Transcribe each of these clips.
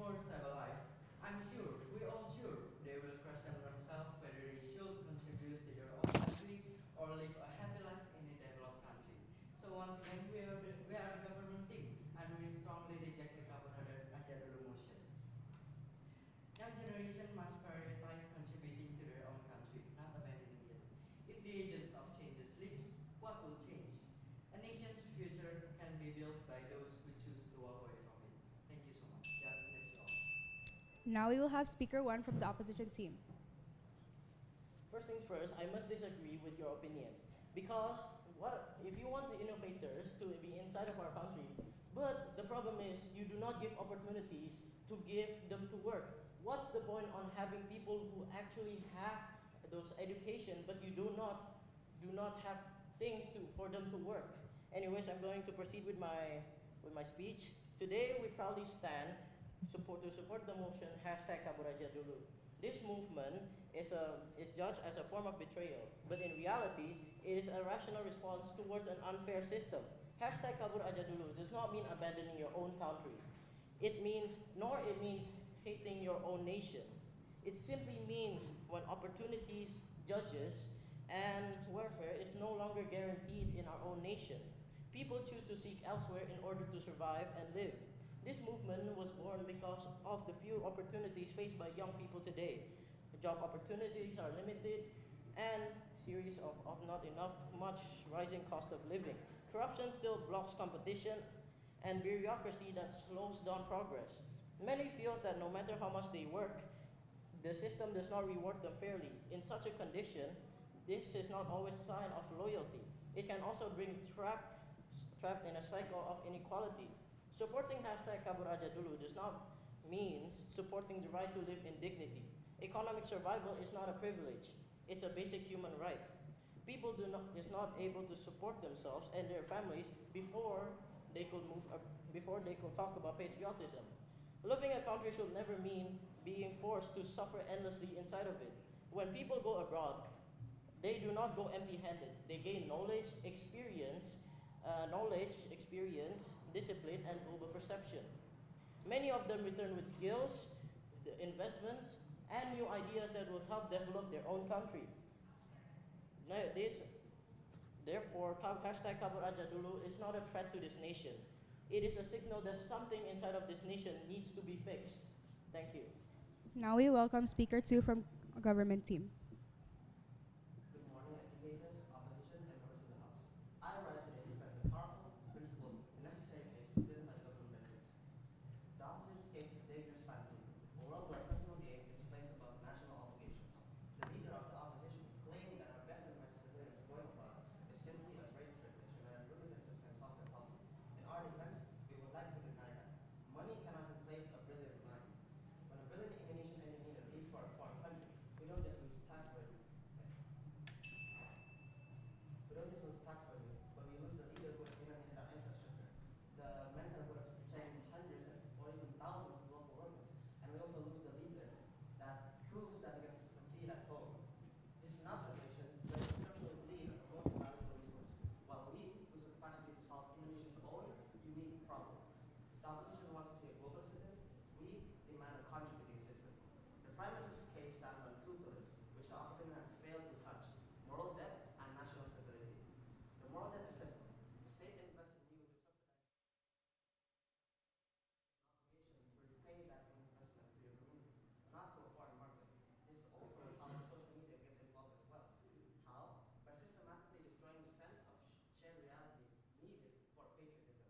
more stable life. I'm sure, we all sure, they will question themselves whether they should contribute to their own country or live a happy life in a developed country. So once again, we are the government team, and we strongly reject the Kabur Ajadulu motion. Young generation must prioritize contributing to their own country, not abandoning it. If the agents of changes leaves, what will change? A nation's future can be built by those who choose to walk away from it. Thank you so much. God bless you all. Now we will have speaker one from the opposition team. First things first, I must disagree with your opinions. Because if you want the innovators to be inside of our country, but the problem is you do not give opportunities to give them to work. What's the point on having people who actually have those education, but you do not have things for them to work? Anyways, I'm going to proceed with my speech. Today, we proudly stand to support the motion #Kaburajadulu. This movement is judged as a form of betrayal, but in reality, it is a rational response towards an unfair system. #Kaburajadulu does not mean abandoning your own country. It means hating your own nation. It simply means when opportunities, judges, and welfare is no longer guaranteed in our own nation. People choose to seek elsewhere in order to survive and live. This movement was born because of the few opportunities faced by young people today. The job opportunities are limited and series of not enough, much rising cost of living. Corruption still blocks competition and bureaucracy that slows down progress. Many feel that no matter how much they work, the system does not reward them fairly. In such a condition, this is not always a sign of loyalty. It can also bring trapped in a cycle of inequality. Supporting #Kaburajadulu does not mean supporting the right to live in dignity. Economic survival is not a privilege. It's a basic human right. People is not able to support themselves and their families before they could talk about patriotism. Loving a country should never mean being forced to suffer endlessly inside of it. When people go abroad, they do not go empty-handed. They gain knowledge, experience, discipline, and global perception. Many of them return with skills, investments, and new ideas that will help develop their own country. Therefore, #Kaburajadulu is not a threat to this nation. It is a signal that something inside of this nation needs to be fixed. Thank you. Now we welcome speaker two from government team. Good morning, educators, opposition, and members of the House. I rise today to defend the powerful, principled, and necessary case presented by the government members. The opposition's case is a dangerous fantasy, a world where personal gain is placed above national obligations. The leader of the opposition claimed that our best interest civilians going abroad is simply a trade speculation and remittances can solve the problem. In our defense, we would like to deny that. Money cannot replace a brilliant mind. When a brilliant Indonesian engineer leaves for a foreign country, we don't just lose tax burden. We don't just lose tax burden, but we lose the leader who has innovated our infrastructure, the mentor who has trained hundreds or even thousands of local workers, and we also lose the leader that proves that we can succeed at home. This is not speculation, but a structural need of the most valuable resource, while we lose the capacity to solve Indonesia's own unique problems. The opposition wants to see a global system, we demand a contributing system. The Prime Minister's case stands on two pillars, which the opposition has failed to touch: moral debt and national stability. The moral debt is simple. The state invests in you to subsidize obligations where you pay that investment to your community, not to a foreign market. This is also how social media gets involved as well. How? By systematically destroying the sense of shared reality needed for patriotism.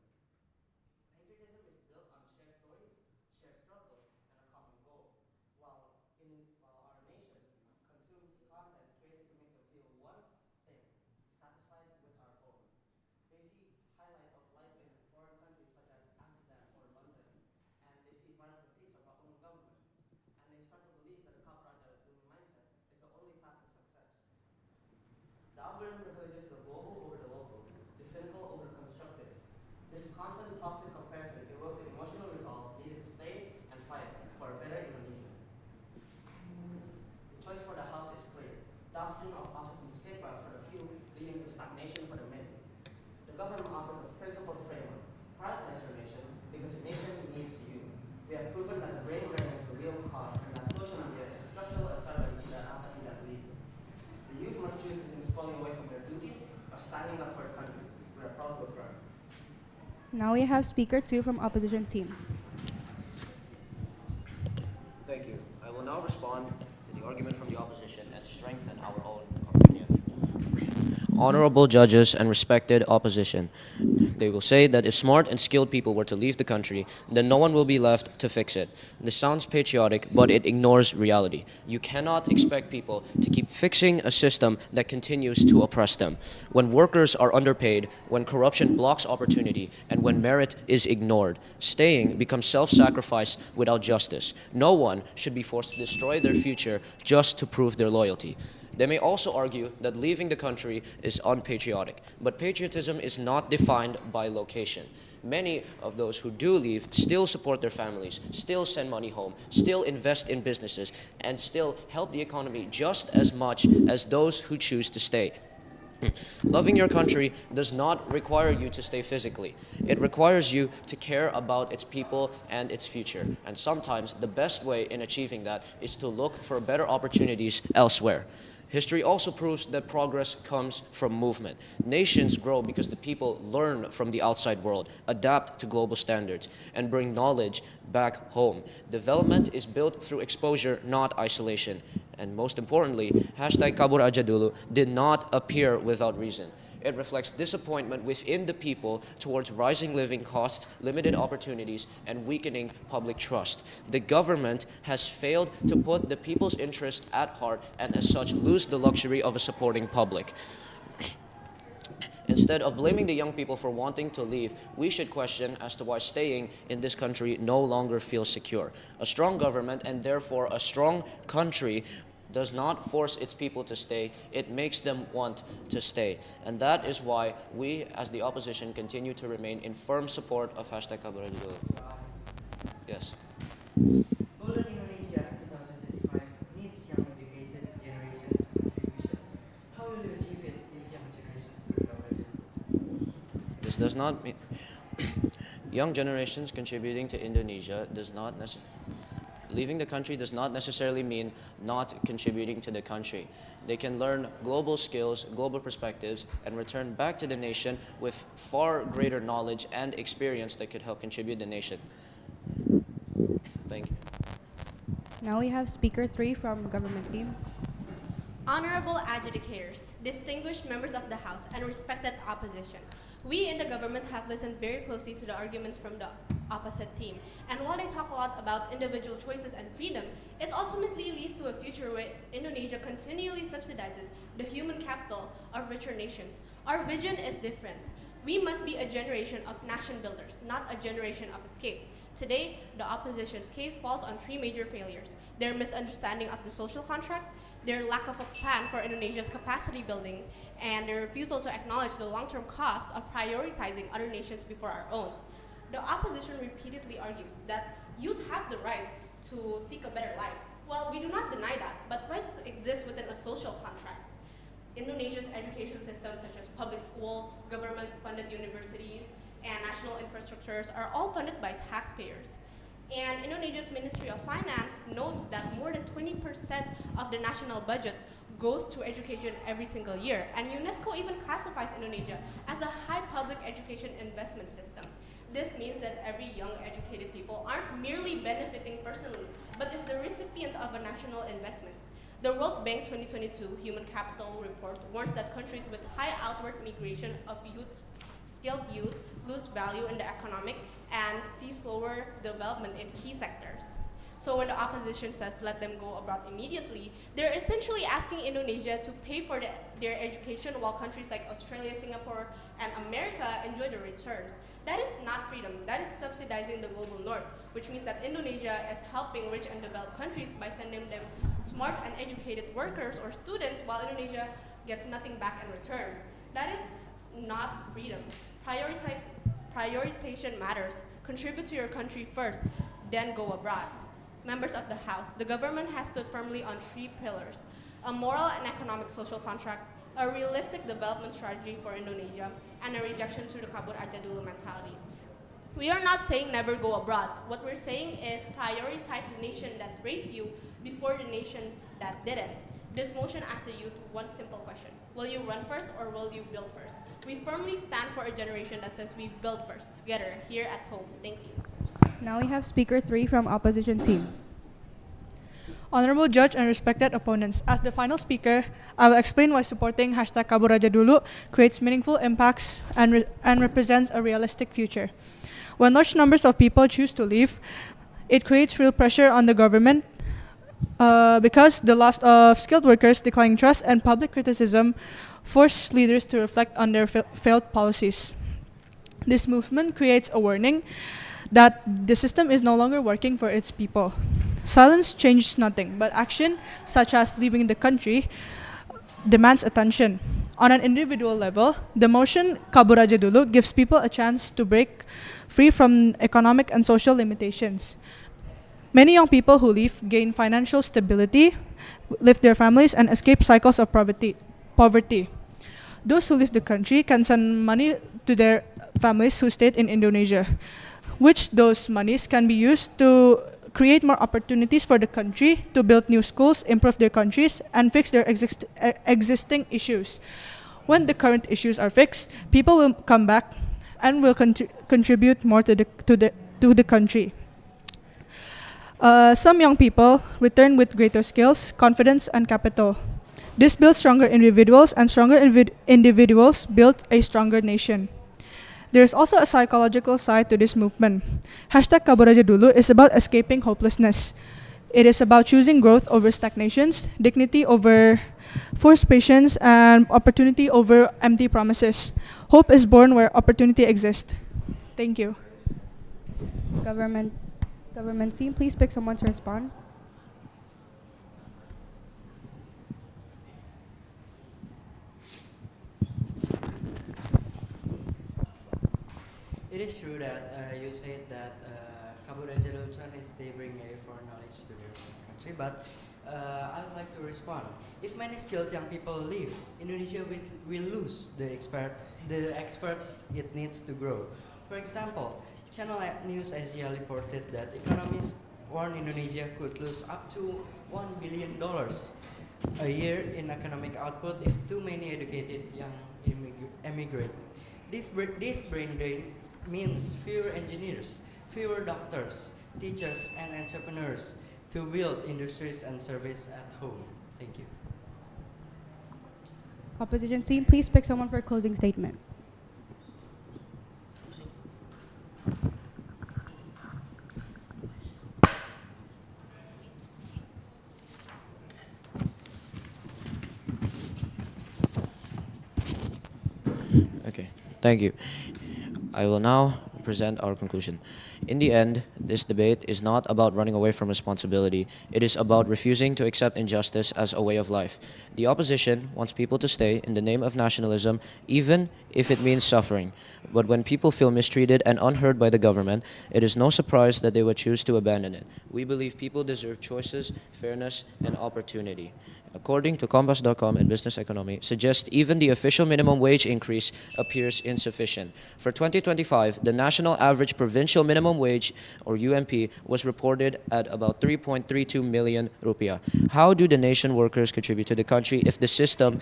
Patriotism is built on shared stories, shared struggles, and a common goal. While our nation consumes content created to make them feel one thing, satisfied with our own. They see highlights of life in foreign countries such as Amsterdam or London, and they see violent critiques of our own government, and they start to believe that the Kaprada mindset is the only path to success. The algorithm privileges the global over the local, the cynical over the constructive. This constant toxic comparison erodes the emotional resolve needed to stay and fight for a better Indonesia. The choice for the House is clear. Adoption of options scapegoats for the few, leading to stagnation for the many. The government offers a principled framework. Prioritize your nation because your nation needs you. We have proven that the Now we have speaker 2 from opposition team. Thank you. I will now respond to the argument from the opposition and strengthen our own opinion. Honorable judges and respected opposition, they will say that if smart and skilled people were to leave the country, then no one will be left to fix it. This sounds patriotic, but it ignores reality. You cannot expect people to keep fixing a system that continues to oppress them. When workers are underpaid, when corruption blocks opportunity, and when merit is ignored, staying becomes self-sacrifice without justice. No one should be forced to destroy their future just to prove their loyalty. They may also argue that leaving the country is unpatriotic, but patriotism is not defined by location. Many of those who do leave still support their families, still send money home, still invest in businesses, and still help the economy just as much as those who choose to stay. Loving your country does not require you to stay physically. It requires you to care about its people and its future. And sometimes the best way in achieving that is to look for better opportunities elsewhere. History also proves that progress comes from movement. Nations grow because the people learn from the outside world, adapt to global standards, and bring knowledge back home. Development is built through exposure, not isolation. And most importantly, hashtag Kabur Aja Dulu did not appear without reason. It reflects disappointment within the people towards rising living costs, limited opportunities, and weakening public trust. The government has failed to put the people's interest at heart and as such lose the luxury of a supporting public. Instead of blaming the young people for wanting to leave, we should question as to why staying in this country no longer feels secure. A strong government and therefore a strong country does not force its people to stay, it makes them want to stay. And that is why we, as the opposition, continue to remain in firm support of hashtag Kabur Aja Dulu. Yes. Golden Indonesia 2035 needs young educated generations contribution. How will you achieve it if young generations do it? This does not mean young generations contributing to Indonesia does not necessarily leaving the country does not necessarily mean not contributing to the country. They can learn global skills, global perspectives, and return back to the nation with far greater knowledge and experience that could help contribute the nation. Thank you. Now we have speaker 3 from government team. Honorable adjudicators, distinguished members of the House, and respected opposition. We in the government have listened very closely to the arguments from the opposite team. And while they talk a lot about individual choices and freedom, it ultimately leads to a future where Indonesia continually subsidizes the human capital of richer nations. Our vision is different. We must be a generation of nation builders, not a generation of escape. Today, the opposition's case falls on 3 major failures: their misunderstanding of the social contract, their lack of a plan for Indonesia's capacity building, and their refusal to acknowledge the long-term cost of prioritizing other nations before our own. The opposition repeatedly argues that youth have the right to seek a better life. Well, we do not deny that, but rights exist within a social contract. Indonesia's education system, such as public school, government-funded universities, and national infrastructures are all funded by taxpayers. And Indonesia's Ministry of Finance notes that more than 20% of the national budget goes to education every single year. And UNESCO even classifies Indonesia as a high public education investment system. This means that every young educated people aren't merely benefiting personally, but is the recipient of a national investment. The World Bank's 2022 Human Capital Report warns that countries with high outward migration of skilled youth lose value in the economic and see slower development in key sectors. So when the opposition says let them go abroad immediately, they're essentially asking Indonesia to pay for their education while countries like Australia, Singapore, and America enjoy the returns. That is not freedom, that is subsidizing the global north, which means that Indonesia is helping rich and developed countries by sending them smart and educated workers or students while Indonesia gets nothing back in return. That is not freedom. Prioritization matters. Contribute to your country first, then go abroad. Members of the House, the government has stood firmly on 3 pillars: a moral and economic social contract, a realistic development strategy for Indonesia, and a rejection to the Kabur Aja Dulu mentality. We are not saying never go abroad. What we're saying is prioritize the nation that raised you before the nation that didn't. This motion asks the youth one simple question: will you run first or will you build first? We firmly stand for a generation that says we build first, together, here at home. Thank you. Now we have speaker 3 from opposition team. Honorable Judge and respected opponents, as the final speaker, I will explain why supporting hashtag Kabur Aja Dulu creates meaningful impacts and represents a realistic future. When large numbers of people choose to leave, it creates real pressure on the government because the loss of skilled workers, declining trust, and public criticism force leaders to reflect on their failed policies. This movement creates a warning that the system is no longer working for its people. Silence changes nothing, but action, such as leaving the country, demands attention. On an individual level, the motion Kabur Aja Dulu gives people a chance to break free from economic and social limitations. Many young people who leave gain financial stability, lift their families, and escape cycles of poverty. Those who leave the country can send money to their families who stayed in Indonesia, which those monies can be used to create more opportunities for the country, to build new schools, improve their countries, and fix their existing issues. When the current issues are fixed, people will come back and will contribute more to the country. Some young people return with greater skills, confidence, and capital. This builds stronger individuals, and stronger individuals build a stronger nation. There is also a psychological side to this movement. Hashtag Kabur Aja Dulu is about escaping hopelessness. It is about choosing growth over stagnations, dignity over forced patience, and opportunity over empty promises. Hope is born where opportunity exists. Thank you. Government team, please pick someone to respond. It is true that you said that Kabur Aja Dulu is they bring a foreign knowledge to their country, but I would like to respond. If many skilled young people leave, Indonesia will lose the experts it needs to grow. For example, Channel News Asia reported that economists warn Indonesia could lose up to $1 billion a year in economic output if too many educated young emigrate. This brain drain means fewer engineers, fewer doctors, teachers, and entrepreneurs to build industries and service at home. Thank you. Opposition team, please pick someone for a closing statement. Okay, thank you. I will now present our conclusion. In the end, this debate is not about running away from responsibility. It is about refusing to accept injustice as a way of life. The opposition wants people to stay in the name of nationalism, even if it means suffering. But when people feel mistreated and unheard by the government, it is no surprise that they would choose to abandon it. We believe people deserve choices, fairness, and opportunity. According to Compass.com and Business Economy, suggests even the official minimum wage increase appears insufficient. For 2025, the national average provincial minimum wage, or UMP, was reported at about 3.32 million rupiah. How do the nation workers contribute to the country if the system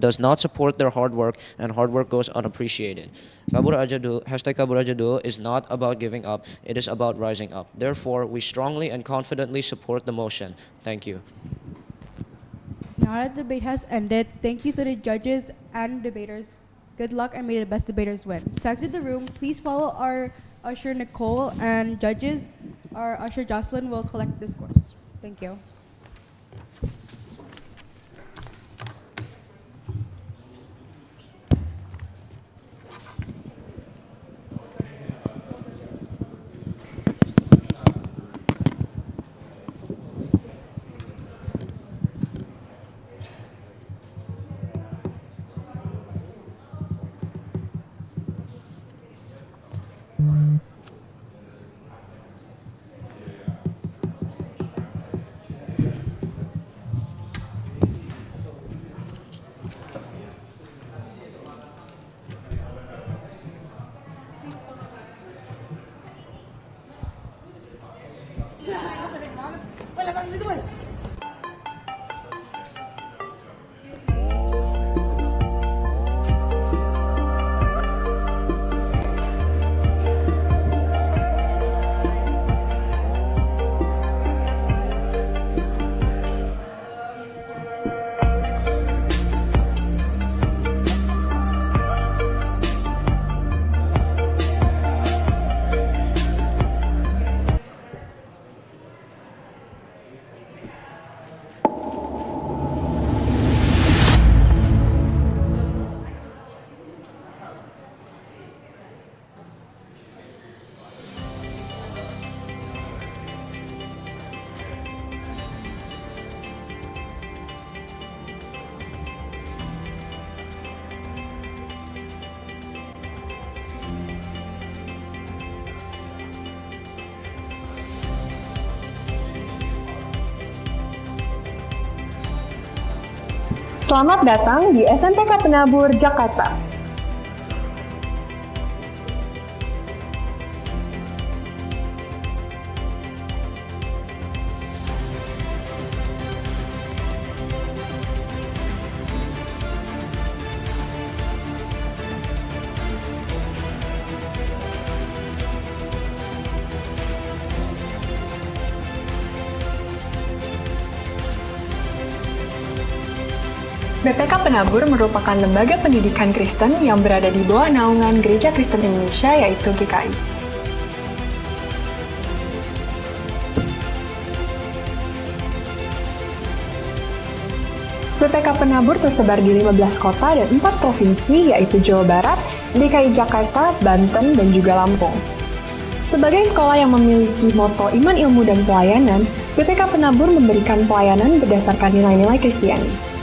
does not support their hard work and hard work goes unappreciated? Hashtag Kabur Aja Dulu is not about giving up, it is about rising up. Therefore, we strongly and confidently support the motion. Thank you. Now that the debate has ended, thank you to the judges and debaters. Good luck and may the best debaters win. To exit the room, please follow our usher Nicole, and judges, our usher Jocelyn will collect the scores. Thank you. Selamat datang di SMPK Penabur, Jakarta. BPK Penabur merupakan lembaga pendidikan Kristen yang berada di bawah naungan Gereja Kristen Indonesia, yaitu GKI. BPK Penabur tersebar di 15 kota dan 4 provinsi, yaitu Jawa Barat, DKI Jakarta, Banten, dan juga Lampung. Sebagai sekolah yang memiliki moto iman, ilmu, dan pelayanan, BPK Penabur memberikan pelayanan berdasarkan nilai-nilai Kristiani.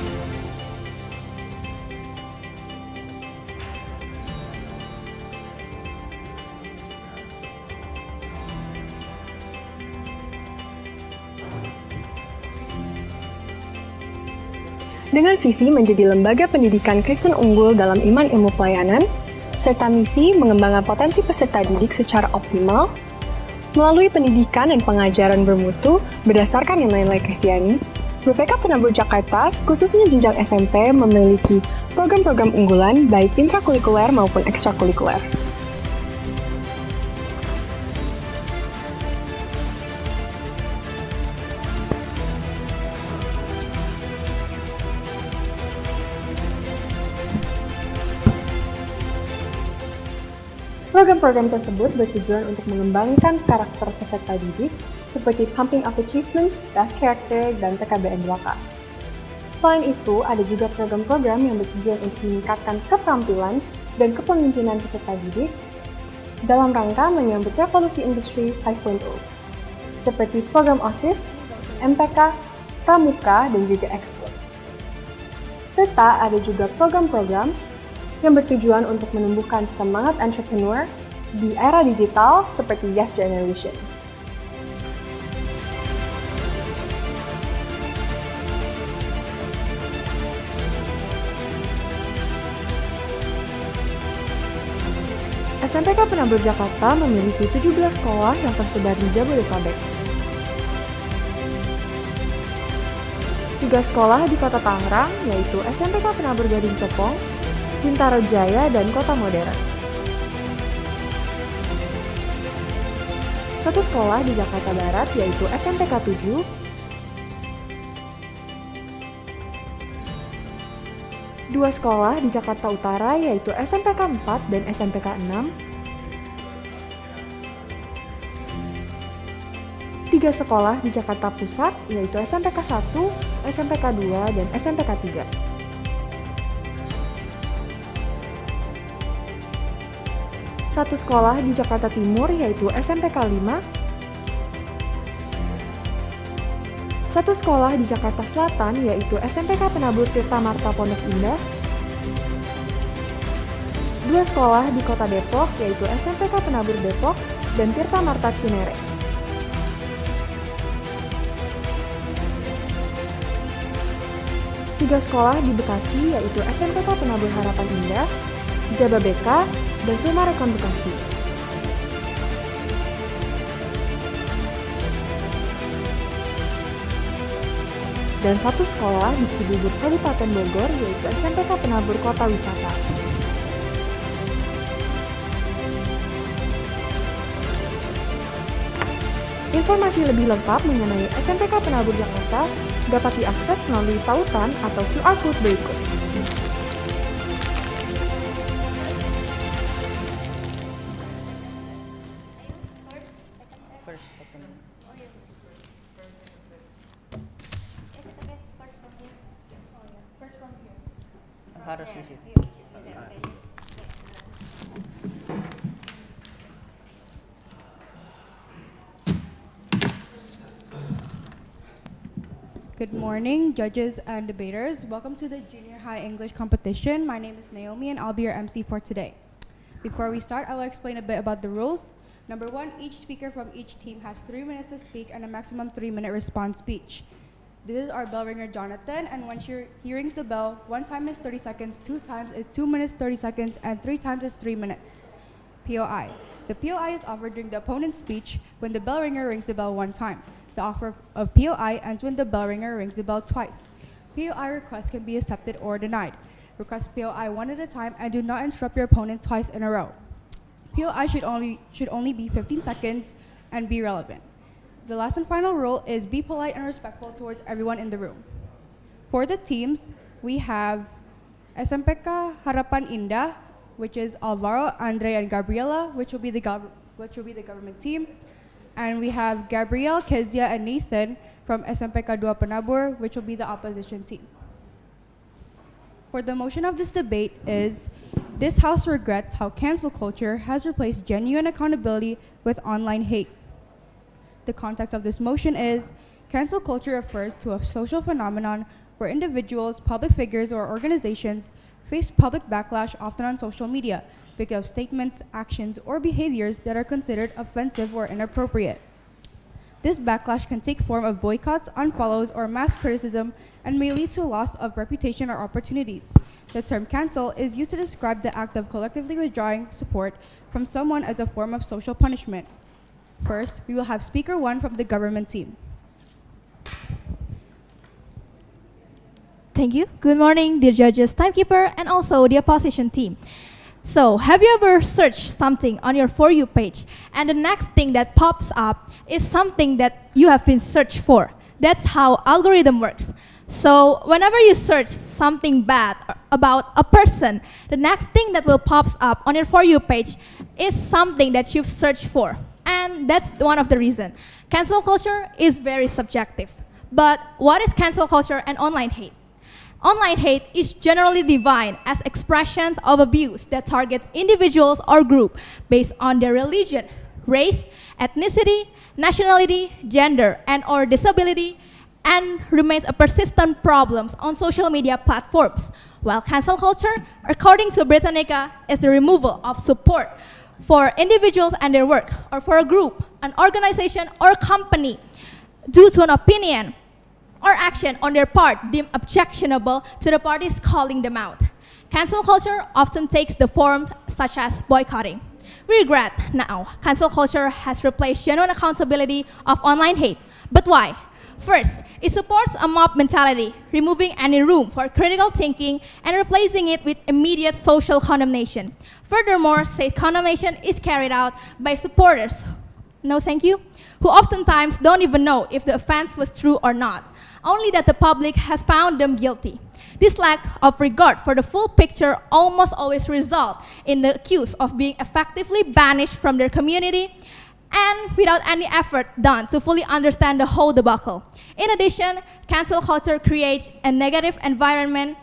Dengan visi menjadi lembaga pendidikan Kristen unggul dalam iman ilmu pelayanan, serta misi mengembangkan potensi peserta didik secara optimal, melalui pendidikan dan pengajaran bermutu berdasarkan nilai-nilai Kristiani, BPK Penabur Jakarta, khususnya jenjang SMP, memiliki program-program unggulan baik intrakurikuler maupun ekstrakurikuler. Program-program tersebut bertujuan untuk mengembangkan karakter peserta didik seperti Pumping Up Achievement, Das Character, dan PKBN 2K. Selain itu, ada juga program-program yang bertujuan untuk meningkatkan keterampilan dan kepemimpinan peserta didik dalam rangka menyambut revolusi industri 5.0, seperti program OSIS, MPK, Pramuka, dan juga Ekskul. Serta ada juga program-program yang bertujuan untuk menumbuhkan semangat entrepreneur di era digital seperti Yes Generation. SMPK Penabur Jakarta memiliki 17 sekolah yang tersebar di Jabodetabek. 3 sekolah di Kota Tangerang, yaitu SMPK Penabur Gading Serpong, Bintaro Jaya, dan Kota Modern. 1 sekolah di Jakarta Barat, yaitu SMPK 7, 2 sekolah di Jakarta Utara, yaitu SMPK 4 dan SMPK 6, 3 sekolah di Jakarta Pusat, yaitu SMPK 1, SMPK 2, dan SMPK 3. 1 sekolah di Jakarta Timur, yaitu SMPK 5, 1 sekolah di Jakarta Selatan, yaitu SMPK Penabur Tirta Marta Pondok Indah, 2 sekolah di Kota Depok, yaitu SMPK Penabur Depok dan Tirta Marta Cinere. 3 sekolah di Bekasi, yaitu SMPK Penabur Harapan Indah, Jababeka, dan Sumarekon Bekasi. Dan 1 sekolah di Cibubur, Kabupaten Bogor, yaitu SMPK Penabur Kota Wisata. Informasi lebih lengkap mengenai SMPK Penabur Jakarta dapat diakses melalui tautan atau QR Code berikut. Harus di situ. Good morning, judges and debaters. Welcome to the Junior High English Competition. My name is Naomi and I'll be your MC for today. Before we start, I will explain a bit about the rules. Number 1, each speaker from each team has 3 minutes to speak and a maximum 3-minute response speech. This is our bell ringer, Jonathan, and when he rings the bell, 1 time is 30 seconds, 2 times is 2 minutes 30 seconds, and 3 times is 3 minutes. POI. The POI is offered during the opponent's speech when the bell ringer rings the bell 1 time. The offer of POI ends when the bell ringer rings the bell twice. POI requests can be accepted or denied. Request POI 1 at a time and do not interrupt your opponent twice in a row. POI should only be 15 seconds and be relevant. The last and final rule is be polite and respectful towards everyone in the room. For the teams, we have SMPK Harapan Indah, which is Alvaro, Andre, and Gabriela, which will be the government team. And we have Gabriel, Kezia, and Nathan from SMPK 2 PENABUR, which will be the opposition team. For the motion of this debate is, this House regrets how cancel culture has replaced genuine accountability with online hate. The context of this motion is, cancel culture refers to a social phenomenon where individuals, public figures, or organizations face public backlash, often on social media, because of statements, actions, or behaviors that are considered offensive or inappropriate. This backlash can take form of boycotts, unfollows, or mass criticism, and may lead to loss of reputation or opportunities. The term cancel is used to describe the act of collectively withdrawing support from someone as a form of social punishment. First, we will have speaker 1 from the government team. Thank you. Good morning, dear judges, timekeeper, and also the opposition team. So, have you ever searched something on your For You page, and the next thing that pops up is something that you have been searched for? That's how algorithm works. So, whenever you search something bad about a person, the next thing that will pop up on your For You page is something that you've searched for. And that's one of the reasons. Cancel culture is very subjective. But what is cancel culture and online hate? Online hate is generally defined as expressions of abuse that targets individuals or groups based on their religion, race, ethnicity, nationality, gender, and/or disability, and remains a persistent problem on social media platforms. While cancel culture, according to Britannica, is the removal of support for individuals and their work, or for a group, an organization, or company due to an opinion or action on their part deemed objectionable to the parties calling them out. Cancel culture often takes the form such as boycotting. We regret now cancel culture has replaced genuine accountability of online hate. But why? First, it supports a mob mentality, removing any room for critical thinking and replacing it with immediate social condemnation. Furthermore, said condemnation is carried out by supporters, no thank you, who oftentimes don't even know if the offense was true or not, only that the public has found them guilty. This lack of regard for the full picture almost always results in the accused of being effectively banished from their community and without any effort done to fully understand the whole debacle. In addition, cancel culture creates a negative environment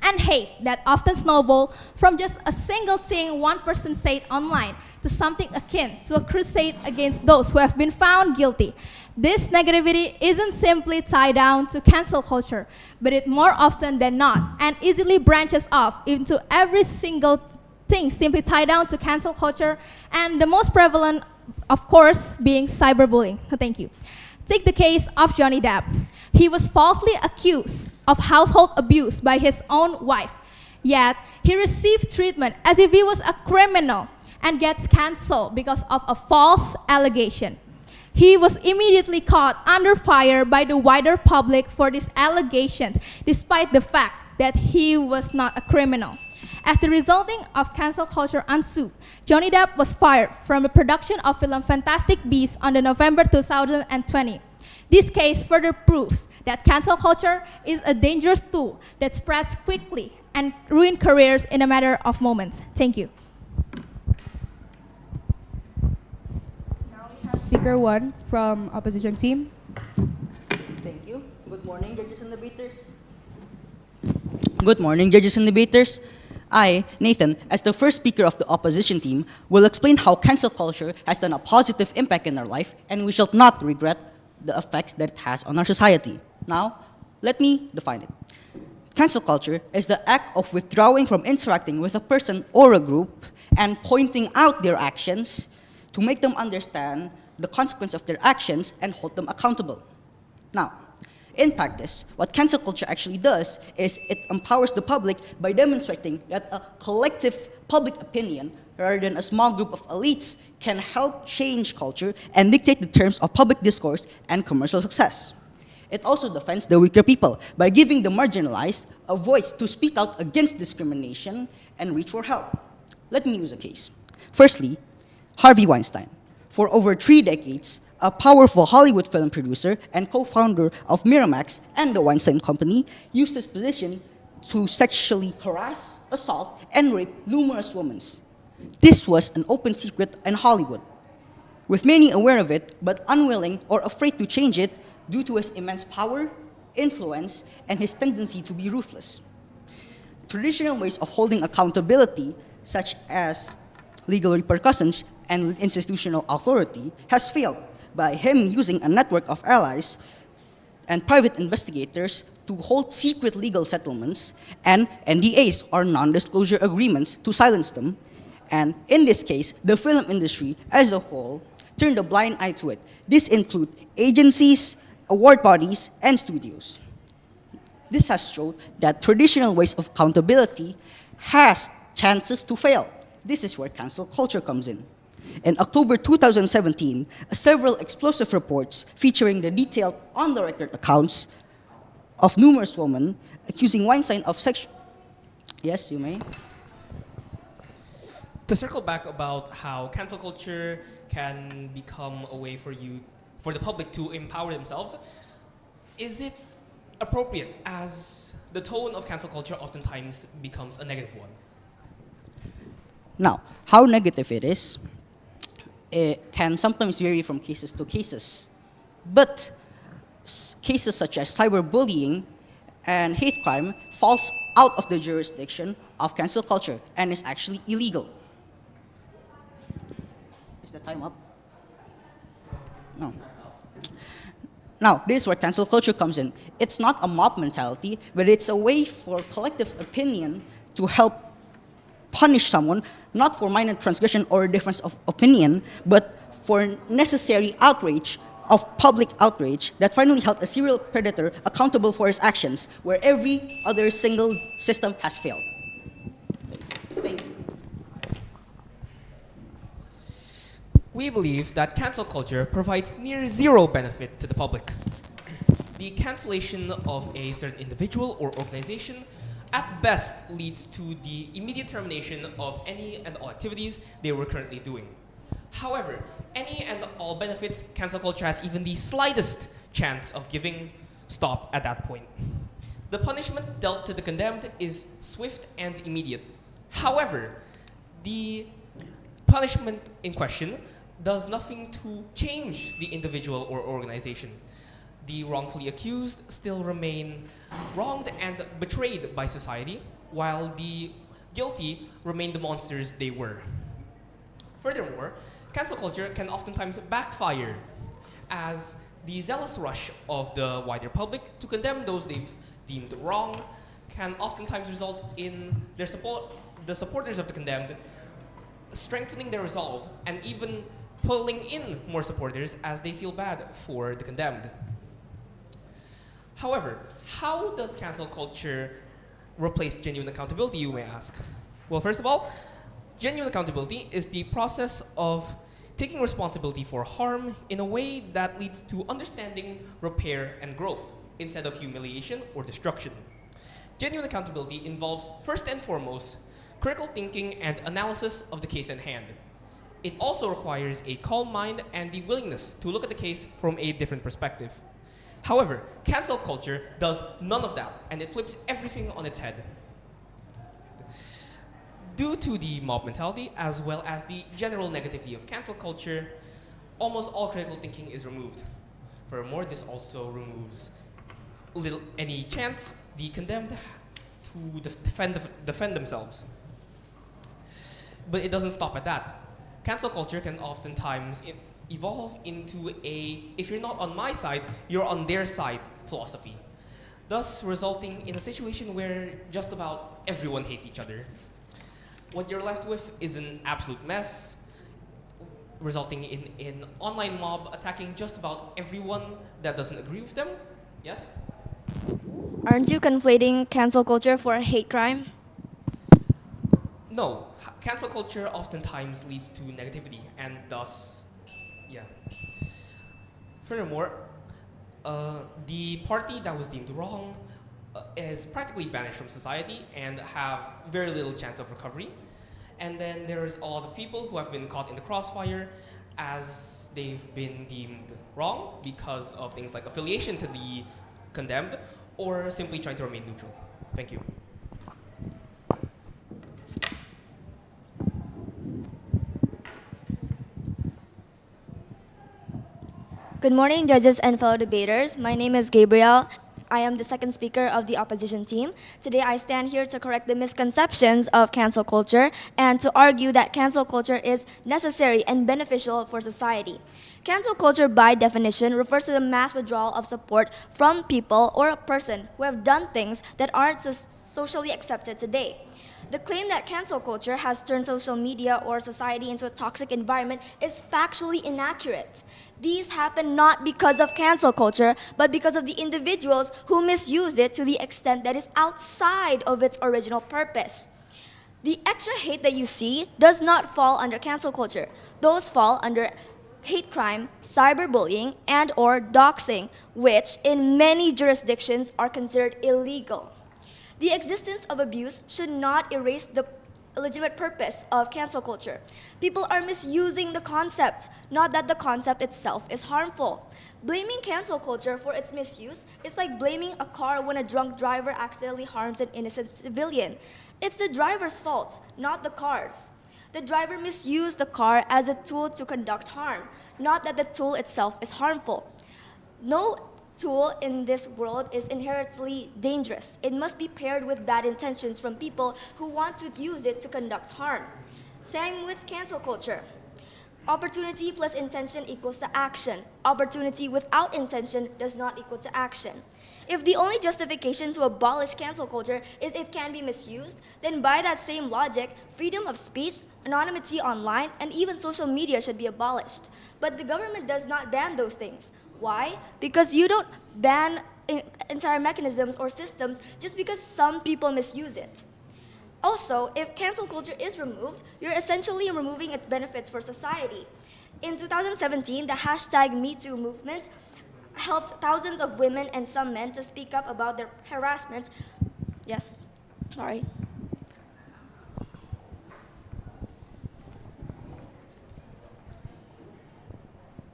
and hate that often snowball from just a single thing one person said online to something akin to a crusade against those who have been found guilty. This negativity isn't simply tied down to cancel culture, but it more often than not and easily branches off into every single thing simply tied down to cancel culture, and the most prevalent, of course, being cyberbullying. Thank you. Take the case of Johnny Depp. He was falsely accused of household abuse by his own wife, yet he received treatment as if he was a criminal and gets cancelled because of a false allegation. He was immediately caught under fire by the wider public for these allegations, despite the fact that he was not a criminal. As the resulting of cancel culture ensued, Johnny Depp was fired from the production of film Fantastic Beasts on the November 2020. This case further proves that cancel culture is a dangerous tool that spreads quickly and ruins careers in a matter of moments. Thank you. Speaker 1 from opposition team. Thank you. Good morning, judges and debaters. Good morning, judges and debaters. I, Nathan, as the first speaker of the opposition team, will explain how cancel culture has done a positive impact in our life, and we shall not regret the effects that it has on our society. Now, let me define it. Cancel culture is the act of withdrawing from interacting with a person or a group and pointing out their actions to make them understand the consequence of their actions and hold them accountable. Now, In practice, what cancel culture actually does is it empowers the public by demonstrating that a collective public opinion, rather than a small group of elites, can help change culture and dictate the terms of public discourse and commercial success. It also defends the weaker people by giving the marginalized a voice to speak out against discrimination and reach for help. Let me use a case. Firstly, Harvey Weinstein. For over 3 decades, a powerful Hollywood film producer and co-founder of Miramax and the Weinstein Company, used his position to sexually harass, assault, and rape numerous women. This was an open secret in Hollywood, with many aware of it but unwilling or afraid to change it due to his immense power, influence, and his tendency to be ruthless. Traditional ways of holding accountability, such as legal repercussions and institutional authority, has failed by him using a network of allies and private investigators to hold secret legal settlements and NDAs, or non-disclosure agreements, to silence them. And in this case, the film industry as a whole turned a blind eye to it. This includes agencies, award bodies, and studios. This has shown that traditional ways of accountability has chances to fail. This is where cancel culture comes in. In October 2017, several explosive reports featuring the detailed on-the-record accounts of numerous women accusing Weinstein of sexual... Yes, you may. To circle back about how cancel culture can become a way for the public to empower themselves, is it appropriate as the tone of cancel culture oftentimes becomes a negative one? Now, how negative it is, it can sometimes vary from cases to cases. But cases such as cyberbullying and hate crime falls out of the jurisdiction of cancel culture and is actually illegal. Is the time up? No. Now, this is where cancel culture comes in. It's not a mob mentality, but it's a way for collective opinion to help punish someone, not for minor transgression or difference of opinion, but for necessary outrage of public outrage that finally held a serial predator accountable for his actions, where every other single system has failed. Thank you. We believe that cancel culture provides near zero benefit to the public. The cancellation of a certain individual or organization at best leads to the immediate termination of any and all activities they were currently doing. However, any and all benefits cancel culture has even the slightest chance of giving stop at that point. The punishment dealt to the condemned is swift and immediate. However, the punishment in question does nothing to change the individual or organization. The wrongfully accused still remain wronged and betrayed by society, while the guilty remain the monsters they were. Furthermore, cancel culture can oftentimes backfire, as the zealous rush of the wider public to condemn those they've deemed wrong can oftentimes result in the supporters of the condemned strengthening their resolve and even pulling in more supporters as they feel bad for the condemned. However, how does cancel culture replace genuine accountability, you may ask? Well, first of all, genuine accountability is the process of taking responsibility for harm in a way that leads to understanding, repair, and growth, instead of humiliation or destruction. Genuine accountability involves, first and foremost, critical thinking and analysis of the case at hand. It also requires a calm mind and the willingness to look at the case from a different perspective. However, cancel culture does none of that, and it flips everything on its head. Due to the mob mentality, as well as the general negativity of cancel culture, almost all critical thinking is removed. Furthermore, this also removes any chance the condemned to defend themselves. But it doesn't stop at that. Cancel culture can oftentimes evolve into a if you're not on my side, you're on their side philosophy, thus resulting in a situation where just about everyone hates each other. What you're left with is an absolute mess, resulting in an online mob attacking just about everyone that doesn't agree with them, Yes? Aren't you conflating cancel culture for a hate crime? No. Cancel culture oftentimes leads to negativity and thus, yeah. Furthermore, the party that was deemed wrong is practically banished from society and have very little chance of recovery. And then there's a lot of people who have been caught in the crossfire as they've been deemed wrong because of things like affiliation to the condemned or simply trying to remain neutral. Thank you. Good morning, judges and fellow debaters. My name is Gabriel. I am the second speaker of the opposition team. Today, I stand here to correct the misconceptions of cancel culture and to argue that cancel culture is necessary and beneficial for society. Cancel culture, by definition, refers to the mass withdrawal of support from people or a person who have done things that aren't socially accepted today. The claim that cancel culture has turned social media or society into a toxic environment is factually inaccurate. These happen not because of cancel culture, but because of the individuals who misuse it to the extent that is outside of its original purpose. The extra hate that you see does not fall under cancel culture. Those fall under hate crime, cyberbullying, and or doxing, which in many jurisdictions are considered illegal. The existence of abuse should not erase the legitimate purpose of cancel culture. People are misusing the concept, not that the concept itself is harmful. Blaming cancel culture for its misuse is like blaming a car when a drunk driver accidentally harms an innocent civilian. It's the driver's fault, not the car's. The driver misused the car as a tool to conduct harm, not that the tool itself is harmful. No tool in this world is inherently dangerous. It must be paired with bad intentions from people who want to use it to conduct harm. Same with cancel culture. Opportunity plus intention equals to action. Opportunity without intention does not equal to action. If the only justification to abolish cancel culture is it can be misused, then by that same logic, freedom of speech, anonymity online, and even social media should be abolished. But the government does not ban those things. Why? Because you don't ban entire mechanisms or systems just because some people misuse it. Also, if cancel culture is removed, you're essentially removing its benefits for society. In 2017, the hashtag #MeToo movement helped thousands of women and some men to speak up about their harassment. Yes, sorry.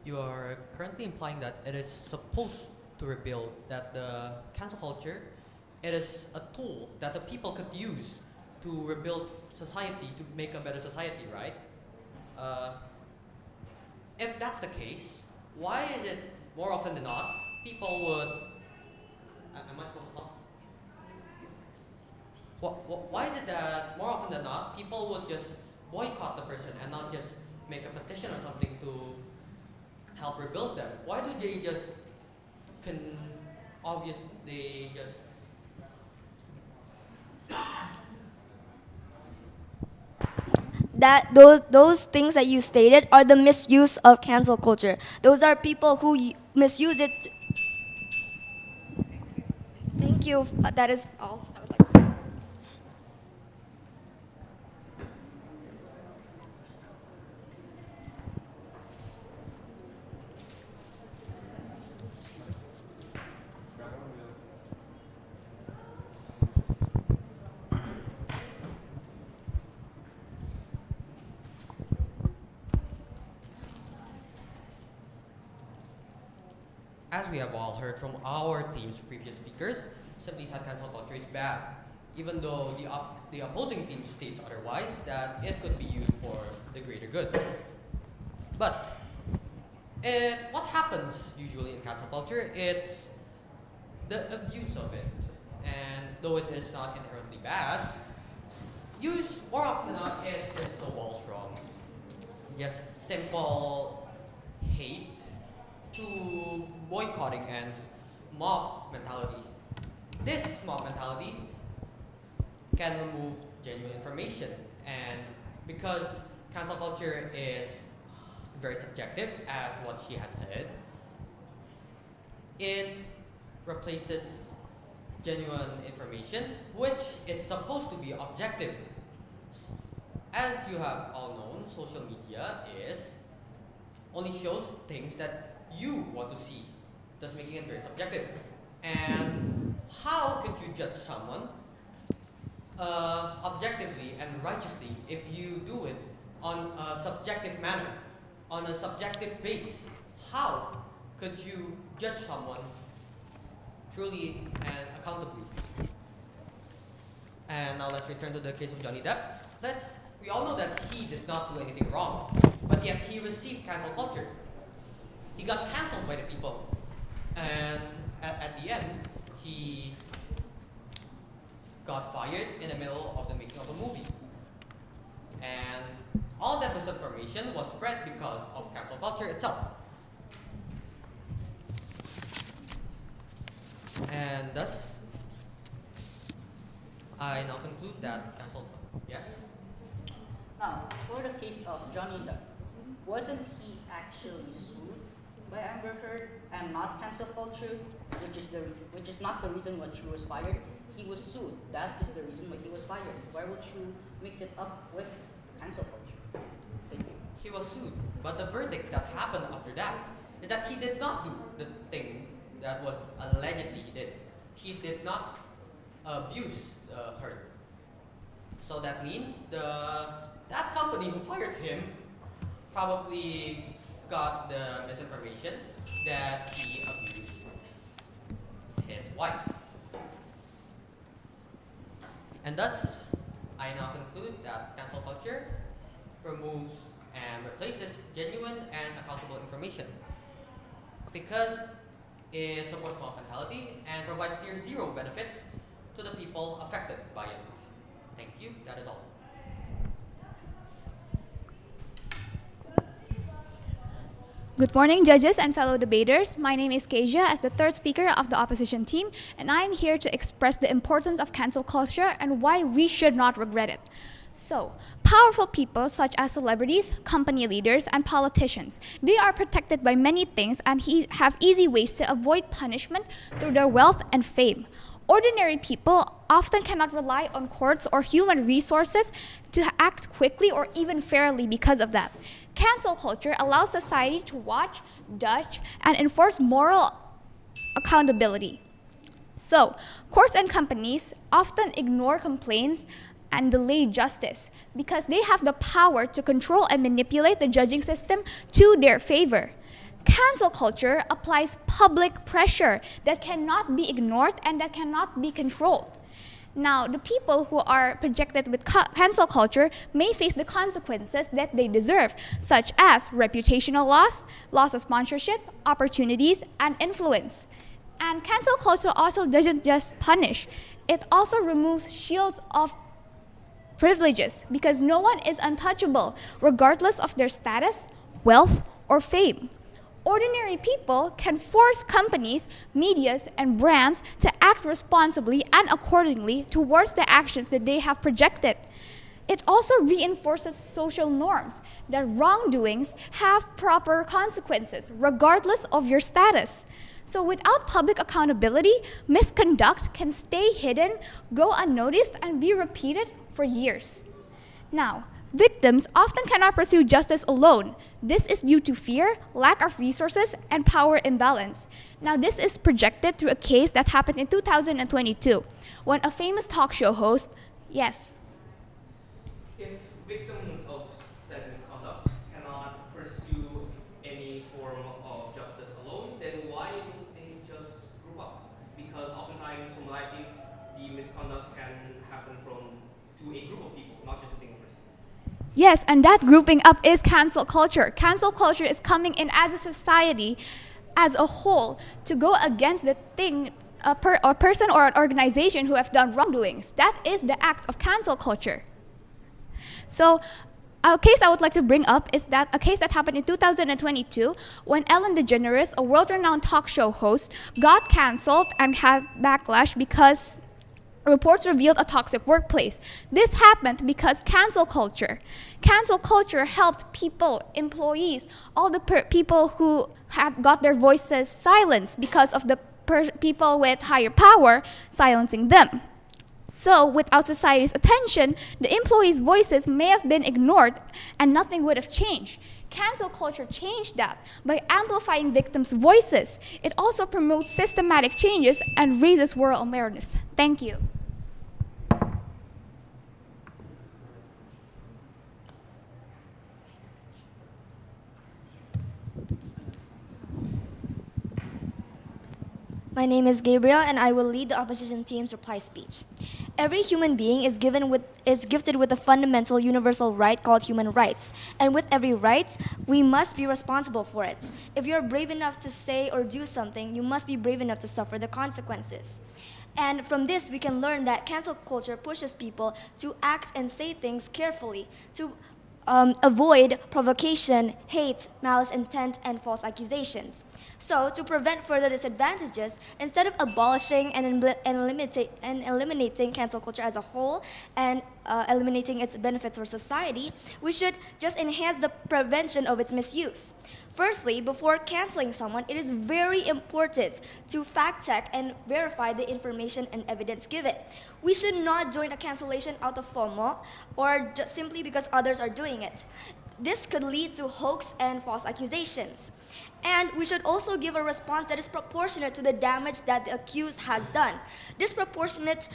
You are currently implying that it is supposed to rebuild, that the cancel culture, it is a tool that the people could use to rebuild society, to make a better society, right? If that's the case, why is it more often than not, people would, am I supposed to stop? Why is it that more often than not, people would just boycott the person and not just make a petition or something to help rebuild them? Why do they just that those things that you stated are the misuse of cancel culture. Those are people who misuse it. Thank you. That is all I would like to say. As we have all heard from our team's previous speakers, simply said cancel culture is bad, even though the opposing team states otherwise, that it could be used for the greater good. But what happens usually in cancel culture, it's the abuse of it. And though it is not inherently bad, used more often than not, it evolves from just simple hate to boycotting and mob mentality. This mob mentality can remove genuine information, and because cancel culture is very subjective, as what she has said, it replaces genuine information, which is supposed to be objective. As you have all known, social media only shows things that you want to see, thus making it very subjective. And how could you judge someone objectively and righteously if you do it on a subjective manner, on a subjective base? How could you judge someone truly and accountably? And now let's return to the case of Johnny Depp. We all know that he did not do anything wrong, but yet he received cancel culture. He got canceled by the people. And at the end, he got fired in the middle of the making of a movie. And all that misinformation was spread because of cancel culture itself. And thus, I now conclude that cancel. Yes? Now, for the case of Johnny Depp, wasn't he actually sued by Amber Heard and not cancel culture, which is not the reason why he was fired? He was sued. That is the reason why he was fired. Why would you mix it up with cancel culture? Thank you. He was sued, but the verdict that happened after that is that he did not do the thing that was allegedly he did. He did not abuse Heard. So that means that company who fired him probably got the misinformation that he abused his wife. And thus, I now conclude that cancel culture removes and replaces genuine and accountable information because it supports mob mentality and provides near zero benefit to the people affected by it. Thank you. That is all. Good morning, judges and fellow debaters. My name is Keja as the third speaker of the opposition team, and I'm here to express the importance of cancel culture and why we should not regret it. So, powerful people such as celebrities, company leaders, and politicians, they are protected by many things and have easy ways to avoid punishment through their wealth and fame. Ordinary people often cannot rely on courts or human resources to act quickly or even fairly because of that. Cancel culture allows society to watch, judge, and enforce moral accountability. So, courts and companies often ignore complaints and delay justice because they have the power to control and manipulate the judging system to their favor. Cancel culture applies public pressure that cannot be ignored and that cannot be controlled. Now, the people who are projected with cancel culture may face the consequences that they deserve, such as reputational loss of sponsorship, opportunities, and influence. And cancel culture also doesn't just punish, it also removes shields of privileges because no one is untouchable, regardless of their status, wealth, or fame. Ordinary people can force companies, medias, and brands to act responsibly and accordingly towards the actions that they have projected. It also reinforces social norms that wrongdoings have proper consequences, regardless of your status. So without public accountability, misconduct can stay hidden, go unnoticed, and be repeated for years. Now, victims often cannot pursue justice alone. This is due to fear, lack of resources, and power imbalance. Now, this is projected through a case that happened in 2022 when a famous talk show host, yes. If victims of said misconduct cannot pursue any form of justice alone, then why don't they just group up? Because oftentimes, from what I think, the misconduct can happen to a group of people, not just a single person. Yes, and that grouping up is cancel culture. Cancel culture is coming in as a society as a whole to go against the thing, a person or an organization who have done wrongdoings. That is the act of cancel culture. So, a case I would like to bring up is that a case that happened in 2022 when Ellen DeGeneres, a world-renowned talk show host, got canceled and had backlash because reports revealed a toxic workplace. This happened because cancel culture. Cancel culture helped people, employees, all the people who had got their voices silenced because of the people with higher power, silencing them. So, without society's attention, the employees' voices may have been ignored and nothing would have changed. Cancel culture changed that by amplifying victims' voices. It also promotes systematic changes and raises world awareness. Thank you. My name is Gabriel, and I will lead the opposition team's reply speech. Every human being is gifted with a fundamental universal right called human rights. And with every right, we must be responsible for it. If you're brave enough to say or do something, you must be brave enough to suffer the consequences. And from this, we can learn that cancel culture pushes people to act and say things carefully, to avoid provocation, hate, malice intent, and false accusations. So, to prevent further disadvantages, instead of abolishing and eliminating cancel culture as a whole and eliminating its benefits for society, we should just enhance the prevention of its misuse. Firstly, before canceling someone, it is very important to fact check and verify the information and evidence given. We should not join a cancellation out of FOMO or just simply because others are doing it. This could lead to hoax and false accusations. And we should also give a response that is proportionate to the damage that the accused has done. Disproportionate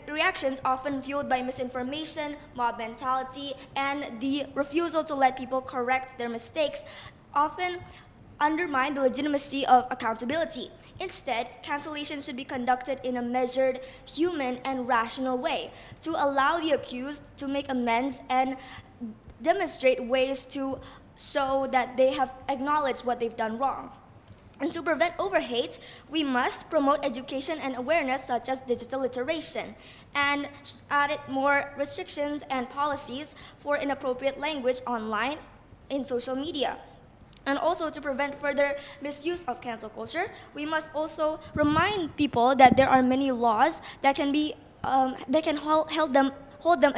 reactions often fueled by misinformation, mob mentality, and the refusal to let people correct their mistakes often undermine the legitimacy of accountability. Instead, cancellation should be conducted in a measured, human, and rational way to allow the accused to make amends and demonstrate ways to show that they have acknowledged what they've done wrong. And to prevent overhate, we must promote education and awareness such as digital literation and add more restrictions and policies for inappropriate language online in social media. And also to prevent further misuse of cancel culture, we must also remind people that there are many laws that can be hold them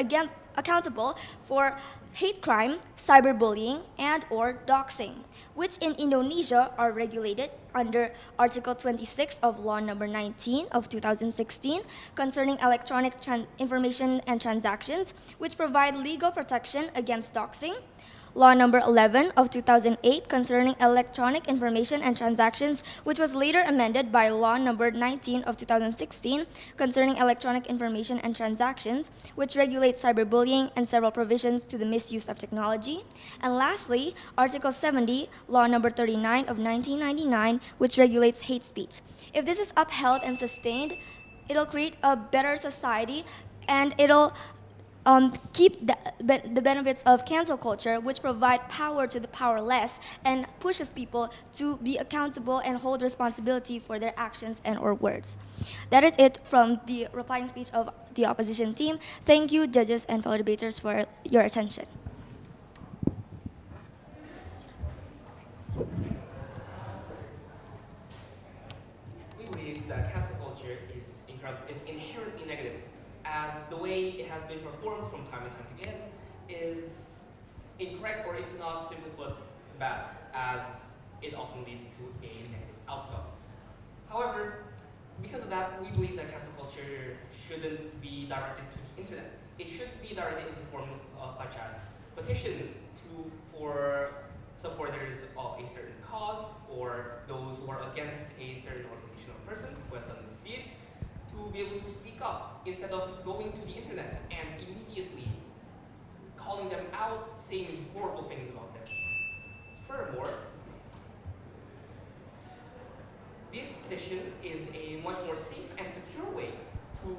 accountable for hate crime, cyberbullying, and or doxing, which in Indonesia are regulated under Article 26 of Law Number 19 of 2016 concerning electronic information and transactions, which provide legal protection against doxing. Law Number 11 of 2008 concerning electronic information and transactions, which was later amended by Law Number 19 of 2016 concerning electronic information and transactions, which regulates cyberbullying and several provisions to the misuse of technology. And lastly, Article 70, Law Number 39 of 1999, which regulates hate speech. If this is upheld and sustained, it'll create a better society and it'll keep the benefits of cancel culture, which provide power to the powerless and pushes people to be accountable and hold responsibility for their actions and or words. That is it from the replying speech of the opposition team. Thank you, judges and fellow debaters, for your attention. We believe that cancel culture is inherently negative, as the way it has been performed from time and time again is incorrect, or if not simply put, bad, as it often leads to a negative outcome. However, because of that, we believe that cancel culture shouldn't be directed to the internet. It should be directed into forms such as petitions for supporters of a certain cause, or those who are against a certain organization or person who has done this deed, to be able to speak up instead of going to the internet and immediately calling them out, saying horrible things about them. Furthermore, this petition is a much more safe and secure way to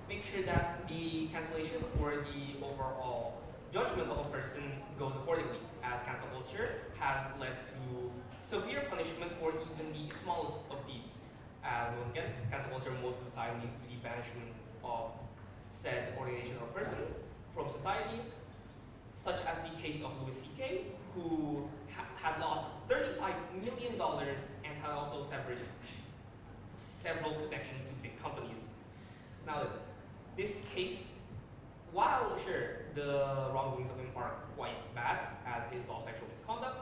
make sure that the cancellation or the overall judgment of a person goes accordingly, as cancel culture has led to severe punishment for even the smallest of deeds. As once again, cancel culture most of the time leads to the banishment of said organization or person from society, such as the case of Louis C.K., who had lost $35 million and had also severed several connections to big companies. Now, this case, while sure the wrongdoings of him are quite bad, as it involves sexual misconduct,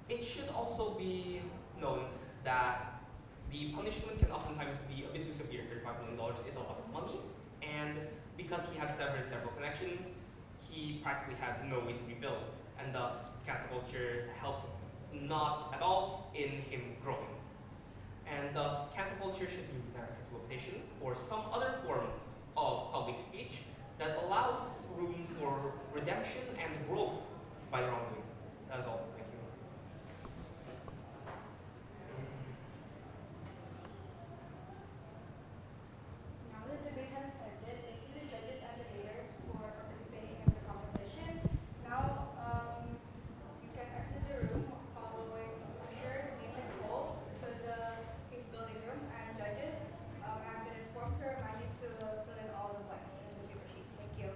it should also be known that The punishment can oftentimes be a bit too severe. $35 million is a lot of money, and because he had severed several connections, he practically had no way to rebuild, and thus cancel culture helped not at all in him growing. And thus, cancel culture should be redirected to a petition or some other form of public speech that allows room for redemption and growth by wrongdoing. That is all. Thank you. Now the debate has ended. Thank you to the judges and debaters for participating in the competition. Now you can exit the room following Usher, Nathan Cole to the case building room, and judges have been informed to remind you to fill in all the blanks in the paper sheets. Thank you.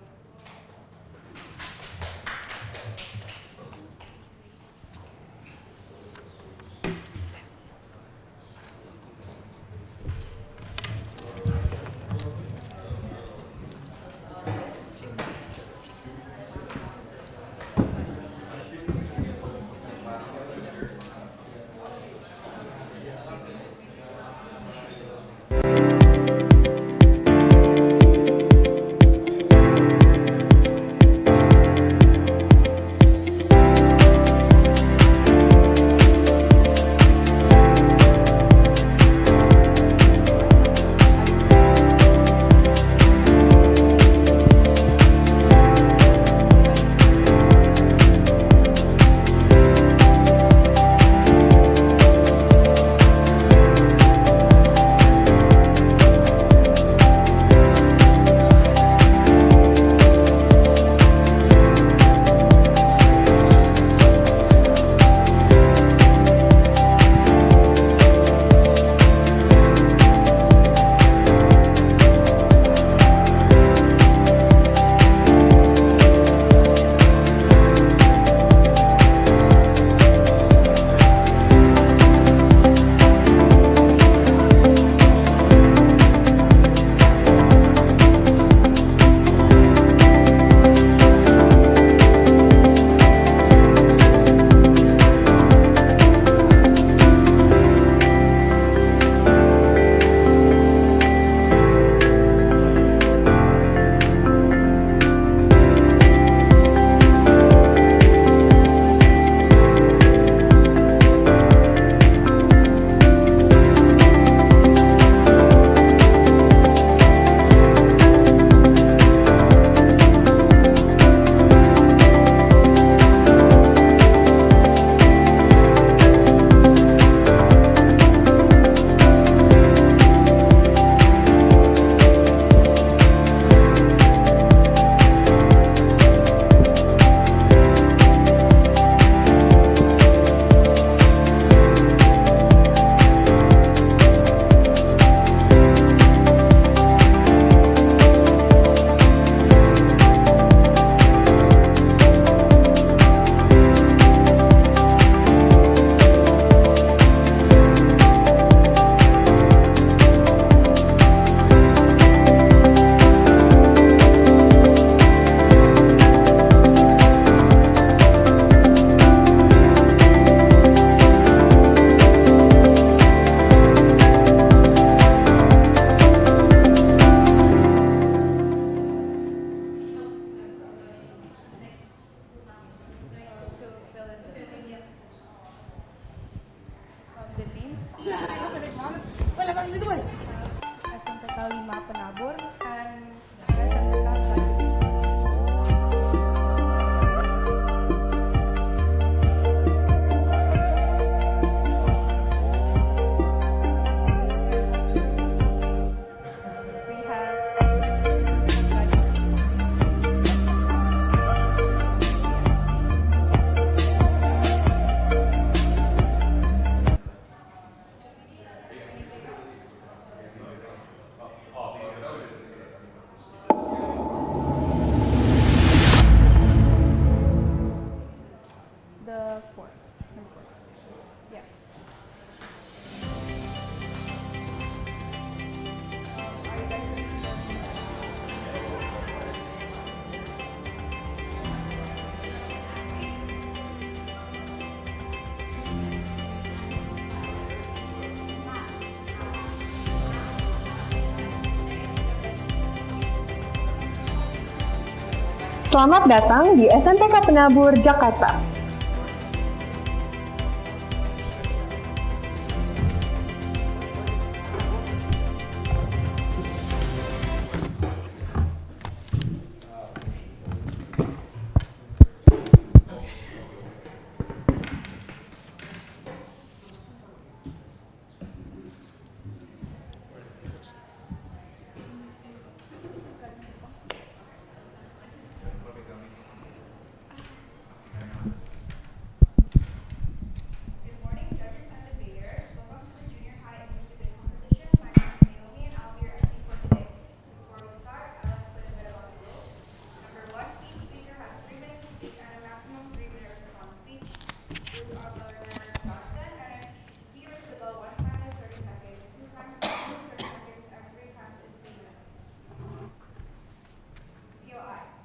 SMPK 5 Penabur and SMPK 4. Selamat datang di SMPK Penabur, Jakarta.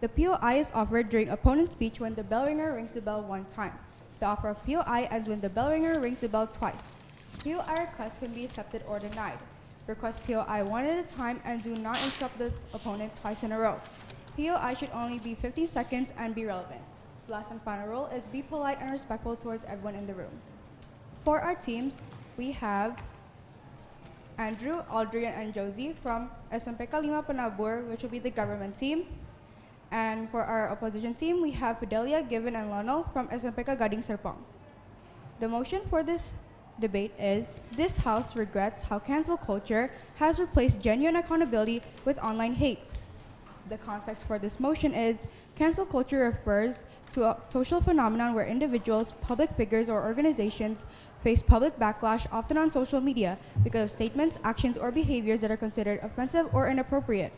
The POI is offered during opponent's speech when the bell ringer rings the bell one time. The offer of POI ends when the bell ringer rings the bell twice. POI requests can be accepted or denied. Request POI one at a time and do not interrupt the opponent twice in a row. POI should only be 15 seconds and be relevant. Last and final rule is be polite and respectful towards everyone in the room. For our teams, we have Andrew, Aldrian, and Josie from SMPK 5 Penabur, which will be the government team. And for our opposition team, we have Fidelia, Given, and Lionel from SMPK Gading Serpong. The motion for this debate is, this House regrets how cancel culture has replaced genuine accountability with online hate. The context for this motion is, cancel culture refers to a social phenomenon where individuals, public figures, or organizations face public backlash, often on social media, because of statements, actions, or behaviors that are considered offensive or inappropriate.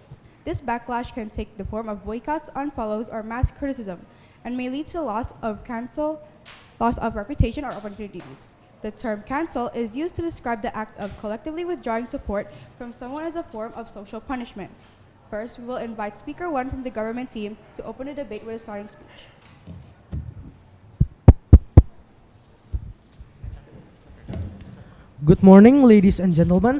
This backlash can take the form of boycotts, unfollows, or mass criticism, and may lead to loss of reputation or opportunities. The term cancel is used to describe the act of collectively withdrawing support from someone as a form of social punishment. First, we will invite Speaker 1 from the government team to open the debate with a starting speech. Good morning, ladies and gentlemen,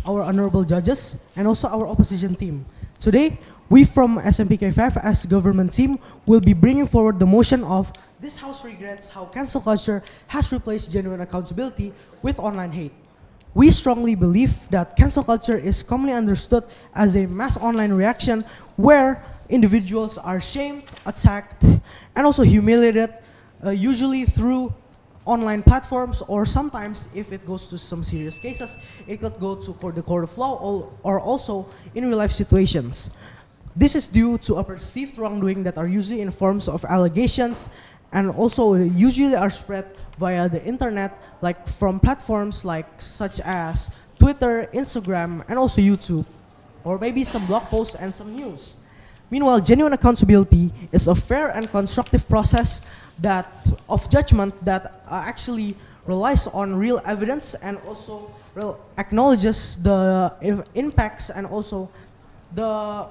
our honorable judges, and also our opposition team. Today, we from SMPK 5 as government team will be bringing forward the motion of this House regrets how cancel culture has replaced genuine accountability with online hate. We strongly believe that cancel culture is commonly understood as a mass online reaction where individuals are shamed, attacked, and also humiliated, usually through online platforms, or sometimes, if it goes to some serious cases, it could go to the court of law or also in real life situations. This is due to a perceived wrongdoing that are usually in forms of allegations and also usually are spread via the internet, like from platforms like such as Twitter, Instagram, and also YouTube, or maybe some blog posts and some news. Meanwhile, genuine accountability is a fair and constructive process of judgment that actually relies on real evidence and also acknowledges the impacts and also the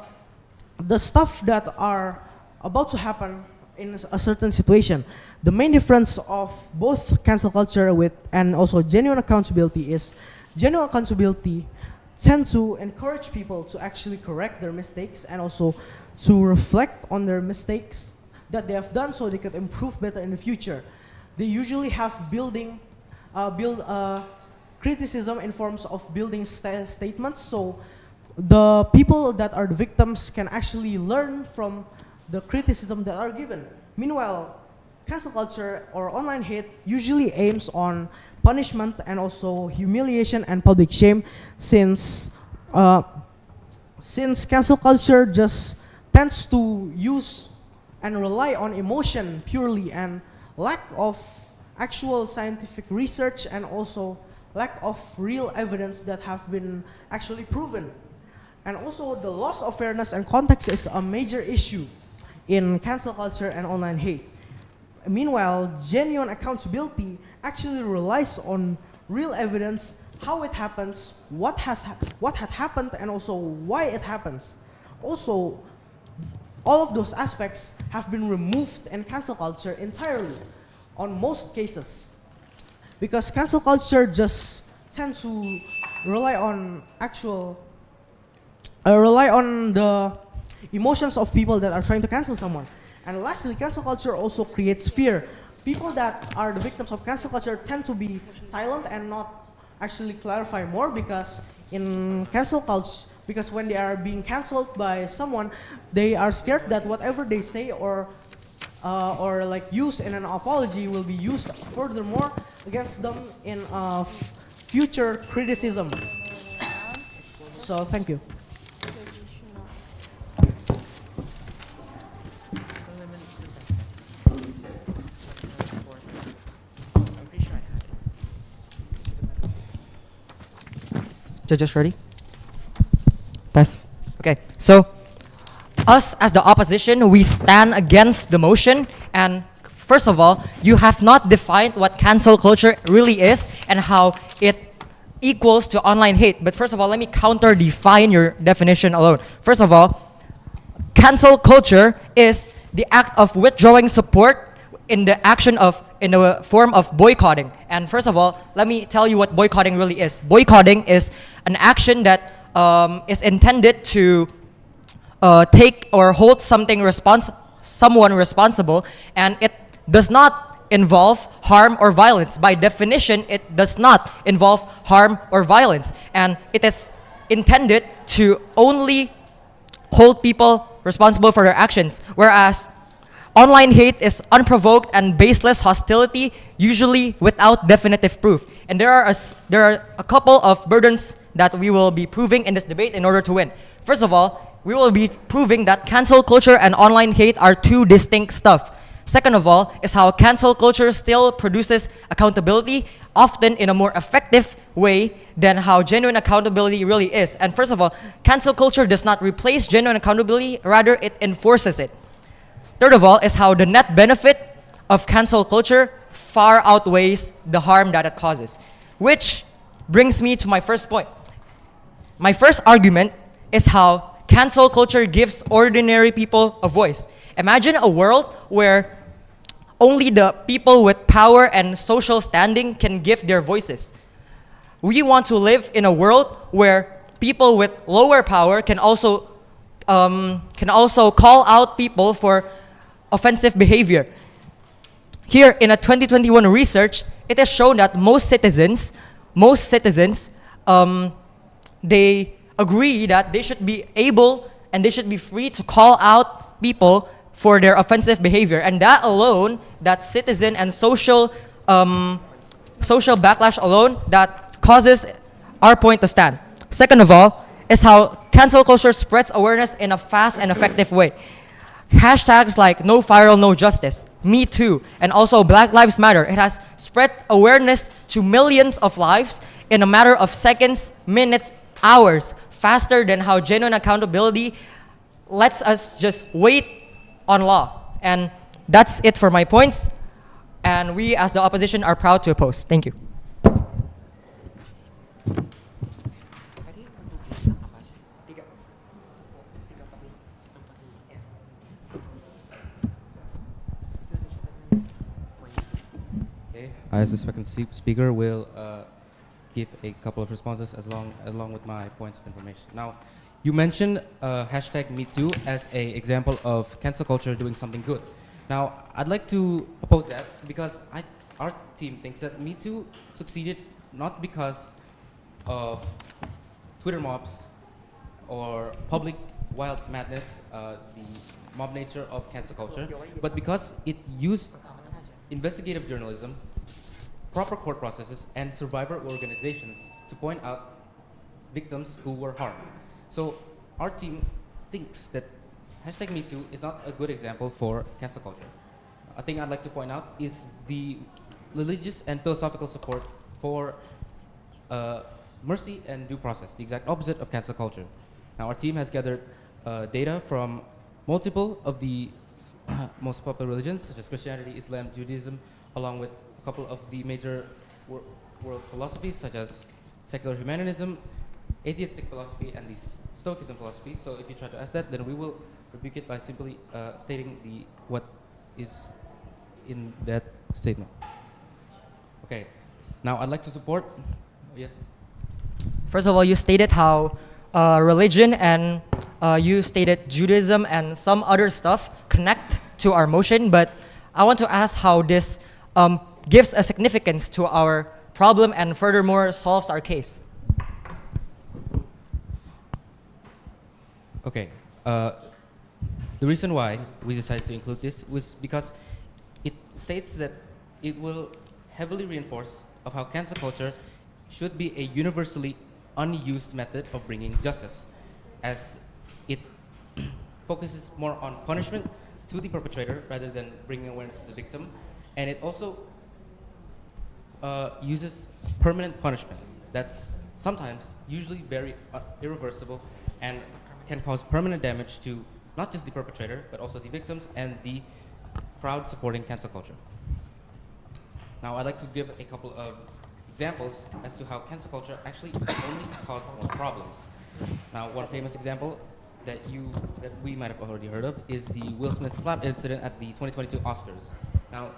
stuff that are about to happen in a certain situation. The main difference of both cancel culture and also genuine accountability is genuine accountability tend to encourage people to actually correct their mistakes and also to reflect on their mistakes that they have done so they could improve better in the future. They usually have criticism in forms of building statements, so the people that are the victims can actually learn from the criticism that are given. Meanwhile, cancel culture or online hate usually aims on punishment and also humiliation and public shame, since cancel culture just tends to use and rely on emotion purely and lack of actual scientific research and also lack of real evidence that have been actually proven. And also the loss of fairness and context is a major issue in cancel culture and online hate. Meanwhile, genuine accountability actually relies on real evidence, how it happens, what had happened, and also why it happens. Also, all of those aspects have been removed in cancel culture entirely on most cases, because cancel culture just tends to rely on the emotions of people that are trying to cancel someone. And lastly, cancel culture also creates fear. People that are the victims of cancel culture tend to be silent and not actually clarify more, because in cancel culture, because when they are being canceled by someone, they are scared that whatever they say or like use in an apology will be used furthermore against them in future criticism. So thank you. Judges ready? Test. Okay, so us as the opposition, we stand against the motion. And first of all, you have not defined what cancel culture really is and how it equals to online hate. But first of all, let me counter-define your definition alone. First of all, cancel culture is the act of withdrawing support in the form of boycotting. And first of all, let me tell you what boycotting really is. Boycotting is an action that is intended to take or hold someone responsible, and it does not involve harm or violence. By definition, it does not involve harm or violence, and it is intended to only hold people responsible for their actions, whereas online hate is unprovoked and baseless hostility, usually without definitive proof. And there are a couple of burdens that we will be proving in this debate in order to win. First of all, we will be proving that cancel culture and online hate are two distinct stuff. Second of all, is how cancel culture still produces accountability, often in a more effective way than how genuine accountability really is. And first of all, cancel culture does not replace genuine accountability, rather it enforces it. Third of all, is how the net benefit of cancel culture far outweighs the harm that it causes. Which brings me to my first point. My first argument is how cancel culture gives ordinary people a voice. Imagine a world where only the people with power and social standing can give their voices. We want to live in a world where people with lower power can also call out people for offensive behavior. Here in a 2021 research, it has shown that most citizens, they agree that they should be able and they should be free to call out people for their offensive behavior. And that alone, that citizen and social backlash alone, that causes our point to stand. Second of all, is how cancel culture spreads awareness in a fast and effective way. Hashtags like no viral, no justice, Me Too, and also Black Lives Matter. It has spread awareness to millions of lives in a matter of seconds, minutes, hours, faster than how genuine accountability lets us just wait on law. And that's it for my points. And we as the opposition are proud to oppose. Thank you. I, as the second speaker, will give a couple of responses along with my points of information. Now, you mentioned hashtag #MeToo as an example of cancel culture doing something good. Now, I'd like to oppose that because our team thinks that #MeToo succeeded not because of Twitter mobs or public wild madness, the mob nature of cancel culture, but because it used investigative journalism, proper court processes, and survivor organizations to point out victims who were harmed. So our team thinks that hashtag #MeToo is not a good example for cancel culture. A thing I'd like to point out is the religious and philosophical support for mercy and due process, the exact opposite of cancel culture. Now our team has gathered data from multiple of the most popular religions, such as Christianity, Islam, Judaism, along with a couple of the major world philosophies, such as secular humanism, atheistic philosophy, and the Stoicism philosophy. So if you try to ask that, then we will rebuke it by simply stating what is in that statement. Okay, now I'd like to support, yes? First of all, you stated how religion and you stated Judaism and some other stuff connect to our motion, but I want to ask how this gives a significance to our problem and furthermore solves our case. Okay. The reason why we decided to include this was because it states that it will heavily reinforce of how cancel culture should be a universally unused method of bringing justice, as it focuses more on punishment to the perpetrator rather than bringing awareness to the victim, and it also uses permanent punishment that's sometimes usually very irreversible and can cause permanent damage to not just the perpetrator but also the victims and the crowd supporting cancel culture. Now I'd like to give a couple of examples as to how cancel culture actually only causes more problems. Now one famous example that we might have already heard of is the Will Smith slap incident at the 2022 Oscars. Now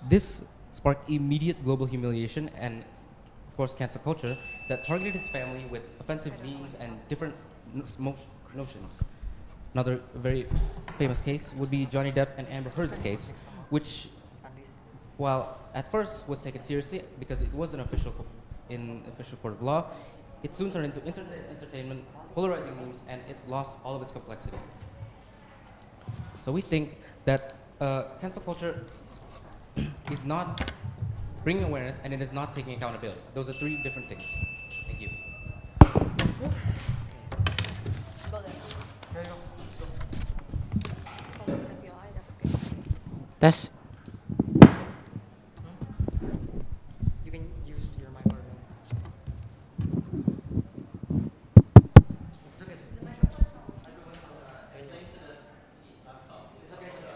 this sparked immediate global humiliation and of course cancel culture that targeted his family with offensive memes and different notions. Another very famous case would be Johnny Depp and Amber Heard's case, which, while at first was taken seriously because it was an official court of law, it soon turned into internet entertainment, polarizing memes, and it lost all of its complexity. So we think that cancel culture is not bringing awareness and it is not taking accountability. Those are three different things. Thank you. Test. You can use your microphone.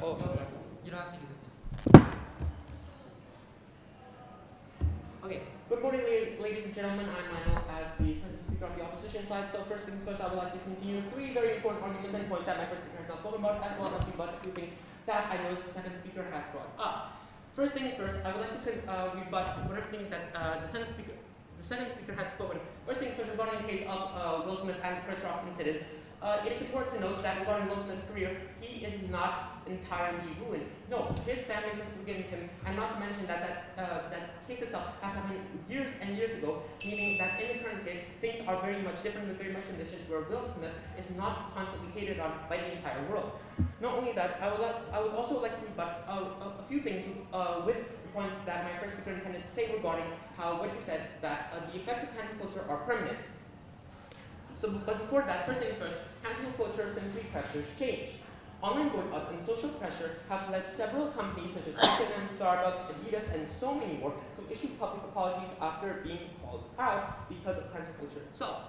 Oh, you don't have to use it. Okay, good morning, ladies and gentlemen. I'm Lionel as the second speaker of the opposition side. So first things first, I would like to continue three very important arguments and points that my first speaker has not spoken about, as well as rebut a few things that I noticed the second speaker has brought up. First things first, I would like to rebut one of the things that the second speaker had spoken. First things first, regarding the case of Will Smith and Chris Rock incident. It is important to note that regarding Will Smith's career, he is not entirely ruined. No, his family has forgiven him, and not to mention that that case itself has happened years and years ago, meaning that in the current case, things are very much different with very much conditions where Will Smith is not constantly hated on by the entire world. Not only that, I would also like to rebut a few things with the points that my first speaker intended to say regarding how what you said, that the effects of cancel culture are permanent. So, but before that, first things first, cancel culture simply pressures change. Online boycotts and social pressure have led several companies such as H&M, Starbucks, Adidas, and so many more to issue public apologies after being called out because of cancel culture itself.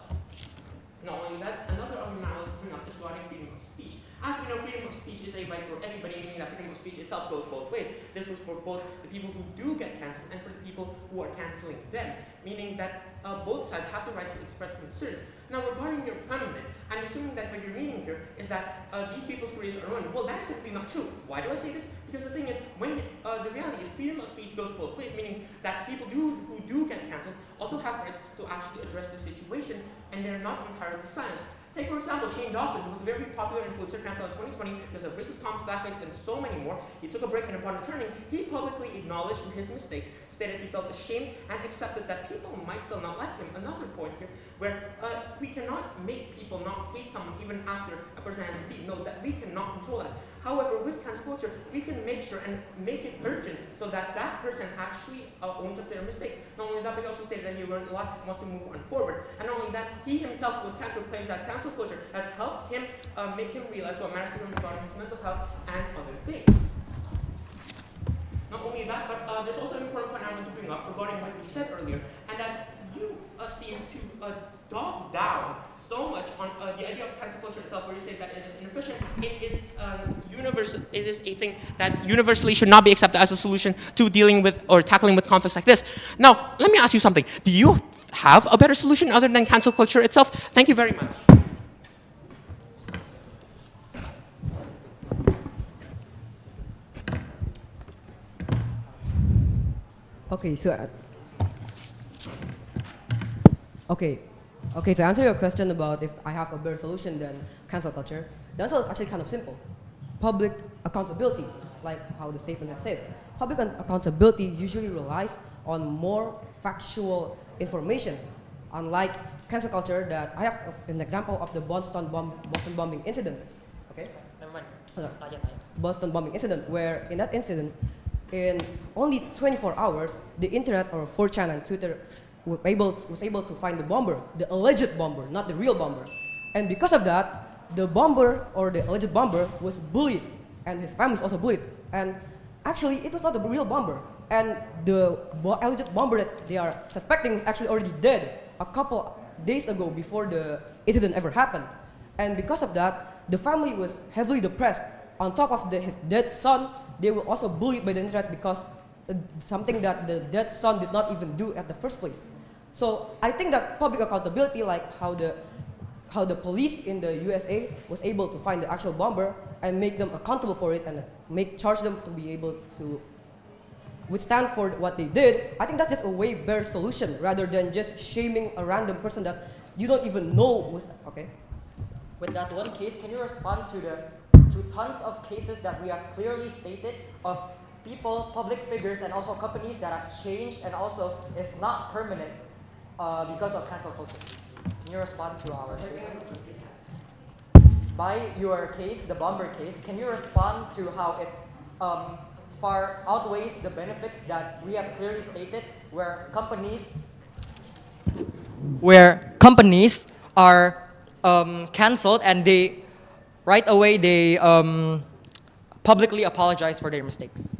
Not only that, another argument I want to bring up is regarding freedom of speech. As we know, freedom of speech is a right for everybody, meaning that freedom of speech itself goes both ways. This was for both the people who do get cancelled and for the people who are cancelling them, meaning that both sides have the right to express concerns. Now, regarding your permanent, I'm assuming that what you're meaning here is that these people's careers are ruined. Well, that is simply not true. Why do I say this? Because the thing is, when the reality is freedom of speech goes both ways, meaning that people who do get cancelled also have rights to actually address the situation, and they're not entirely silenced. Take, for example, Shane Dawson, who was a very popular influencer, cancelled in 2020 because of racist comments, blackface, and so many more. He took a break, and upon returning, he publicly acknowledged his mistakes, stated he felt ashamed, and accepted that people might still not like him. Another point here, where we cannot make people not hate someone even after a person has been beaten. No, that we cannot control that. However, with cancel culture, we can make sure and make it urgent so that that person actually owns up their mistakes. Not only that, but he also stated that he learned a lot and wants to move on forward. And not only that, he himself was cancelled, claims that cancel culture has helped him make him realize what matters to him regarding his mental health and other things. Not only that, but there's also an important point I want to bring up regarding what you said earlier, and that you seem to dog down so much on the idea of cancel culture itself, where you say that it is inefficient. It is universal. It is a thing that universally should not be accepted as a solution to dealing with or tackling with conflicts like this. Now, let me ask you something. Do you have a better solution other than cancel culture itself? Thank you very much. Okay, to answer your question about if I have a better solution than cancel culture, the answer is actually kind of simple. public accountability, like how the statement has said. Public accountability usually relies on more factual information, unlike cancel culture that I have an example of the Boston bombing incident. Okay? Boston bombing incident, where in that incident, in only 24 hours, the internet or 4chan and Twitter was able to find the bomber, the alleged bomber, not the real bomber. And because of that, the bomber or the alleged bomber was bullied, and his family was also bullied. And actually, it was not the real bomber. And the alleged bomber that they are suspecting was actually already dead a couple days ago before the incident ever happened. And because of that, the family was heavily depressed. On top of his dead son, they were also bullied by the internet because something that the dead son did not even do at the first place. So I think that public accountability, like how the police in the USA was able to find the actual bomber and make them accountable for it and charge them to be able to withstand for what they did, I think that's just a way better solution rather than just shaming a random person that you don't even know was, okay? With that one case, can you respond to tons of cases that we have clearly stated of people, public figures, and also companies that have changed and also is not permanent because of cancel culture? Can you respond to our statements? By your case, the bomber case, can you respond to how it far outweighs the benefits that we have clearly stated, where companies are canceled and they right away they publicly apologize for their mistakes?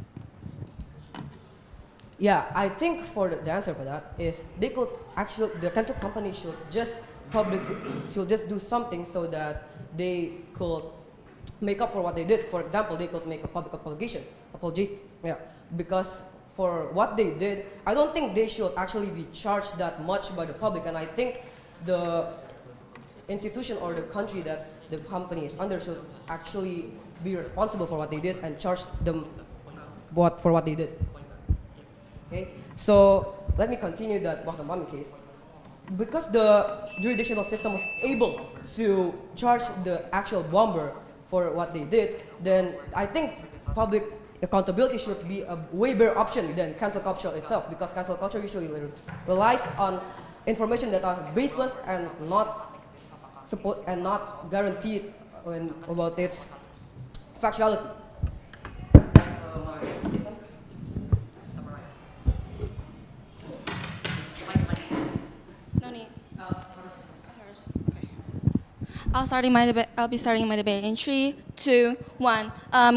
Yeah, I think for the answer for that is they could actually, the cancel company should just do something so that they could make up for what they did. For example, they could make a public apologies, yeah, because for what they did, I don't think they should actually be charged that much by the public, and I think the institution or the country that the company is under should actually be responsible for what they did and charge them for what they did. Okay, so let me continue that Boston bombing case. Because the jurisdictional system was able to charge the actual bomber for what they did, then I think public accountability should be a way better option than cancel culture itself, because cancel culture usually relies on information that are baseless and not guaranteed about its factuality. No need. I'll be starting my debate in 3, 2, 1.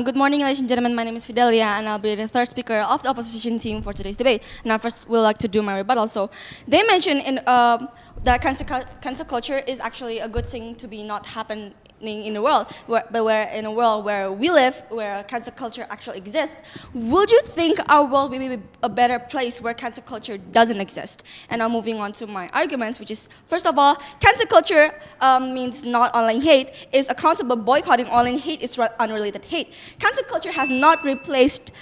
Good morning, ladies and gentlemen. My name is Fidelia, and I'll be the third speaker of the opposition team for today's debate. And I first would like to do my rebuttal. So, they mentioned that cancel culture is actually a good thing to be not happening in the world, but we're in a world where we live, where cancel culture actually exists. Would you think our world will be a better place where cancel culture doesn't exist? And now moving on to my arguments, which is, first of all, cancel culture means not online hate, is accountable boycotting online hate is unrelated hate. Cancel culture has not replaced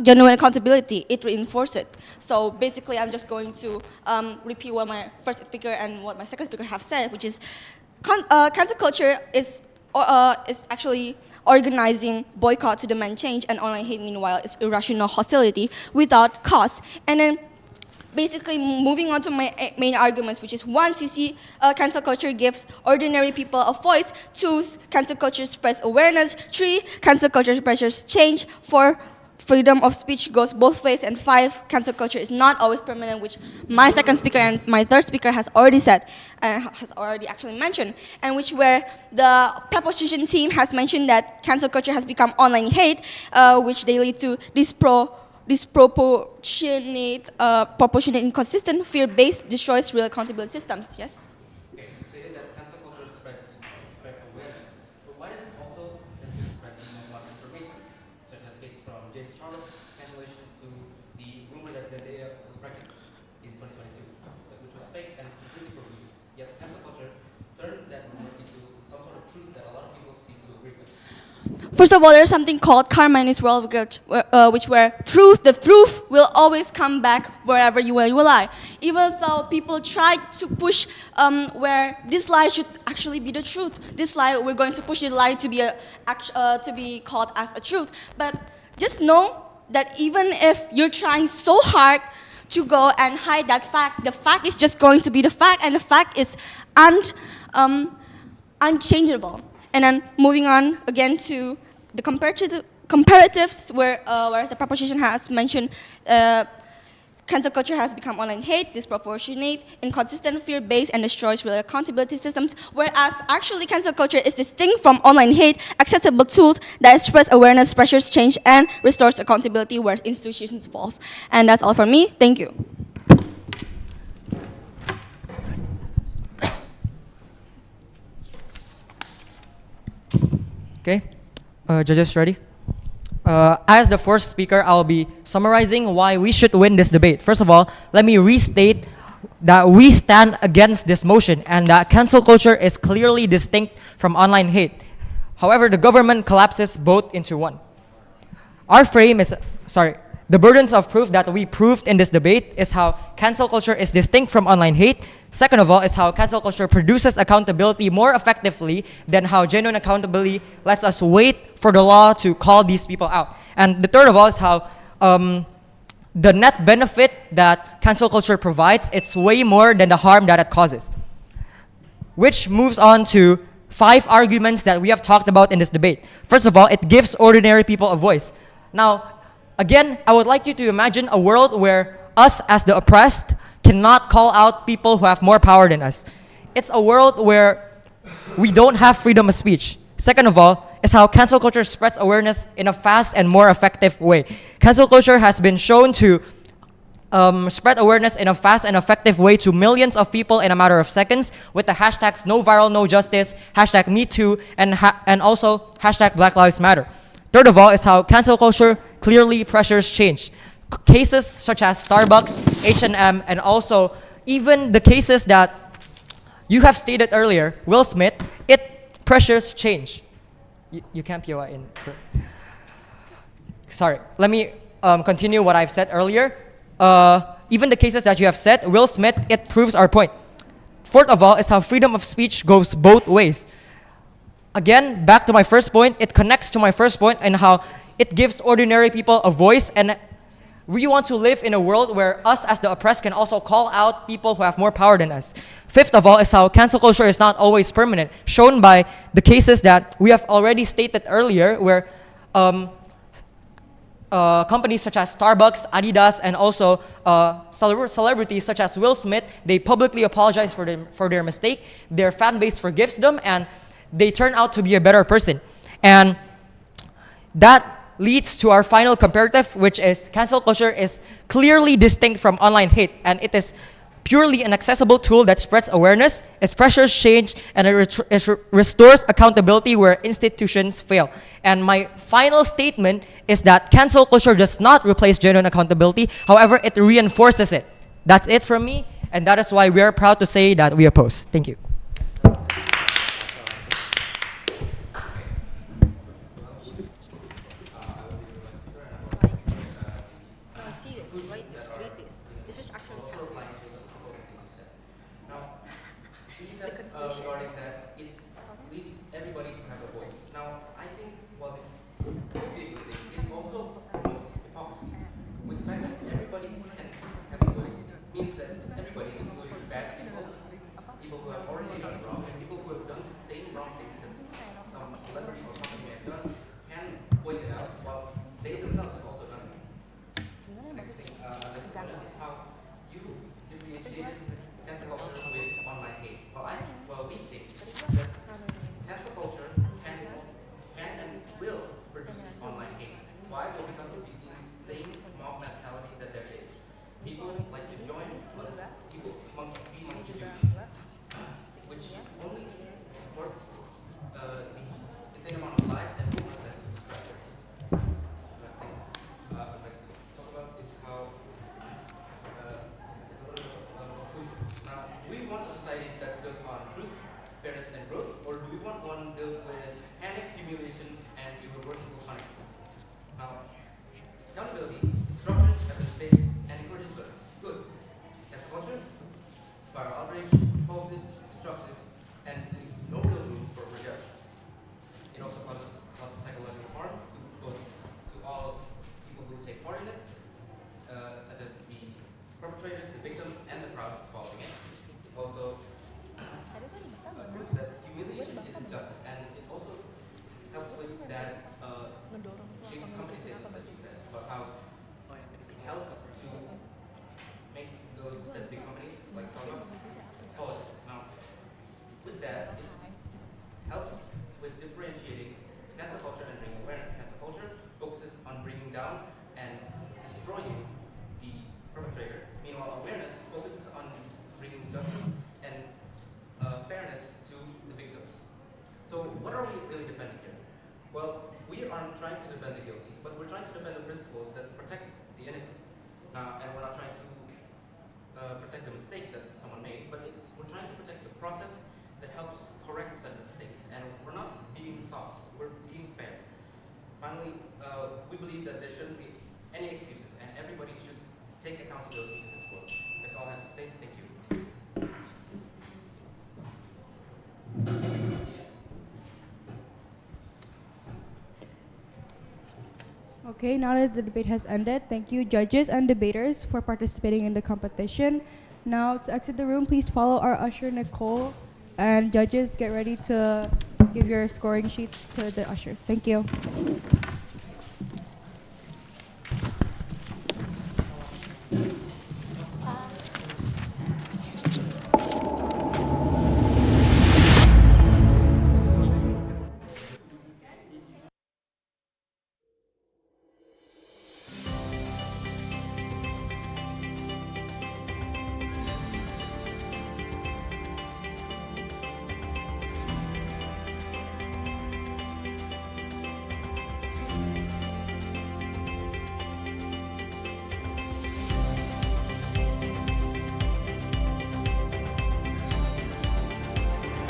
genuine accountability, it reinforced it. So basically, I'm just going to repeat what my first speaker and what my second speaker have said, which is cancel culture is actually organizing boycott to demand change, and online hate, meanwhile, is irrational hostility without cause. And then basically moving on to my main arguments, which is 1, cancel culture gives ordinary people a voice. 2, cancel culture spreads awareness. 3, cancel culture pressures change. 4, freedom of speech goes both ways. And 5, cancel culture is not always permanent, which my second speaker and my third speaker has already said and has already actually mentioned, and which where the proposition team has mentioned that cancel culture has become online hate, which they lead to disproportionate, proportionate, inconsistent, fear-based, destroys real accountability systems. Yes? Okay, you say that cancel culture spread awareness, but why does it also spread misinformation, such as cases from James Charles' cancellation to the rumor that Zendaya was pregnant in 2022, which was fake and completely produced, yet cancel culture turned that rumor into some sort of truth that a lot of people seem to agree with? First of all, there's something called karma in this world, which where the truth will always come back wherever you lie. Even though people try to push where this lie should actually be the truth, this lie we're going to push the lie to be called as a truth. But just know that even if you're trying so hard to go and hide that fact, the fact is just going to be the fact, and the fact is unchangeable. And then moving on again to the comparatives, where the proposition has mentioned cancel culture has become online hate, disproportionate, inconsistent, fear-based, and destroys real accountability systems, whereas actually cancel culture is distinct from online hate, accessible tools that express awareness, pressures change, and restores accountability where institutions fall. And that's all from me. Thank you. Okay, judges ready? As the first speaker, I'll be summarizing why we should win this debate. First of all, let me restate that we stand against this motion and that cancel culture is clearly distinct from online hate. However, the government collapses both into one. Our frame is, the burdens of proof that we proved in this debate is how cancel culture is distinct from online hate. Second of all is how cancel culture produces accountability more effectively than how genuine accountability lets us wait for the law to call these people out. And the third of all is how the net benefit that cancel culture provides, it's way more than the harm that it causes. Which moves on to 5 arguments that we have talked about in this debate. First of all, it gives ordinary people a voice. Now, again, I would like you to imagine a world where us as the oppressed cannot call out people who have more power than us. It's a world where we don't have freedom of speech. Second of all, is how cancel culture spreads awareness in a fast and more effective way. Cancel culture has been shown to spread awareness in a fast and effective way to millions of people in a matter of seconds with the hashtags No Viral, No Justice, hashtag MeToo, and also hashtag Black Lives Matter. Third of all is how cancel culture clearly pressures change. Cases such as Starbucks, H&M, and also even the cases that you have stated earlier, Will Smith, it pressures change. You can't POI in. Sorry, let me continue what I've said earlier. Even the cases that you have said, Will Smith, it proves our point. Fourth of all is how freedom of speech goes both ways. Again, back to my first point, it connects to my first point and how it gives ordinary people a voice, and we want to live in a world where us as the oppressed can also call out people who have more power than us. Fifth of all is how cancel culture is not always permanent, shown by the cases that we have already stated earlier, where companies such as Starbucks, Adidas, and also celebrities such as Will Smith, they publicly apologize for their mistake, their fan base forgives them, and they turn out to be a better person. And that leads to our final comparative, which is cancel culture is clearly distinct from online hate, and it is purely an accessible tool that spreads awareness, it pressures change, and it restores accountability where institutions fail. And my final statement is that cancel culture does not replace genuine accountability, however, it reinforces it. That's it from me, and that is why we are proud to say that we oppose. Thank you. Regarding that, it leaves everybody to have a voice. Now, I think while this could be a good thing, it also promotes hypocrisy. With the fact that everybody can have a voice means that everybody, including bad people, people who have already done wrong, and people who have done the same wrong things that some celebrity or company has done, can point it out while they themselves have also done it. Next thing, the question is how you differentiate cancel culture with online hate. Well, we think that cancel culture can and will produce online hate. Why? Well, because of the insane mob mentality that there is. People like to join, people see monkey do, which only supports the insane amount of lies and rumors that spread this. Last thing I'd like to talk about is how it's a little bit of conclusion. Now, do we want a society that's built on truth, fairness, and growth, or do we want one built with panic, humiliation, and irreversible punishment. Now, accountability is structured, evidence-based, and encourages good. Cancel culture, fire outrage, impulsive, destructive, and leaves no real room for redemption. It also causes lots of psychological harm to both to all people who take part in it, such as the perpetrators, the victims, and the crowd following it. It also proves that humiliation isn't justice, and it also helps with that big company statement that you said about how it helped to make those said big companies like Starbucks apologize. Now, with that, it helps with differentiating cancel culture and bringing awareness. Cancel culture focuses on bringing down and destroying the perpetrator. Meanwhile, awareness focuses on bringing justice and fairness to the victims. So what are we really defending here? Well, we aren't trying to defend the guilty, but we're trying to defend the principles that protect the innocent. And we're not trying to protect the mistake that someone made, but we're trying to protect the process that helps correct said mistakes. And we're not being soft, we're being fair. Finally, we believe that there shouldn't be any excuses, and everybody should take accountability in this world. That's all I have to say. Thank you. Okay, now that the debate has ended, thank you judges and debaters for participating in the competition. Now to exit the room, please follow our usher Nicole, and judges get ready to give your scoring sheets to the ushers. Thank you.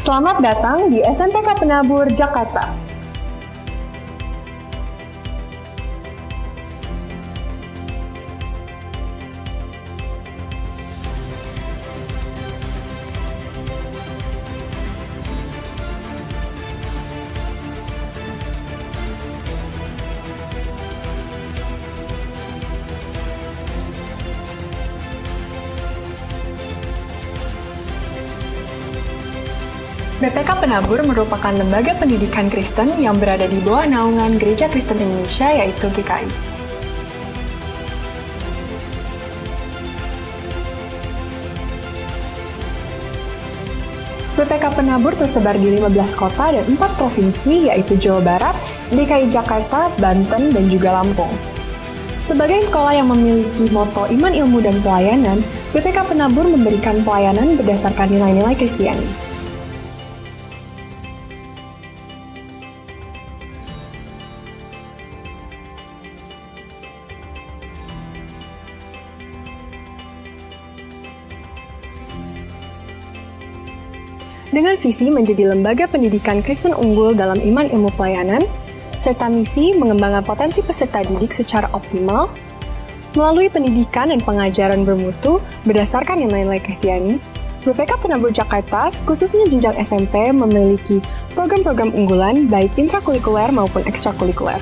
Selamat datang di SMPK Penabur, Jakarta. BPK Penabur merupakan lembaga pendidikan Kristen yang berada di bawah naungan Gereja Kristen Indonesia, yaitu GKI. BPK Penabur tersebar di 15 kota dan 4 provinsi, yaitu Jawa Barat, DKI Jakarta, Banten, dan juga Lampung. Sebagai sekolah yang memiliki moto iman, ilmu, dan pelayanan, BPK Penabur memberikan pelayanan berdasarkan nilai-nilai Kristiani. Dengan visi menjadi lembaga pendidikan Kristen unggul dalam iman ilmu pelayanan, serta misi mengembangkan potensi peserta didik secara optimal, melalui pendidikan dan pengajaran bermutu berdasarkan nilai-nilai Kristiani, BPK Penabur Jakarta, khususnya jenjang SMP, memiliki program-program unggulan baik intrakurikuler maupun ekstrakurikuler.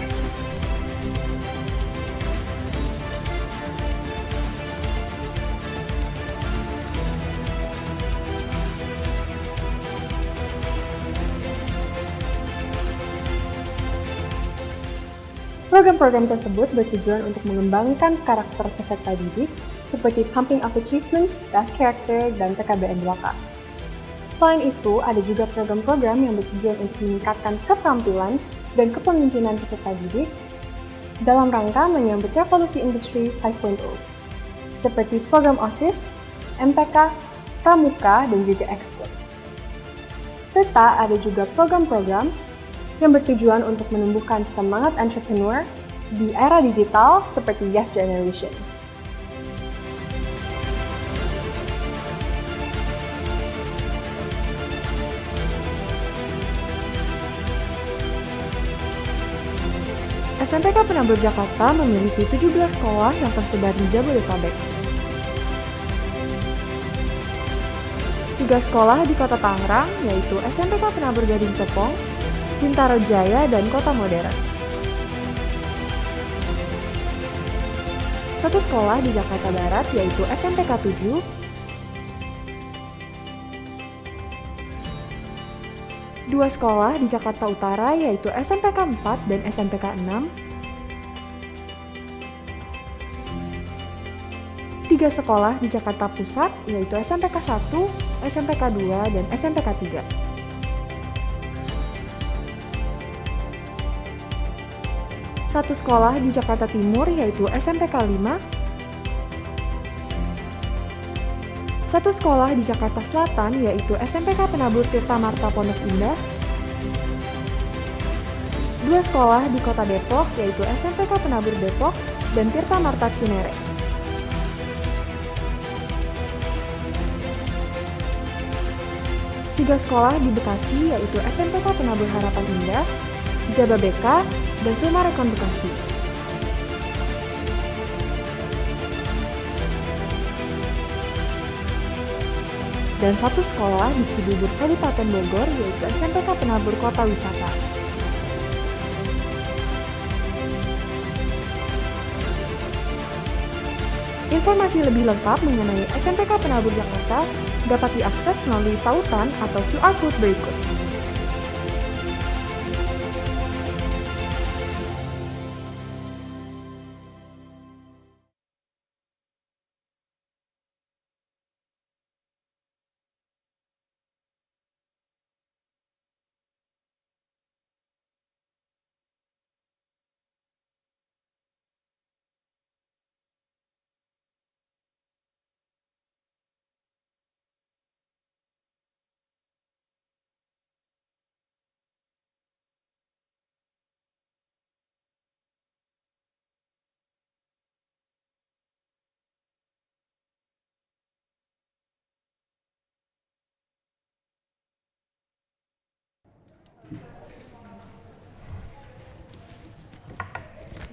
Program-program tersebut bertujuan untuk mengembangkan karakter peserta didik seperti Pumping Up Achievement, Das Character, dan TKBN 2K. Selain itu, ada juga program-program yang bertujuan untuk meningkatkan keterampilan dan kepemimpinan peserta didik dalam rangka menyambut revolusi industri 5.0, seperti program OSIS, MPK, Pramuka, dan juga Ekskul. Serta ada juga program-program yang bertujuan untuk menumbuhkan semangat entrepreneur di era digital seperti Yes Generation. SMPK Penabur Jakarta memiliki 17 sekolah yang tersebar di Jabodetabek. 3 sekolah di Kota Tangerang, yaitu SMPK Penabur Gading Serpong, Bintaro Jaya, dan Kota Modern. 1 sekolah di Jakarta Barat, yaitu SMPK 7, 2 sekolah di Jakarta Utara, yaitu SMPK 4 dan SMPK 6, 3 sekolah di Jakarta Pusat, yaitu SMPK 1, SMPK 2, dan SMPK 3. Satu sekolah di Jakarta Timur, yaitu SMPK 5, 1 sekolah di Jakarta Selatan, yaitu SMPK Penabur Tirta Marta Pondok Indah, 2 sekolah di Kota Depok, yaitu SMPK Penabur Depok dan Tirta Marta Cinere. 3 sekolah di Bekasi, yaitu SMPK Penabur Harapan Indah, Jababeka, dan Sumarekon Bekasi. Dan 1 sekolah di Cibubur, Kabupaten Bogor, yaitu SMPK Penabur Kota Wisata. Informasi lebih lengkap mengenai SMPK Penabur Jakarta dapat diakses melalui tautan atau QR Code berikut.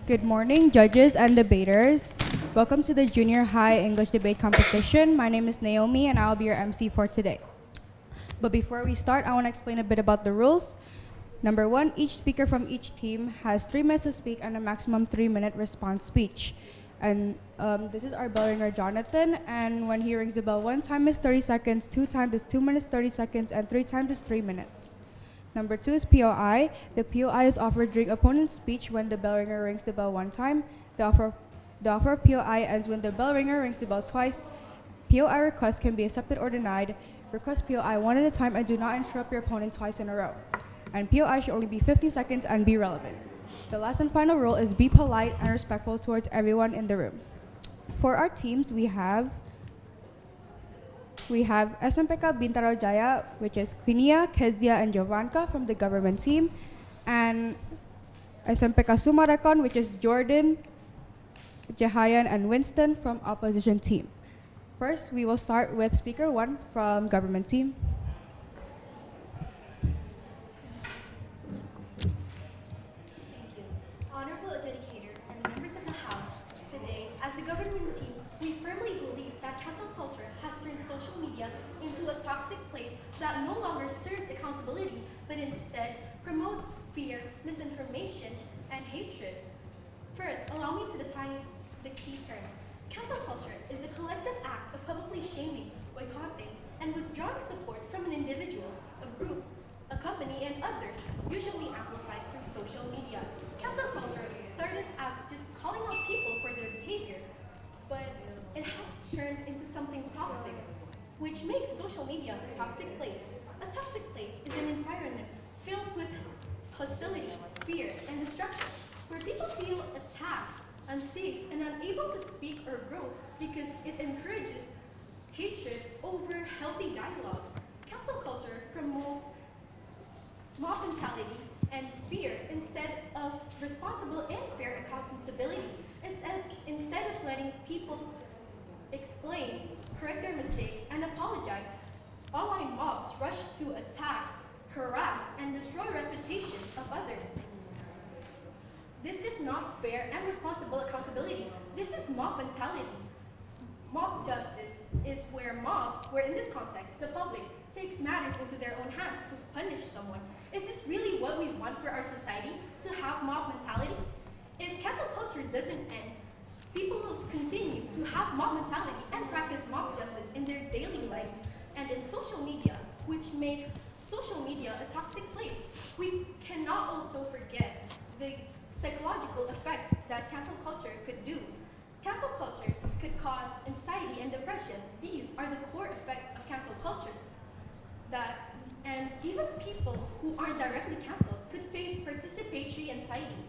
Good morning, judges and debaters. Welcome to the Junior High English Debate Competition. My name is Naomi and I'll be your MC for today. But before we start, I want to explain a bit about the rules. Number 1, each speaker from each team has 3 minutes to speak and a maximum 3-minute response speech. And this is our bell ringer, Jonathan, and when he rings the bell 1 time is 30 seconds, 2 times is 2 minutes 30 seconds, and 3 times is 3 minutes. Number 2 is POI. The POI is offered during opponent's speech when the bell ringer rings the bell 1 time. The offer of POI ends when the bell ringer rings the bell twice. POI requests can be accepted or denied. Request POI 1 at a time and do not interrupt your opponent twice in a row. And POI should only be 15 seconds and be relevant. The last and final rule is be polite and respectful towards everyone in the room. For our teams, we have SMPK Bintaro Jaya, which is Quinia, Kezia, and Jovanka from the government team, and SMPK Sumarekon, which is Jordan, Jahayan, and Winston from opposition team. First, we will start with speaker 1 from government team. Honorable adjudicators and members of the House, today, as the government team, we firmly believe that cancel culture has turned social media into a toxic place that no longer serves accountability, but instead promotes fear, misinformation, and hatred. First, allow me to define the key terms. Cancel culture is the collective act of publicly shaming, boycotting, and withdrawing support from an individual, a group, a company, and others, usually amplified through social media. Cancel culture started as just calling out people for their behavior, but it has turned into something toxic, which makes social media a toxic place. A toxic place is an environment filled with hostility, fear, and destruction, where people feel attacked, unsafe, and unable to speak or grow because it encourages hatred over healthy dialogue. Cancel culture promotes mob mentality and fear instead of responsible and fair accountability. Instead of letting people explain, correct their mistakes, and apologize, online mobs rush to attack, harass, and destroy reputations of others. This is not fair and responsible accountability. This is mob mentality. Mob justice is where in this context, the public takes matters into their own hands to punish someone. Is this really what we want for our society, to have mob mentality? If cancel culture doesn't end, people will continue to have mob mentality and practice mob justice in their daily lives and in social media, which makes social media a toxic place. We cannot also forget the psychological effects that cancel culture could do. Cancel culture could cause anxiety and depression. These are the core effects of cancel culture. And even people who aren't directly canceled could face participatory anxiety.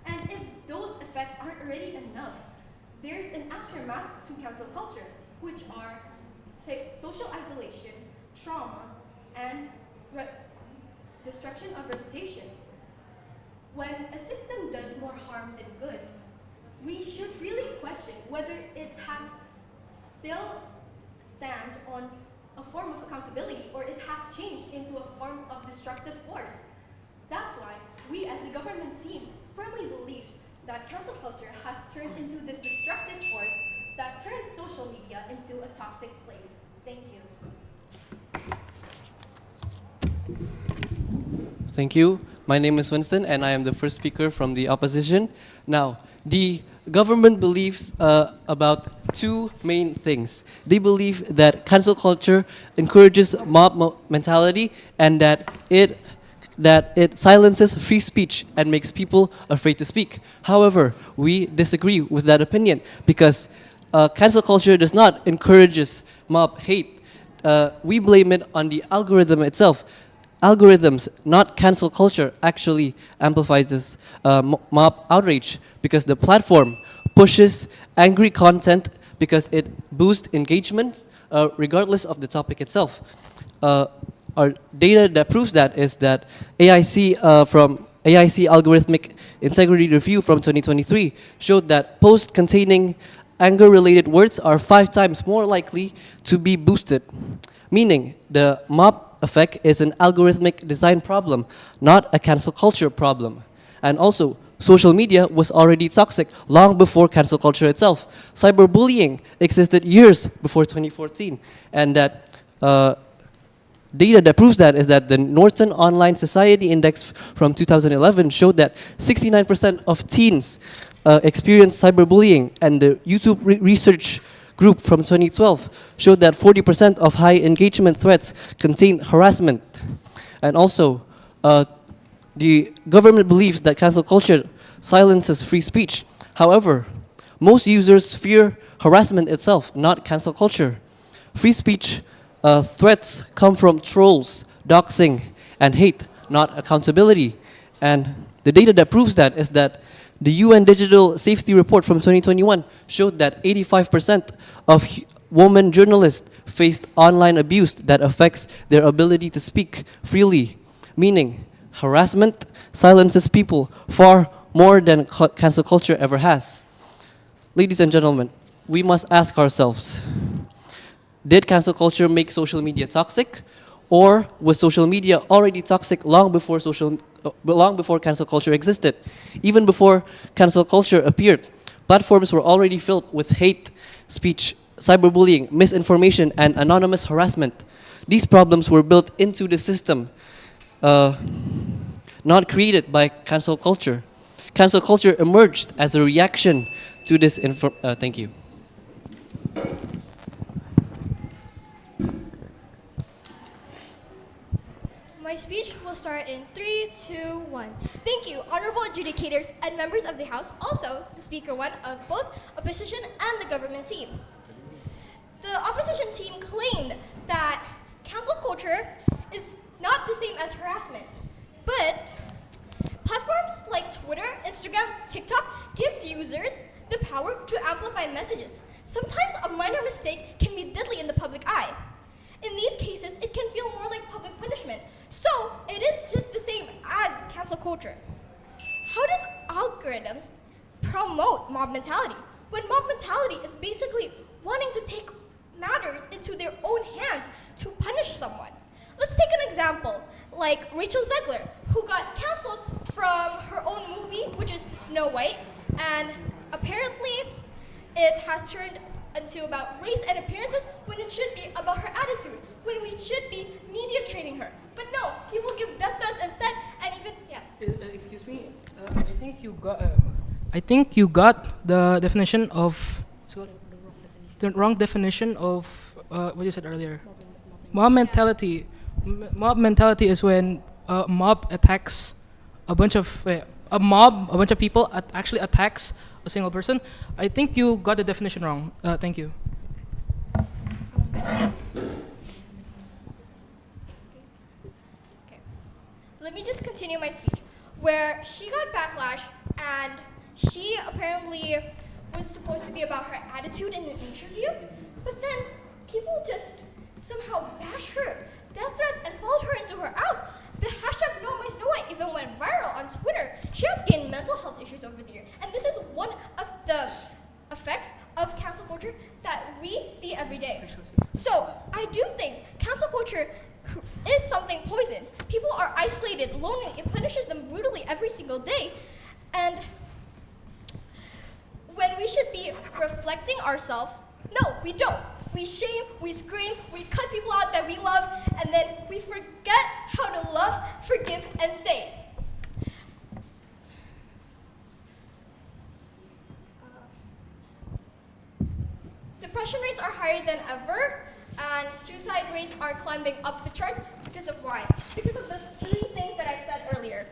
And if those effects aren't already enough, there's an aftermath to cancel culture, which are social isolation, trauma, and destruction of reputation. When a system does more harm than good, we should really question whether it has still stand on a form of accountability or it has changed into a form of destructive force. That's why we as the government team firmly believes that cancel culture has turned into this destructive force that turns social media into a toxic place. Thank you. Thank you. My name is Winston, and I am the first speaker from the opposition. Now, the government believes about two main things. They believe that cancel culture encourages mob mentality and that it silences free speech and makes people afraid to speak. However, we disagree with that opinion because cancel culture does not encourage mob hate. We blame it on the algorithm itself. Algorithms, not cancel culture, actually amplifies this mob outrage because the platform pushes angry content because it boosts engagement regardless of the topic itself. Our data that proves that is that AIC from AIC Algorithmic Integrity Review from 2023 showed that posts containing anger-related words are 5 times more likely to be boosted, meaning the mob effect is an algorithmic design problem, not a cancel culture problem. And also, social media was already toxic long before cancel culture itself. Cyberbullying existed years before 2014, and that data that proves that is that the Norton Online Society Index from 2011 showed that 69% of teens experienced cyberbullying, and the YouTube research group from 2012 showed that 40% of high engagement threats contain harassment. And also, the government believes that cancel culture silences free speech. However, most users fear harassment itself, not cancel culture. Free speech threats come from trolls, doxing, and hate, not accountability. And the data that proves that is that the UN Digital Safety Report from 2021 showed that 85% of women journalists faced online abuse that affects their ability to speak freely, meaning harassment silences people far more than cancel culture ever has. Ladies and gentlemen, we must ask ourselves, did cancel culture make social media toxic? Or was social media already toxic long before cancel culture existed? Even before cancel culture appeared, platforms were already filled with hate speech, cyberbullying, misinformation, and anonymous harassment. These problems were built into the system, not created by cancel culture. Cancel culture emerged as a reaction to this thank you. My speech will start in 3, 2, 1. Thank you, honorable adjudicators and members of the House, also the Speaker one of both opposition and the government team. The opposition team claimed that cancel culture is not the same as harassment, but platforms like Twitter, Instagram, TikTok give users the power to amplify messages. Sometimes a minor mistake can be deadly in the public eye. In these cases, it can feel more like public punishment. So, it is just the same as cancel culture. How does algorithm promote mob mentality when mob mentality is basically wanting to take matters into their own hands to punish someone? Let's take an example, like Rachel Zegler, who got canceled from her own movie, which is Snow White, and apparently it has turned into about race and appearances when it should be about her attitude, when we should be media training her. But no, people give death threats instead, and even, yes. Excuse me, I think you got the definition of, the wrong definition of what you said earlier. Mob mentality. Mob mentality is when a mob attacks a bunch of people actually attacks a single person. I think you got the definition wrong. Thank you. Let me just continue my speech, where she got backlash and she apparently was supposed to be about her attitude in an interview, but then people just somehow bashed her, death threats, and followed her into her house. The hashtag Not My Snow White even went viral on Twitter. She has gained mental health issues over the year, and this is one of the effects of cancel culture that we see every day. So I do think cancel culture is something poison. People are isolated, lonely. It punishes them brutally every single day. And when we should be reflecting ourselves, no, we don't. We shame, we scream, we cut people out that we love, and then we forget how to love, forgive, and stay. Depression rates are higher than ever, and suicide rates are climbing up the charts because of why? Because of the three things that I said earlier.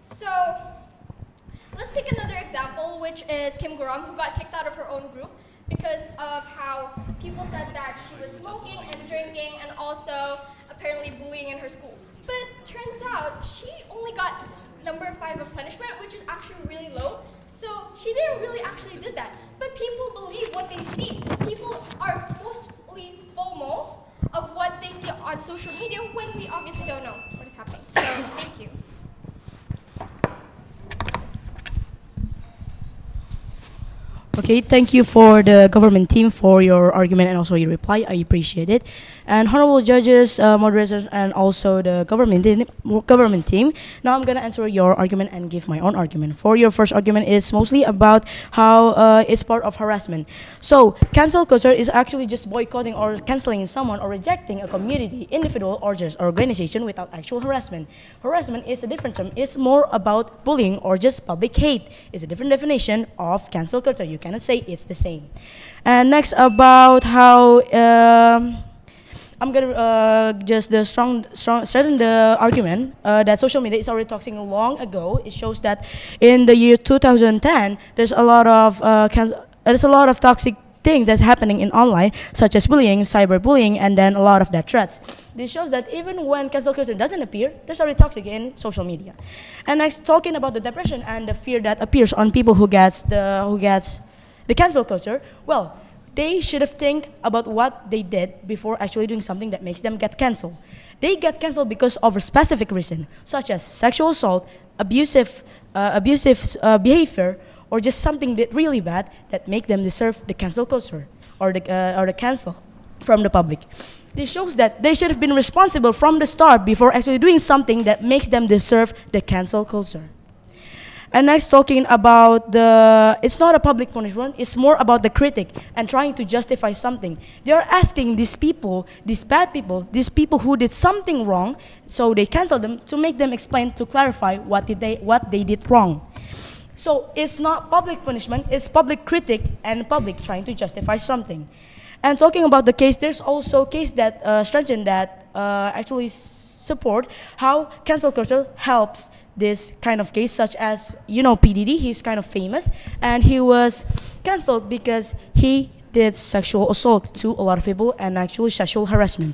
So, let's take another example, which is Kim Goram, who got kicked out of her own group because of how people said that she was smoking and drinking and also apparently bullying in her school. But turns out she only got number 5 of punishment, which is actually really low. So she didn't really actually did that. But people believe what they see. People are mostly FOMO of what they see on social media when we obviously don't know what is happening. So thank you. Okay, thank you for the government team for your argument and also your reply. I appreciate it. And honorable judges, moderators, and also the government team. Now I'm gonna answer your argument and give my own argument. For your first argument is mostly about how it's part of harassment. So cancel culture is actually just boycotting or canceling someone or rejecting a community, individual, or just organization without actual harassment. Harassment is a different term. It's more about bullying or just public hate. It's a different definition of cancel culture. You cannot say it's the same. And next about how I'm gonna just strengthen the argument that social media is already toxic long ago. It shows that in the year 2010, there's a lot of toxic things that's happening in online, such as bullying, cyberbullying, and then a lot of death threats. This shows that even when cancel culture doesn't appear, there's already toxic in social media. And next, talking about the depression and the fear that appears on people who gets the cancel culture, well, they should have think about what they did before actually doing something that makes them get canceled. They get canceled because of a specific reason, such as sexual assault, abusive behavior, or just something that really bad that make them deserve the cancel culture or the cancel from the public. This shows that they should have been responsible from the start before actually doing something that makes them deserve the cancel culture. And next, talking about it's not a public punishment, it's more about the critic and trying to justify something. They are asking these people, these bad people, these people who did something wrong, so they cancel them to make them explain, to clarify what they did wrong. So it's not public punishment, it's public critic and public trying to justify something. And talking about the case, there's also a case that strengthen that actually support how cancel culture helps this kind of case, such as, P. Diddy, he's kind of famous, and he was canceled because he did sexual assault to a lot of people and actually sexual harassment.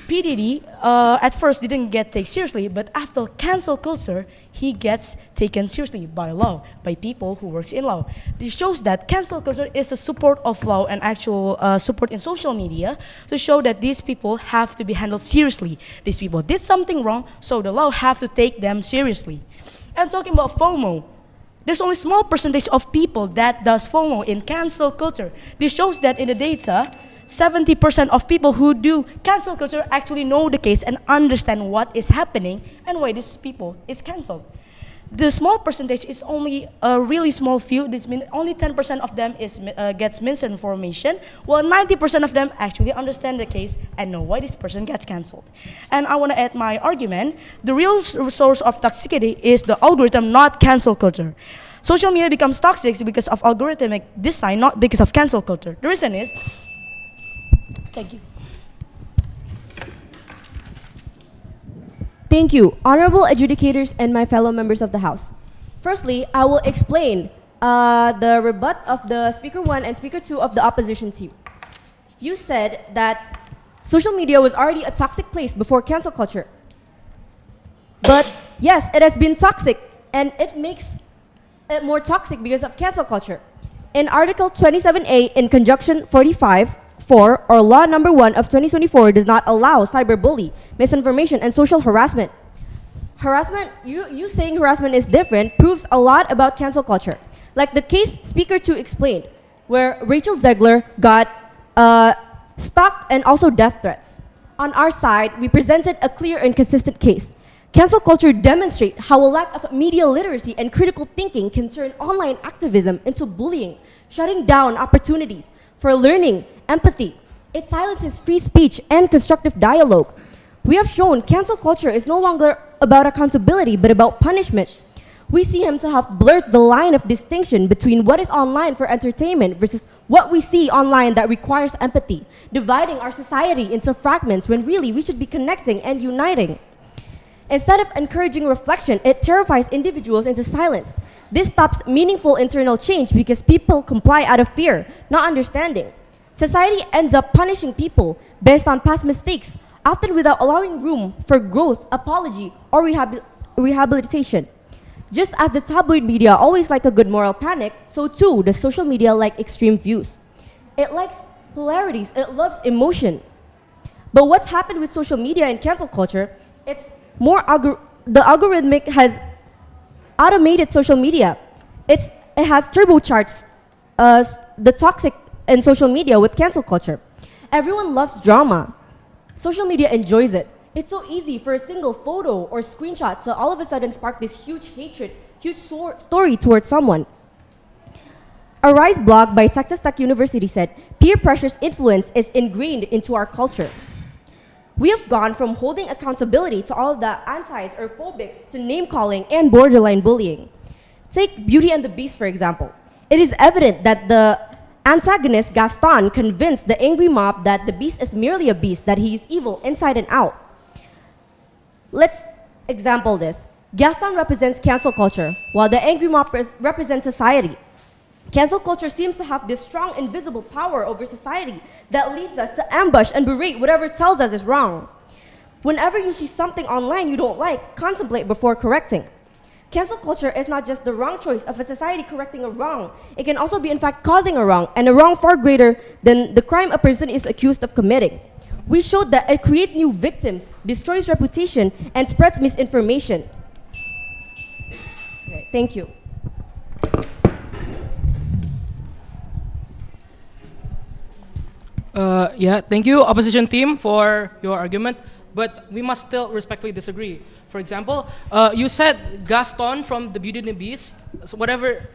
P. Diddy at first didn't get taken seriously, but after cancel culture, he gets taken seriously by law, by people who works in law. This shows that cancel culture is a support of law and actual support in social media to show that these people have to be handled seriously. These people did something wrong, so the law have to take them seriously. And talking about FOMO, there's only a small percentage of people that does FOMO in cancel culture. This shows that in the data, 70% of people who do cancel culture actually know the case and understand what is happening and why these people is canceled. The small percentage is only a really small few. This means only 10% of them gets misinformation, while 90% of them actually understand the case and know why this person gets canceled. And I want to add my argument. The real source of toxicity is the algorithm, not cancel culture. Social media becomes toxic because of algorithmic design, not because of cancel culture. The reason is, thank you. Thank you, honorable adjudicators and my fellow members of the House. Firstly, I will explain the rebut of the Speaker 1 and Speaker 2 of the opposition team. You said that social media was already a toxic place before cancel culture. But yes, it has been toxic, and it makes it more toxic because of cancel culture. In Article 27A in Conjunction 45, 4, or Law Number 1 of 2024 does not allow cyberbully, misinformation, and social harassment. Harassment, you saying harassment is different proves a lot about cancel culture. Like the case Speaker 2 explained, where Rachel Zegler got stalked and also death threats. On our side, we presented a clear and consistent case. Cancel culture demonstrates how a lack of media literacy and critical thinking can turn online activism into bullying, shutting down opportunities for learning, empathy. It silences free speech and constructive dialogue. We have shown cancel culture is no longer about accountability but about punishment. We see him to have blurred the line of distinction between what is online for entertainment versus what we see online that requires empathy, dividing our society into fragments when really we should be connecting and uniting. Instead of encouraging reflection, it terrifies individuals into silence. This stops meaningful internal change because people comply out of fear, not understanding. Society ends up punishing people based on past mistakes, often without allowing room for growth, apology, or rehabilitation. Just as the tabloid media always like a good moral panic, so too does social media like extreme views. It likes polarities, it loves emotion. But what's happened with social media and cancel culture, it's more the algorithmic has automated social media. It has turbocharged the toxic in social media with cancel culture. Everyone loves drama. Social media enjoys it. It's so easy for a single photo or screenshot to all of a sudden spark this huge hatred, huge story towards someone. A Rise blog by Texas Tech University said, peer pressure's influence is ingrained into our culture. We have gone from holding accountability to all of the antis or phobics to name-calling and borderline bullying. Take Beauty and the Beast, for example. It is evident that the antagonist Gaston convinced the angry mob that the beast is merely a beast, that he is evil inside and out. Let's example this. Gaston represents cancel culture, while the angry mob represents society. Cancel culture seems to have this strong invisible power over society that leads us to ambush and berate whatever tells us is wrong. Whenever you see something online you don't like, contemplate before correcting. Cancel culture is not just the wrong choice of a society correcting a wrong. It can also be in fact causing a wrong, and a wrong far greater than the crime a person is accused of committing. We showed that it creates new victims, destroys reputation, and spreads misinformation. Okay, thank you. Yeah, thank you, opposition team, for your argument, but we must still respectfully disagree. For example, you said Gaston from the Beauty and the Beast, so whatever,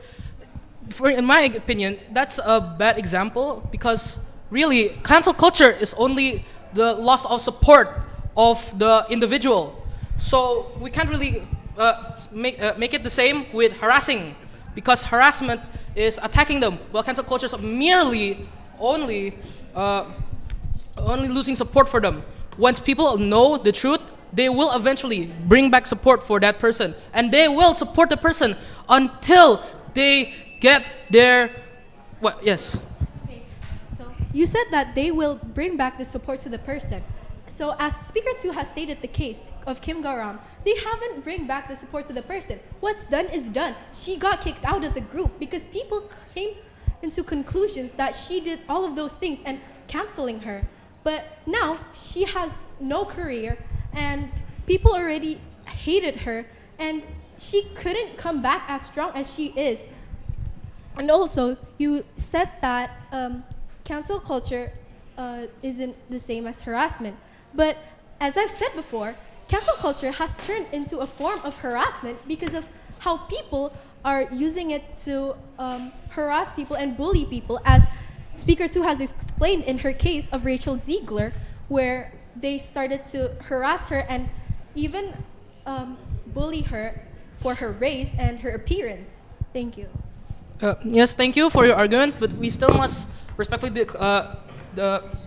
in my opinion, that's a bad example because really, cancel culture is only the loss of support of the individual. So we can't really make it the same with harassing, because harassment is attacking them, while cancel culture is merely only losing support for them. Once people know the truth, they will eventually bring back support for that person, and they will support the person until they get their yes. Okay, so you said that they will bring back the support to the person. So as Speaker 2 has stated the case of Kim Garam, they haven't bring back the support to the person. What's done is done. She got kicked out of the group because people came into conclusions that she did all of those things and canceling her. But now she has no career and people already hated her and she couldn't come back as strong as she is. And also, you said that cancel culture isn't the same as harassment. But as I've said before, cancel culture has turned into a form of harassment because of how people are using it to harass people and bully people, as Speaker 2 has explained in her case of Rachel Ziegler, where they started to harass her and even bully her for her race and her appearance. Thank you. Yes, thank you for your argument, but we still must respectfully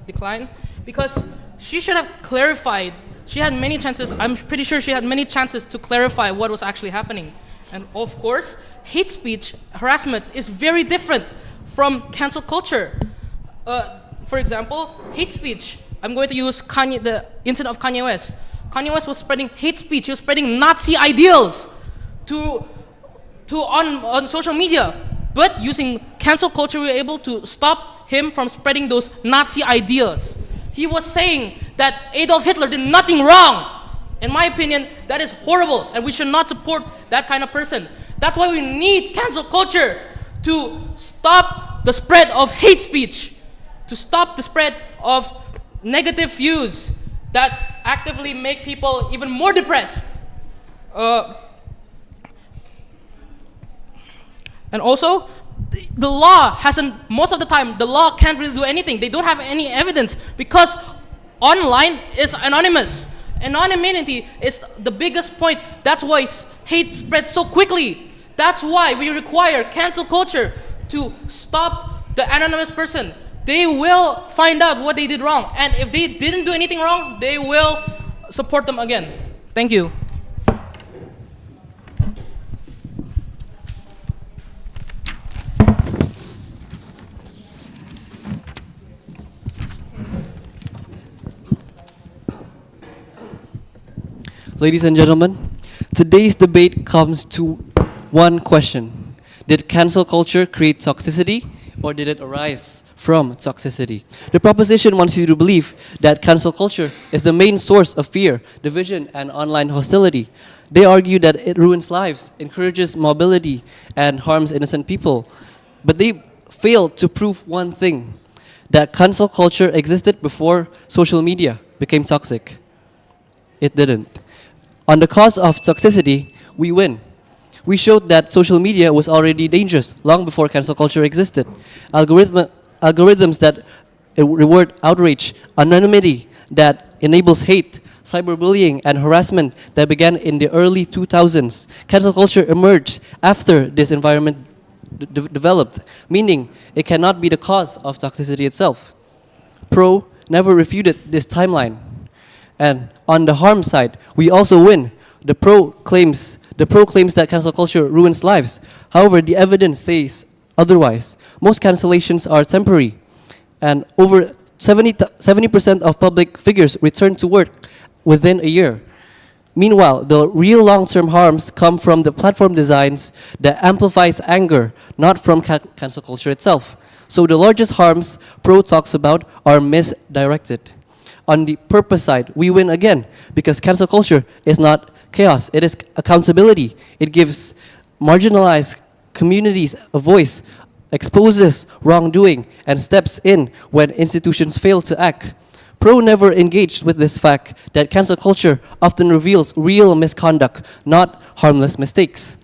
decline, because she should have clarified. She had many chances. I'm pretty sure she had many chances to clarify what was actually happening. And of course, hate speech, harassment is very different from cancel culture. For example, hate speech. I'm going to use the incident of Kanye West. Kanye West was spreading hate speech. He was spreading Nazi ideals on social media. But using cancel culture, we were able to stop him from spreading those Nazi ideas. He was saying that Adolf Hitler did nothing wrong. In my opinion, that is horrible, and we should not support that kind of person. That's why we need cancel culture to stop the spread of hate speech, to stop the spread of negative views that actively make people even more depressed. And also, the law hasn't, most of the time, the law can't really do anything. They don't have any evidence because online is anonymous. Anonymity is the biggest point. That's why hate spreads so quickly. That's why we require cancel culture to stop the anonymous person. They will find out what they did wrong. And if they didn't do anything wrong, they will support them again. Thank you. Ladies and gentlemen, today's debate comes to one question. Did cancel culture create toxicity, or did it arise from toxicity? The proposition wants you to believe that cancel culture is the main source of fear, division, and online hostility. They argue that it ruins lives, encourages mobility, and harms innocent people. But they fail to prove one thing, that cancel culture existed before social media became toxic. It didn't. On the cause of toxicity, we win. We showed that social media was already dangerous long before cancel culture existed. Algorithms that reward outrage, anonymity that enables hate, cyberbullying, and harassment that began in the early 2000s. Cancel culture emerged after this environment developed, meaning it cannot be the cause of toxicity itself. Pro never refuted this timeline. And on the harm side, we also win. The pro claims that cancel culture ruins lives. However, the evidence says otherwise. Most cancellations are temporary, and over 70% of public figures return to work within a year. Meanwhile, the real long-term harms come from the platform designs that amplifies anger, not from cancel culture itself. So the largest harms Pro talks about are misdirected. On the purpose side, we win again, because cancel culture is not chaos, it is accountability. It gives marginalized communities a voice, exposes wrongdoing, and steps in when institutions fail to act. Pro never engaged with this fact that cancel culture often reveals real misconduct, not harmless mistakes.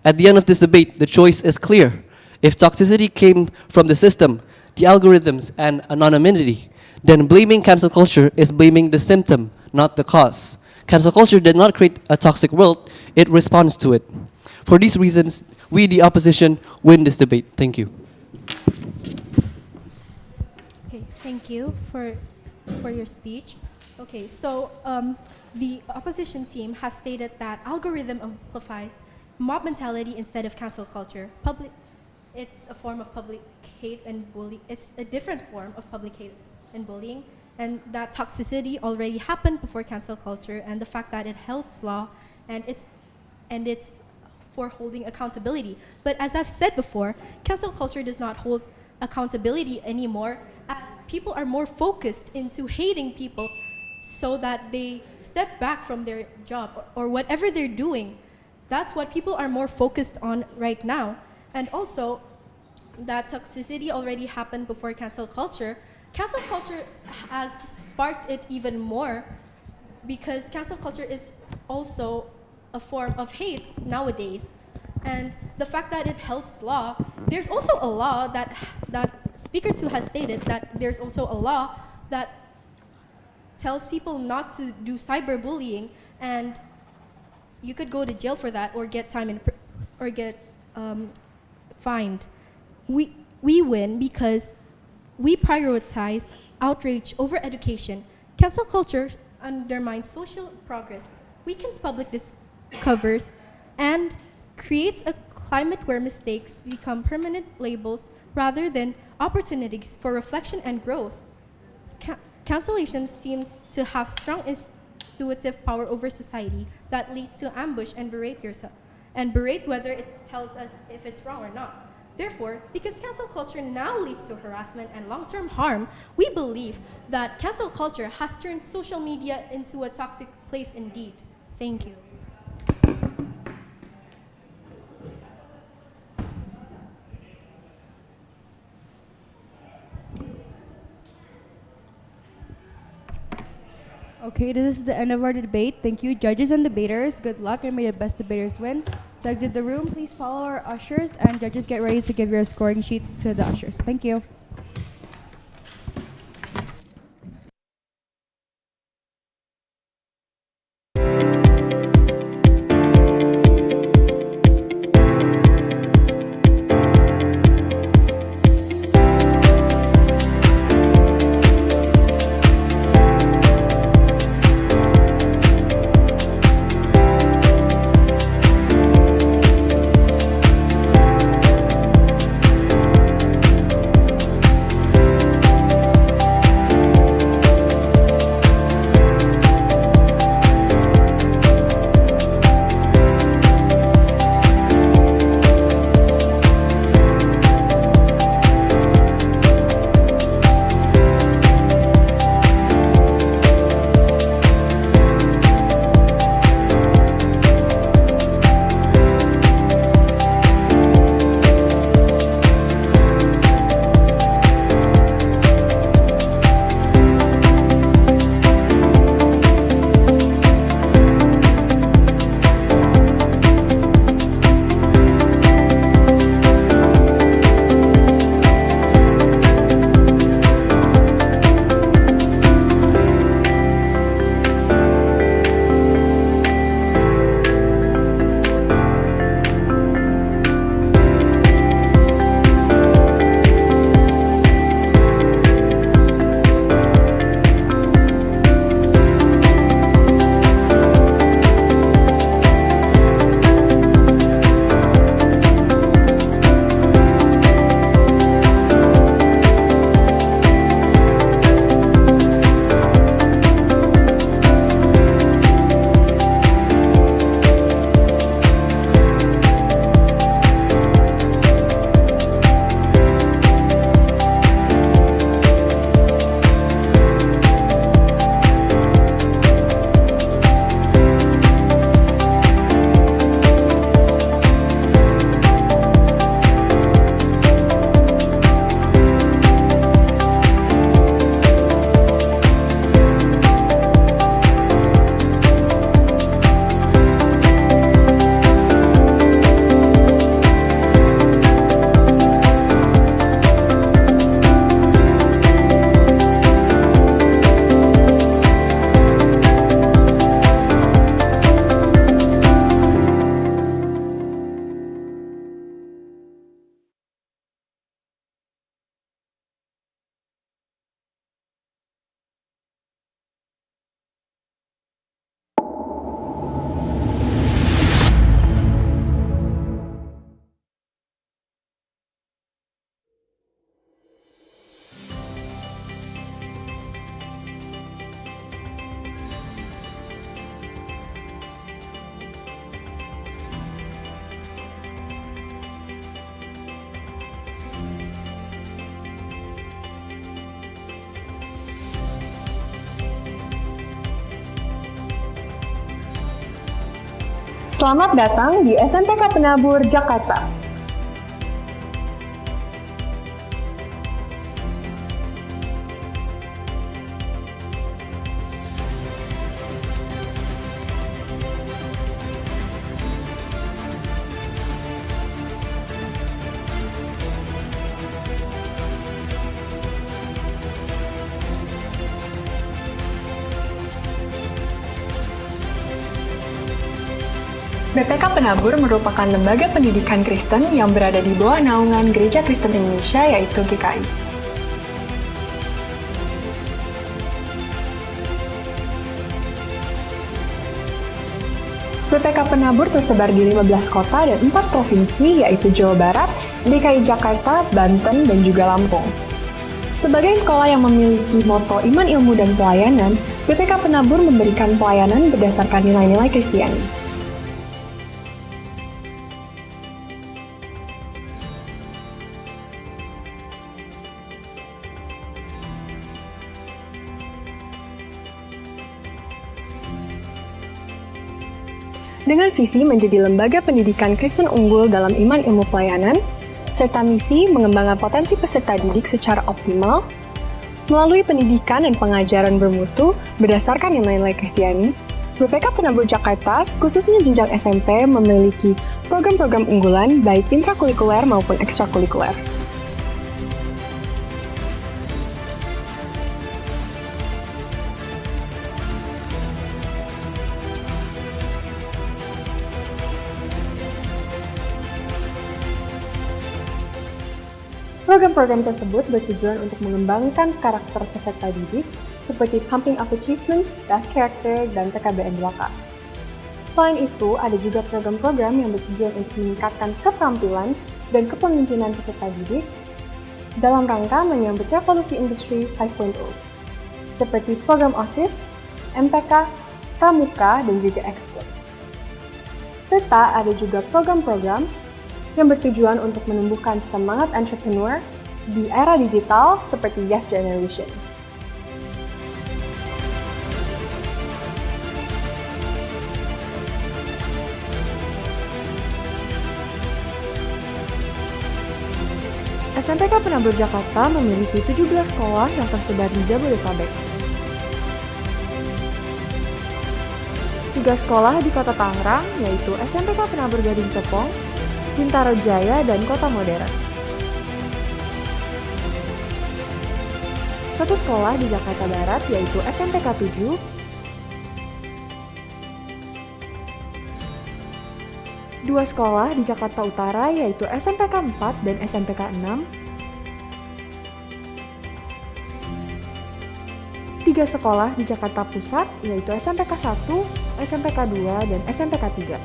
At the end of this debate, the choice is clear. If toxicity came from the system, the algorithms, and anonymity, then blaming cancel culture is blaming the symptom, not the cause. Cancel culture did not create a toxic world, it responds to it. For these reasons, we, the opposition, win this debate. Thank you. Okay, thank you for your speech. Okay, so the opposition team has stated that algorithm amplifies mob mentality instead of cancel culture. It's a form of public hate and bully. It's a different form of public hate and bullying, and that toxicity already happened before cancel culture, and the fact that it helps law, and it's for holding accountability. But as I've said before, cancel culture does not hold accountability anymore, as people are more focused into hating people so that they step back from their job or whatever they're doing. That's what people are more focused on right now. And also, that toxicity already happened before cancel culture has sparked it even more, because cancel culture is also a form of hate nowadays. And the fact that it helps law, there's also a law that Speaker 2 has stated that there's also a law that tells people not to do cyberbullying, and you could go to jail for that or get time in or get fined. We win because we prioritize outrage over education. Cancel culture undermines social progress, weakens public discourse, and creates a climate where mistakes become permanent labels rather than opportunities for reflection and growth. Cancellation seems to have strong institutive power over society that leads to ambush and berate whether it tells us if it's wrong or not. Therefore, because cancel culture now leads to harassment and long-term harm, we believe that cancel culture has turned social media into a toxic place indeed. Thank you. Okay, this is the end of our debate. Thank you, judges and debaters. Good luck and may the best debaters win. To exit the room, please follow our ushers, and judges, get ready to give your scoring sheets to the ushers. Thank you. Selamat datang di SMPK Penabur, Jakarta. BPK Penabur merupakan lembaga pendidikan Kristen yang berada di bawah naungan Gereja Kristen Indonesia, yaitu GKI. BPK Penabur tersebar di 15 kota dan 4 provinsi, yaitu Jawa Barat, DKI Jakarta, Banten, dan juga Lampung. Sebagai sekolah yang memiliki moto iman, ilmu, dan pelayanan, BPK Penabur memberikan pelayanan berdasarkan nilai-nilai Kristiani. Dengan visi menjadi lembaga pendidikan Kristen unggul dalam iman, ilmu, pelayanan, serta misi mengembangkan potensi peserta didik secara optimal, melalui pendidikan dan pengajaran bermutu berdasarkan nilai-nilai Kristiani, BPK Penabur Jakarta, khususnya jenjang SMP, memiliki program-program unggulan baik intrakurikuler maupun ekstrakurikuler. Program-program tersebut bertujuan untuk mengembangkan karakter peserta didik seperti Pumping Up Achievement, Das Character, dan TKBN 2K. Selain itu, ada juga program-program yang bertujuan untuk meningkatkan keterampilan dan kepemimpinan peserta didik dalam rangka menyambut revolusi industri 5.0, seperti program OSIS, MPK, Pramuka, dan juga Ekskul. Serta ada juga program-program yang bertujuan untuk menumbuhkan semangat entrepreneur di era digital seperti Yes Generation. SMPK Penabur Jakarta memiliki 17 sekolah yang tersebar di Jabodetabek. 3 sekolah di Kota Tangerang, yaitu SMPK Penabur Gading Serpong, Bintaro Jaya, dan Kota Modern. 1 sekolah di Jakarta Barat, yaitu SMPK 7, 2 sekolah di Jakarta Utara, yaitu SMPK 4 dan SMPK 6, 3 sekolah di Jakarta Pusat, yaitu SMPK 1, SMPK 2, dan SMPK 3.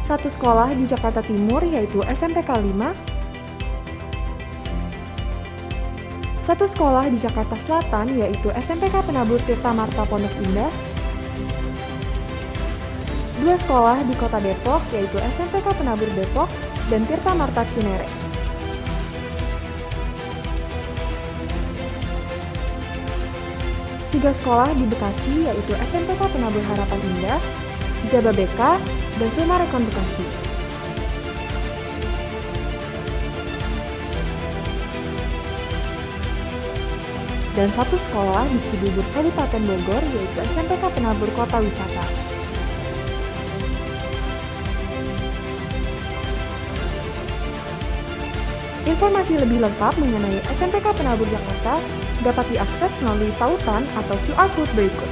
1 sekolah di Jakarta Timur, yaitu SMPK 5, 1 sekolah di Jakarta Selatan, yaitu SMPK Penabur Tirta Marta Pondok Indah, 2 sekolah di Kota Depok, yaitu SMPK Penabur Depok dan Tirta Marta Cinere. 3 sekolah di Bekasi, yaitu SMPK Penabur Harapan Indah, Jababeka, dan Sumarekon Bekasi. Dan 1 sekolah di Cibubur Kabupaten Bogor, yaitu SMPK Penabur Kota Wisata. Informasi lebih lengkap mengenai SMPK Penabur Jakarta dapat diakses melalui tautan atau QR Code berikut.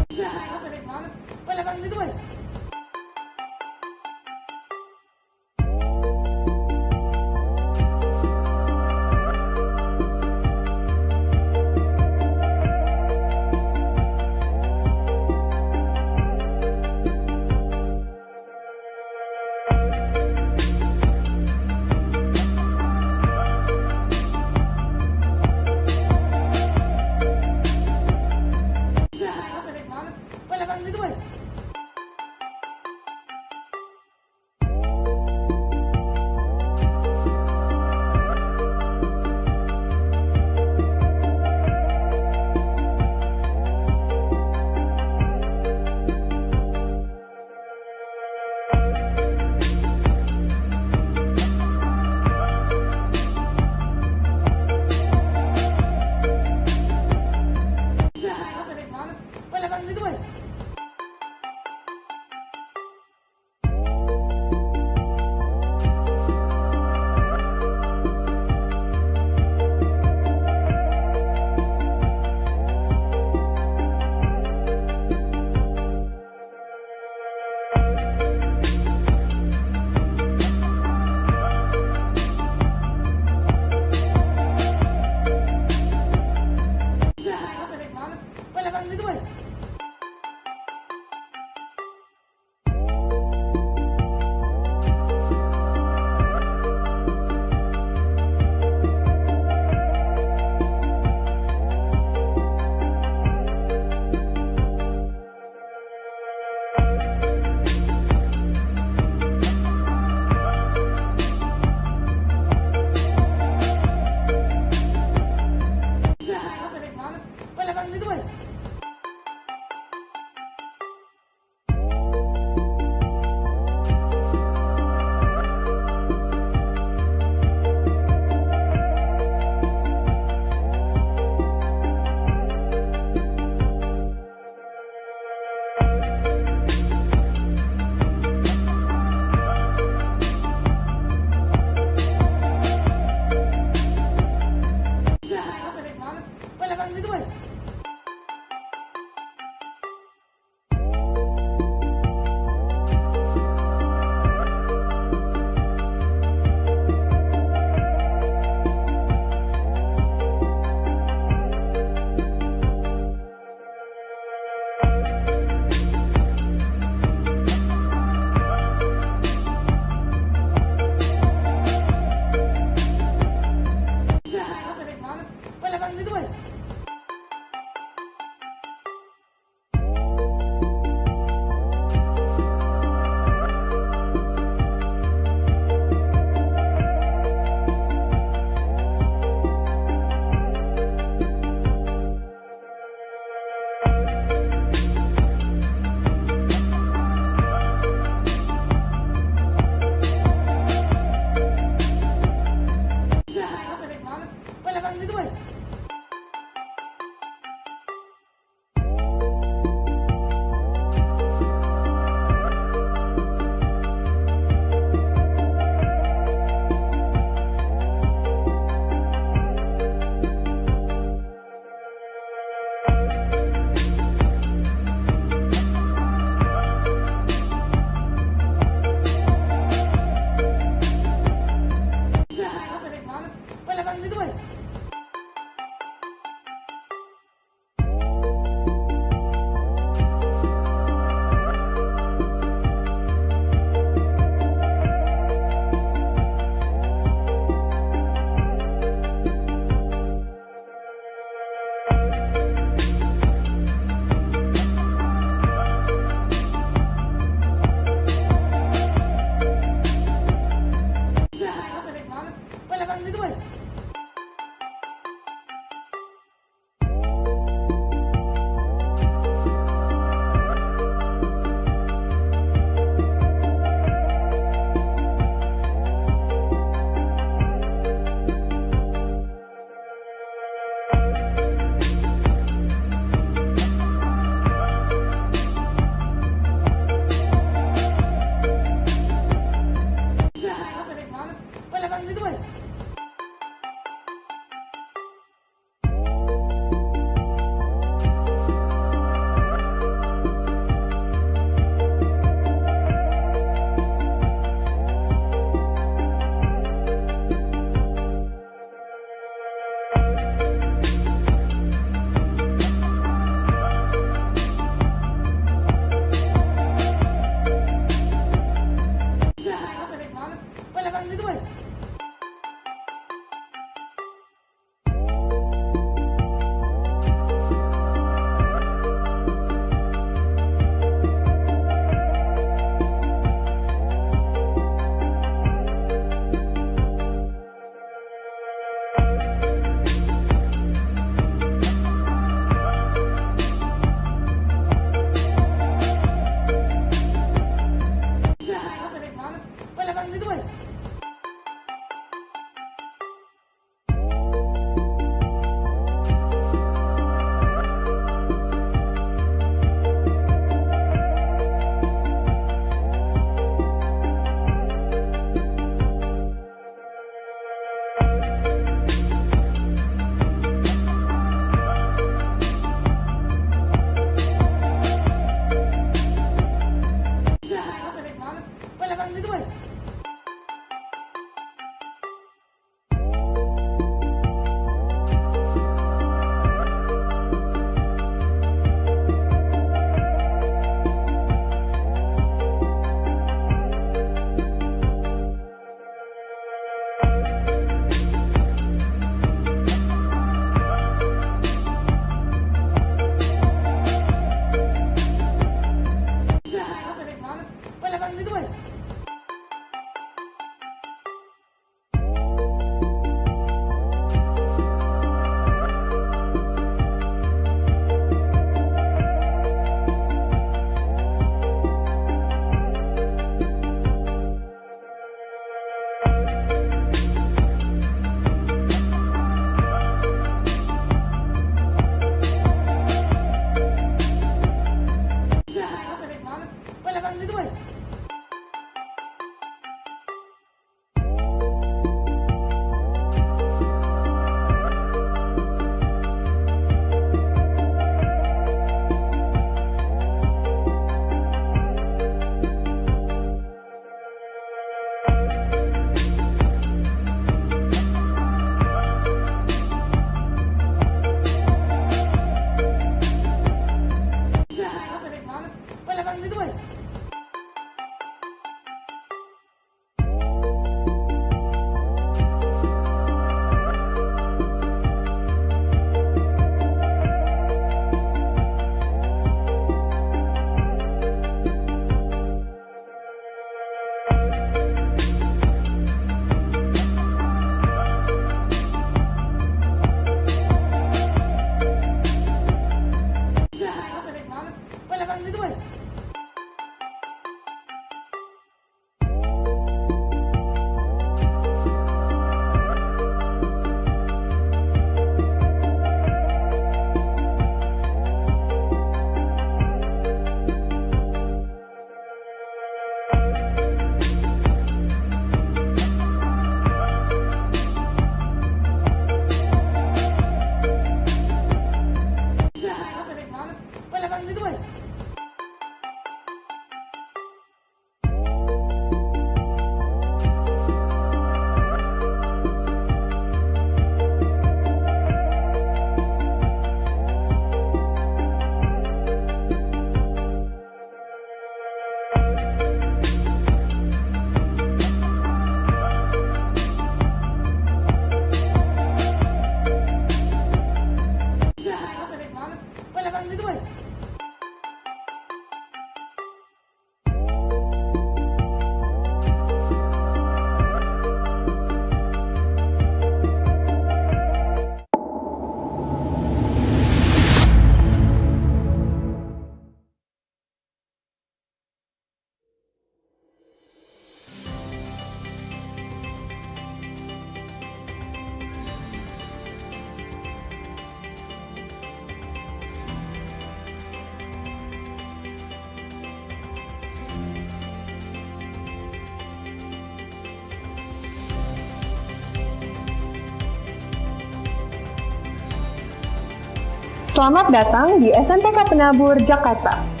Selamat datang di SMPK Penabur, Jakarta.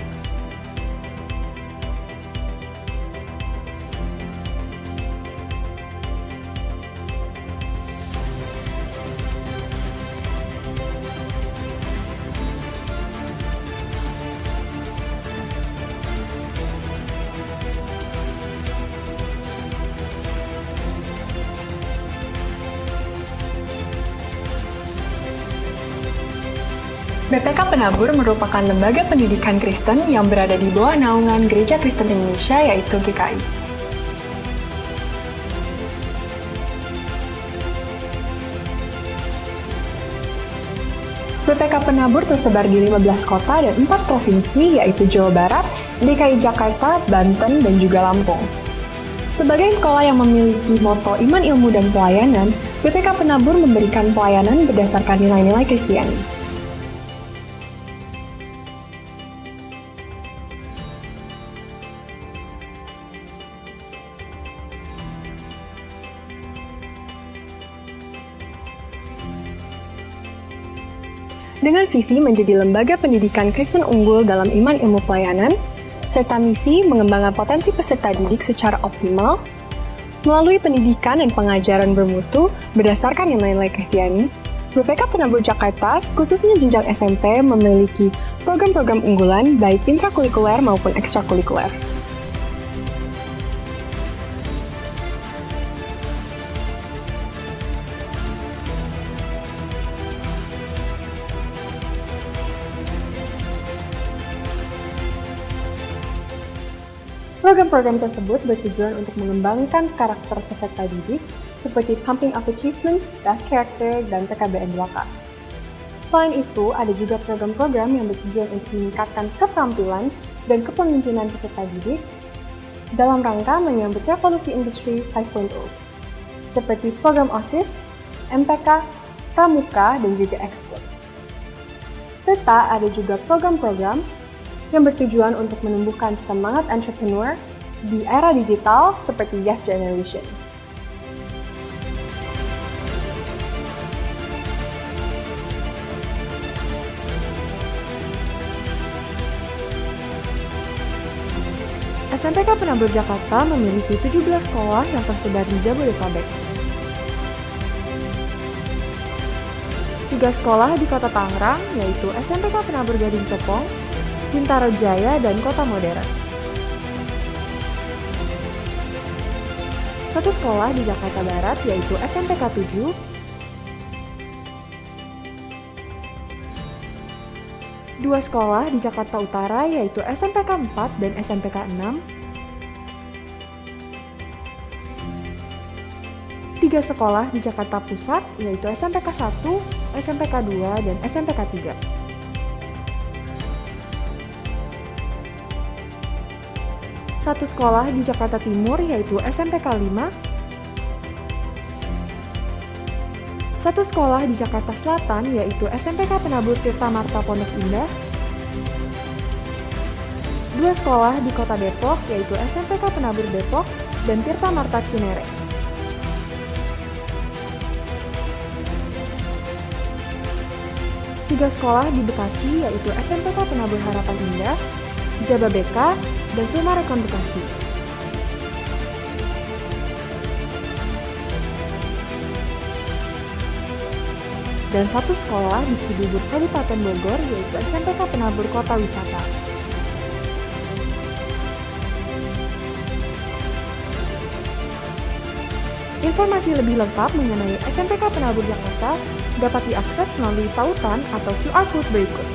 BPK Penabur merupakan lembaga pendidikan Kristen yang berada di bawah naungan Gereja Kristen Indonesia, yaitu GKI. BPK Penabur tersebar di 15 kota dan 4 provinsi, yaitu Jawa Barat, DKI Jakarta, Banten, dan juga Lampung. Sebagai sekolah yang memiliki moto iman, ilmu, dan pelayanan, BPK Penabur memberikan pelayanan berdasarkan nilai-nilai Kristiani. Dengan visi menjadi lembaga pendidikan Kristen unggul dalam iman ilmu pelayanan, serta misi mengembangkan potensi peserta didik secara optimal, melalui pendidikan dan pengajaran bermutu berdasarkan nilai-nilai Kristiani, BPK Penabur Jakarta, khususnya jenjang SMP, memiliki program-program unggulan baik intrakurikuler maupun ekstrakurikuler. Program-program tersebut bertujuan untuk mengembangkan karakter peserta didik seperti Pumping Up Achievement, Das Character, dan PKBN 2K. Selain itu, ada juga program-program yang bertujuan untuk meningkatkan keterampilan dan kepemimpinan peserta didik dalam rangka menyambut revolusi industri 5.0, seperti program OSIS, MPK, Pramuka, dan juga Ekskul. Serta ada juga program-program yang bertujuan untuk menumbuhkan semangat entrepreneur di era digital seperti Yes Generation. SMPK Penabur Jakarta memiliki 17 sekolah yang tersebar di Jabodetabek. 3 sekolah di Kota Tangerang, yaitu SMPK Penabur Gading Serpong, Bintaro Jaya, dan Kota Modern. 1 sekolah di Jakarta Barat, yaitu SMPK 7, 2 sekolah di Jakarta Utara, yaitu SMPK 4 dan SMPK 6, 3 sekolah di Jakarta Pusat, yaitu SMPK 1, SMPK 2, dan SMPK 3. 1 sekolah di Jakarta Timur, yaitu SMPK 5, 1 sekolah di Jakarta Selatan, yaitu SMPK Penabur Tirta Marta Pondok Indah, 2 sekolah di Kota Depok, yaitu SMPK Penabur Depok dan Tirta Marta Cinere. 3 sekolah di Bekasi, yaitu SMPK Penabur Harapan Indah, Jababeka, dan Sumarekon Bekasi. Dan 1 sekolah di Cibubur Kabupaten Bogor, yaitu SMPK Penabur Kota Wisata. Informasi lebih lengkap mengenai SMPK Penabur Jakarta dapat diakses melalui tautan atau QR Code berikut.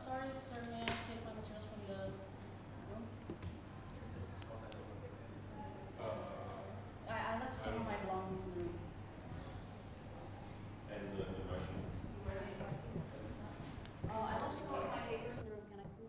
Sorry, sir, may I take my materials from the room? I left some of my belongings in the room. And the motion? I left some of my papers in the room. Can I please?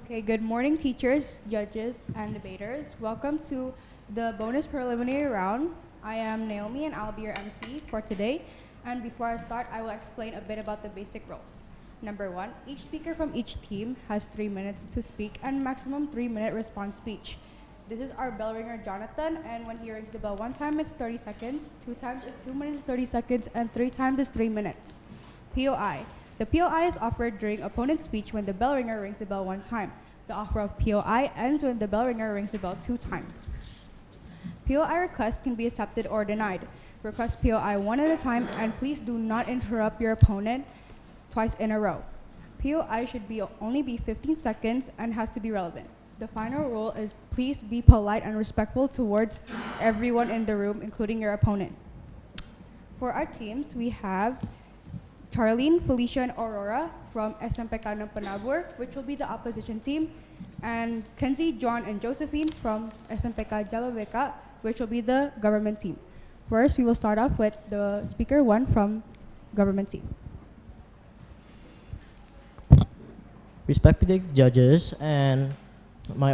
Okay, good morning, teachers, judges, and debaters. Welcome to the bonus preliminary round. I am Naomi, and I'll be your MC for today. And before I start, I will explain a bit about the basic rules. Number one, each speaker from each team has 3 minutes to speak and maximum 3-minute response speech. This is our bell ringer, Jonathan, and when he rings the bell 1 time, it's 30 seconds, 2 times is 2 minutes 30 seconds, and 3 times is 3 minutes. POI. The POI is offered during opponent's speech when the bell ringer rings the bell 1 time. The offer of POI ends when the bell ringer rings the bell 2 times. POI requests can be accepted or denied. Request POI 1 at a time, and please do not interrupt your opponent twice in a row. POI should only be 15 seconds and has to be relevant. The final rule is please be polite and respectful towards everyone in the room, including your opponent. For our teams, we have Charlene, Felicia, and Aurora from SMPK ng PENABUR, which will be the opposition team, and Kenzie, John, and Josephine from SMPK Jalabeka, which will be the government team. First, we will start off with the speaker one from government team. Respected judges and my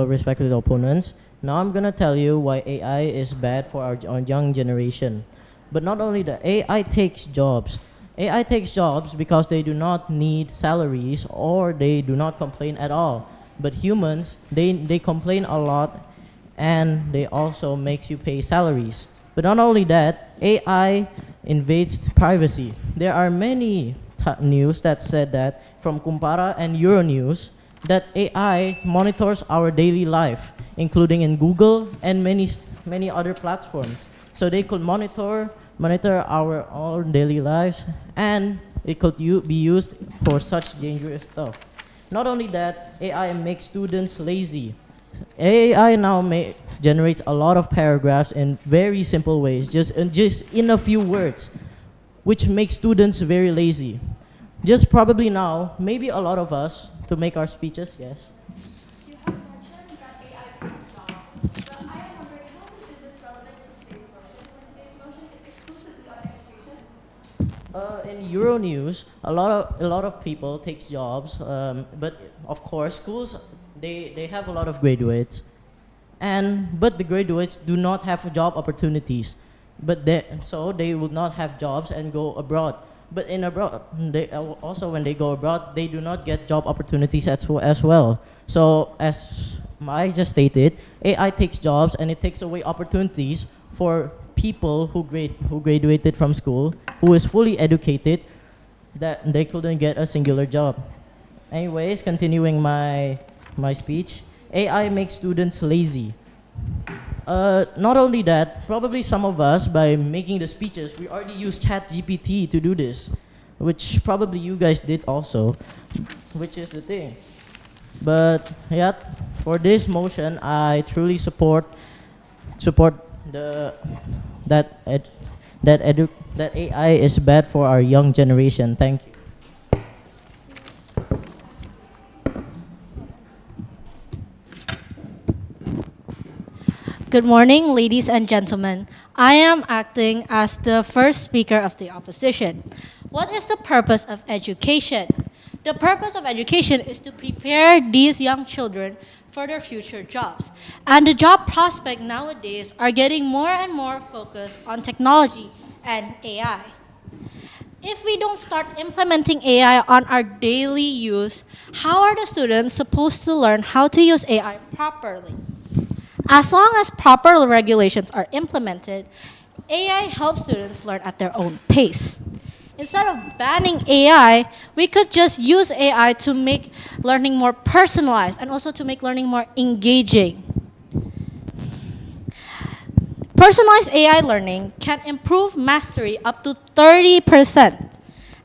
respected opponents, now I'm gonna tell you why AI is bad for our young generation. But not only that, AI takes jobs. AI takes jobs because they do not need salaries or they do not complain at all. But humans, they complain a lot and they also makes you pay salaries. But not only that, AI invades privacy. There are many news that said that from Kumpara and Euronews that AI monitors our daily life, including in Google and many other platforms. So they could monitor our daily lives, and it could be used for such dangerous stuff. Not only that, AI makes students lazy. AI now generates a lot of paragraphs in very simple ways, just in a few words, which makes students very lazy. Just probably now, maybe a lot of us, to make our speeches, yes. In Euronews, a lot of people takes jobs, but of course schools they have a lot of graduates, but the graduates do not have job opportunities, so they will not have jobs and go abroad. But in abroad, when they go abroad, they do not get job opportunities as well. So as I just stated, AI takes jobs and it takes away opportunities for people who graduated from school, who is fully educated, that they couldn't get a singular job. Anyways, continuing my speech, AI makes students lazy. Not only that, probably some of us, by making the speeches, we already use ChatGPT to do this, which probably you guys did also, which is the thing. But yeah, for this motion, I truly support that AI is bad for our young generation. Thank you. Good morning, ladies and gentlemen. I am acting as the first speaker of the opposition. What is the purpose of education? The purpose of education is to prepare these young children for their future jobs. And the job prospects nowadays are getting more and more focused on technology and AI. If we don't start implementing AI on our daily use, how are the students supposed to learn how to use AI properly? As long as proper regulations are implemented, AI helps students learn at their own pace. Instead of banning AI, we could just use AI to make learning more personalized and also to make learning more engaging. Personalized AI learning can improve mastery up to 30%.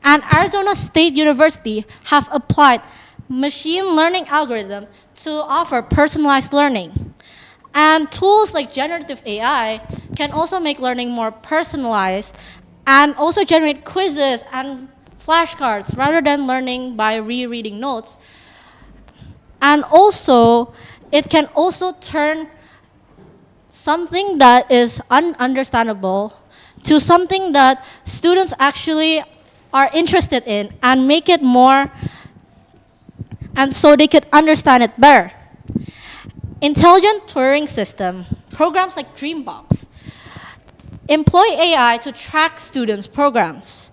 And Arizona State University have applied machine learning algorithm to offer personalized learning. And tools like generative AI can also make learning more personalized and also generate quizzes and flashcards rather than learning by rereading notes. And also, it can also turn something that is ununderstandable to something that students actually are interested in and make it more, and so they could understand it better. Intelligent Turing System, programs like Dreambox, employ AI to track students' programs,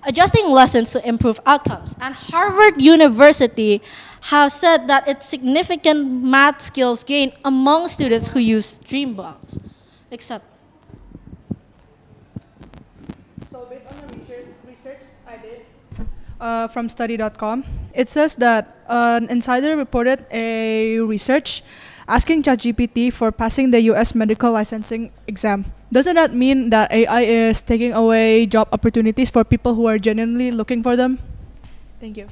adjusting lessons to improve outcomes. And Harvard University have said that it's significant math skills gain among students who use Dreambox. Except. So based on the research I did from study.com, it says that an insider reported a research asking ChatGPT for passing the US medical licensing exam. Doesn't that mean that AI is taking away job opportunities for people who are genuinely looking for them? Thank you.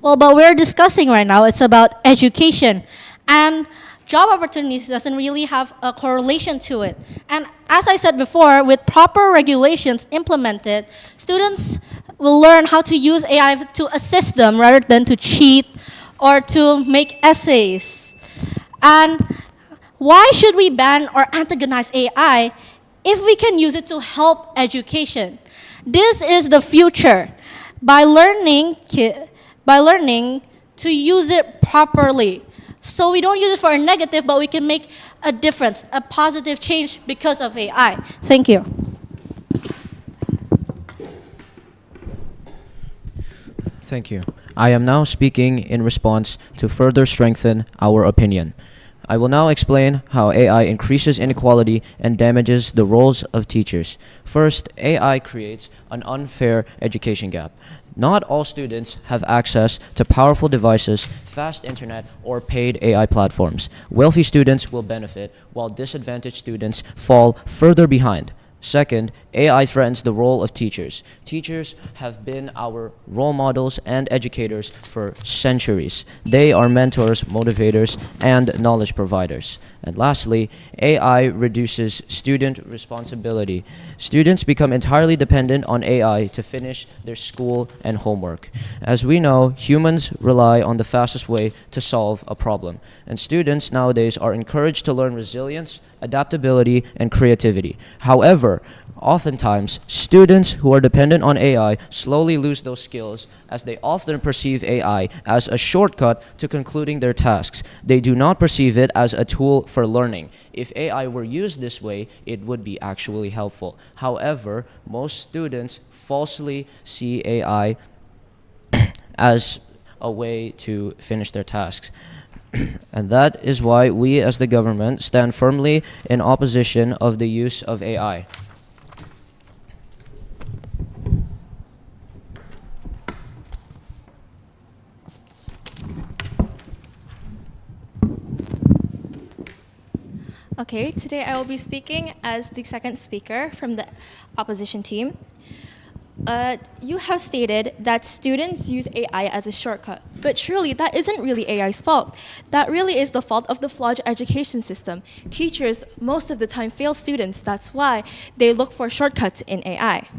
Well, but we're discussing right now, it's about education. And job opportunities doesn't really have a correlation to it. And as I said before, with proper regulations implemented, students will learn how to use AI to assist them rather than to cheat or to make essays. And why should we ban or antagonize AI if we can use it to help education? This is the future. By learning to use it properly. So we don't use it for a negative, but we can make a difference, a positive change because of AI. Thank you. Thank you. I am now speaking in response to further strengthen our opinion. I will now explain how AI increases inequality and damages the roles of teachers. First, AI creates an unfair education gap. Not all students have access to powerful devices, fast internet, or paid AI platforms. Wealthy students will benefit, while disadvantaged students fall further behind. Second, AI threatens the role of teachers. Teachers have been our role models and educators for centuries. They are mentors, motivators, and knowledge providers. And lastly, AI reduces student responsibility. Students become entirely dependent on AI to finish their school and homework. As we know, humans rely on the fastest way to solve a problem. And students nowadays are encouraged to learn resilience, adaptability, and creativity. However, oftentimes, students who are dependent on AI slowly lose those skills as they often perceive AI as a shortcut to concluding their tasks. They do not perceive it as a tool for learning. If AI were used this way, it would be actually helpful. However, most students falsely see AI as a way to finish their tasks. And that is why we as the government stand firmly in opposition of the use of AI. Okay, today I will be speaking as the second speaker from the opposition team. You have stated that students use AI as a shortcut, but surely that isn't really AI's fault. That really is the fault of the flawed education system. Teachers most of the time fail students. That's why they look for shortcuts in AI.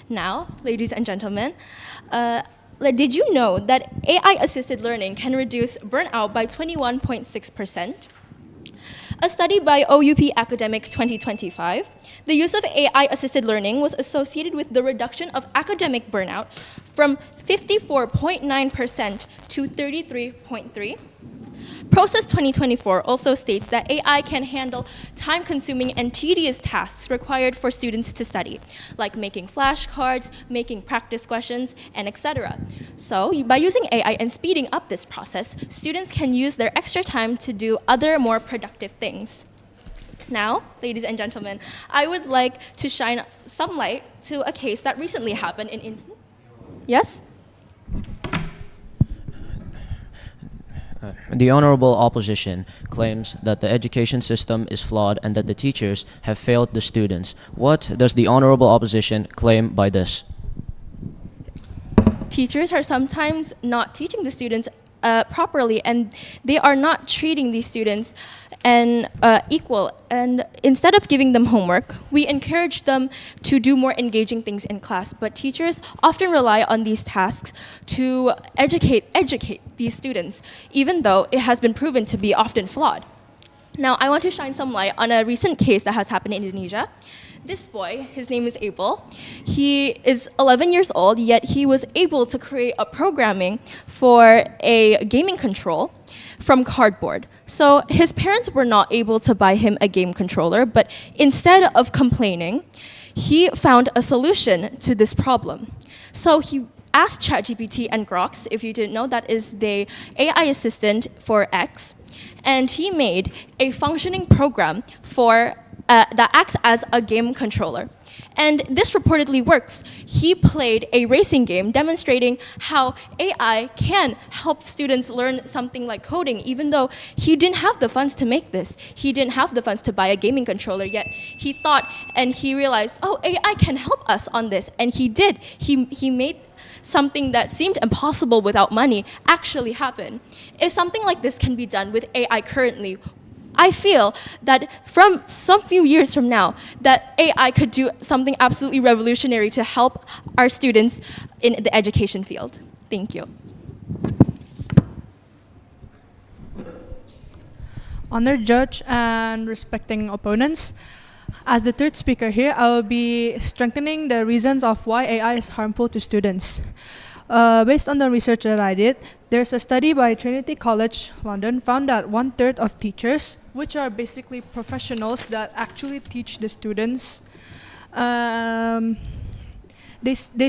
Now, ladies and gentlemen, did you know that AI-assisted learning can reduce burnout by 21.6%? A study by OUP Academic 2025, the use of AI-assisted learning was associated with the reduction of academic burnout from 54.9% to 33.3%. Process 2024 also states that AI can handle time-consuming and tedious tasks required for students to study, like making flashcards, making practice questions, and etc. So, by using AI and speeding up this process, students can use their extra time to do other more productive things. Now, ladies and gentlemen, I would like to shine some light to a case that recently happened in Yes? The honorable opposition claims that the education system is flawed and that the teachers have failed the students. What does the honorable opposition claim by this? Teachers are sometimes not teaching the students properly, and they are not treating these students equal. And instead of giving them homework, we encourage them to do more engaging things in class. But teachers often rely on these tasks to educate these students, even though it has been proven to be often flawed. Now, I want to shine some light on a recent case that has happened in Indonesia. This boy, his name is Abel. He is 11 years old, yet he was able to create a programming for a gaming control from cardboard. So his parents were not able to buy him a game controller, but instead of complaining, he found a solution to this problem. So he asked ChatGPT and Grox, if you didn't know, that is the AI assistant for X, and he made a functioning program for that acts as a game controller. And this reportedly works. He played a racing game demonstrating how AI can help students learn something like coding, even though he didn't have the funds to make this. He didn't have the funds to buy a gaming controller, yet he thought and he realized, oh, AI can help us on this. And he did. He made something that seemed impossible without money actually happen. If something like this can be done with AI currently, I feel that from some few years from now, that AI could do something absolutely revolutionary to help our students in the education field. Thank you. Honored judge and respecting opponents, as the third speaker here, I will be strengthening the reasons of why AI is harmful to students. Based on the research that I did, there's a study by Trinity College London found that 1/3 of teachers, which are basically professionals that actually teach the students, they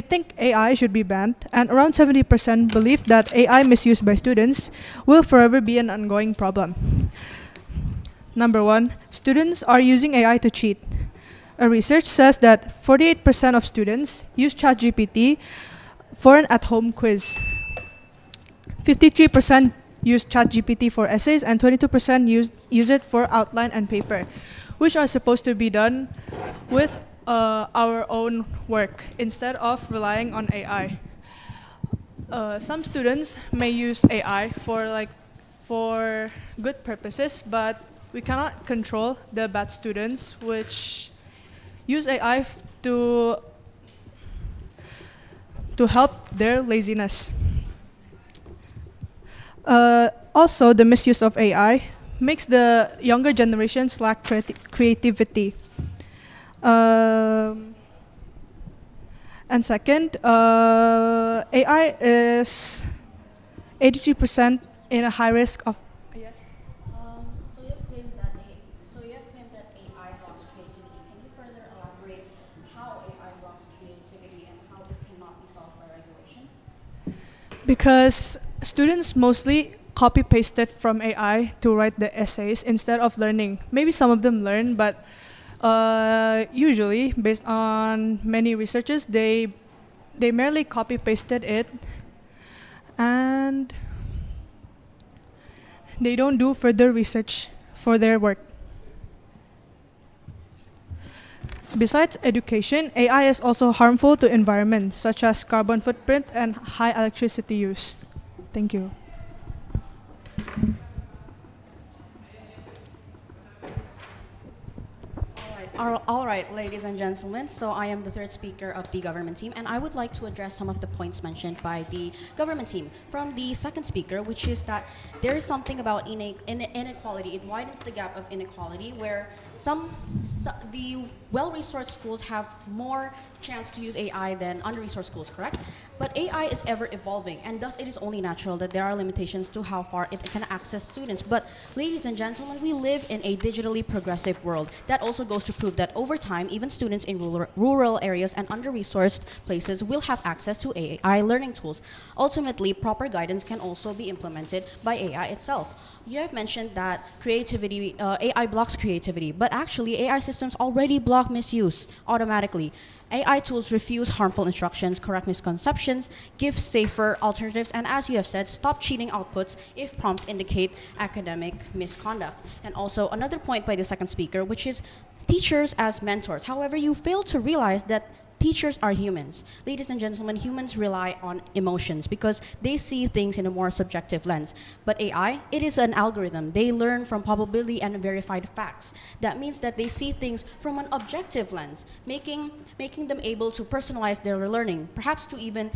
think AI should be banned, and around 70% believe that AI misuse by students will forever be an ongoing problem. Number one, students are using AI to cheat. A research says that 48% of students use ChatGPT for an at-home quiz. 53% use ChatGPT for essays, and 22% use it for outline and paper, which are supposed to be done with our own work instead of relying on AI. Some students may use AI for good purposes, but we cannot control the bad students which use AI to help their laziness. Also, the misuse of AI makes the younger generations lack creativity. And second, AI is 83% in a high risk of. Yes. So you have claimed that AI blocks creativity. Can you further elaborate how AI blocks creativity and how it cannot be solved by regulations? Because students mostly copy pasted from AI to write the essays instead of learning. Maybe some of them learn, but usually, based on many researchers, they merely copy pasted it, and they don't do further research for their work. Besides education, AI is also harmful to environment, such as carbon footprint and high electricity use. Thank you. All right, ladies and gentlemen, so I am the third speaker of the government team, and I would like to address some of the points mentioned by the government team from the second speaker, which is that there is something about inequality. It widens the gap of inequality where the well-resourced schools have more chance to use AI than under-resourced schools, correct? But AI is ever evolving, and thus it is only natural that there are limitations to how far it can access students. But ladies and gentlemen, we live in a digitally progressive world. That also goes to prove that over time, even students in rural areas and under-resourced places will have access to AI learning tools. Ultimately, proper guidance can also be implemented by AI itself. You have mentioned that AI blocks creativity, but actually AI systems already block misuse automatically. AI tools refuse harmful instructions, correct misconceptions, give safer alternatives, and as you have said, stop cheating outputs if prompts indicate academic misconduct. And also another point by the second speaker, which is teachers as mentors. However, you fail to realize that teachers are humans. Ladies and gentlemen, humans rely on emotions because they see things in a more subjective lens. But AI, it is an algorithm. They learn from probability and verified facts. That means that they see things from an objective lens, making them able to personalize their learning, perhaps to even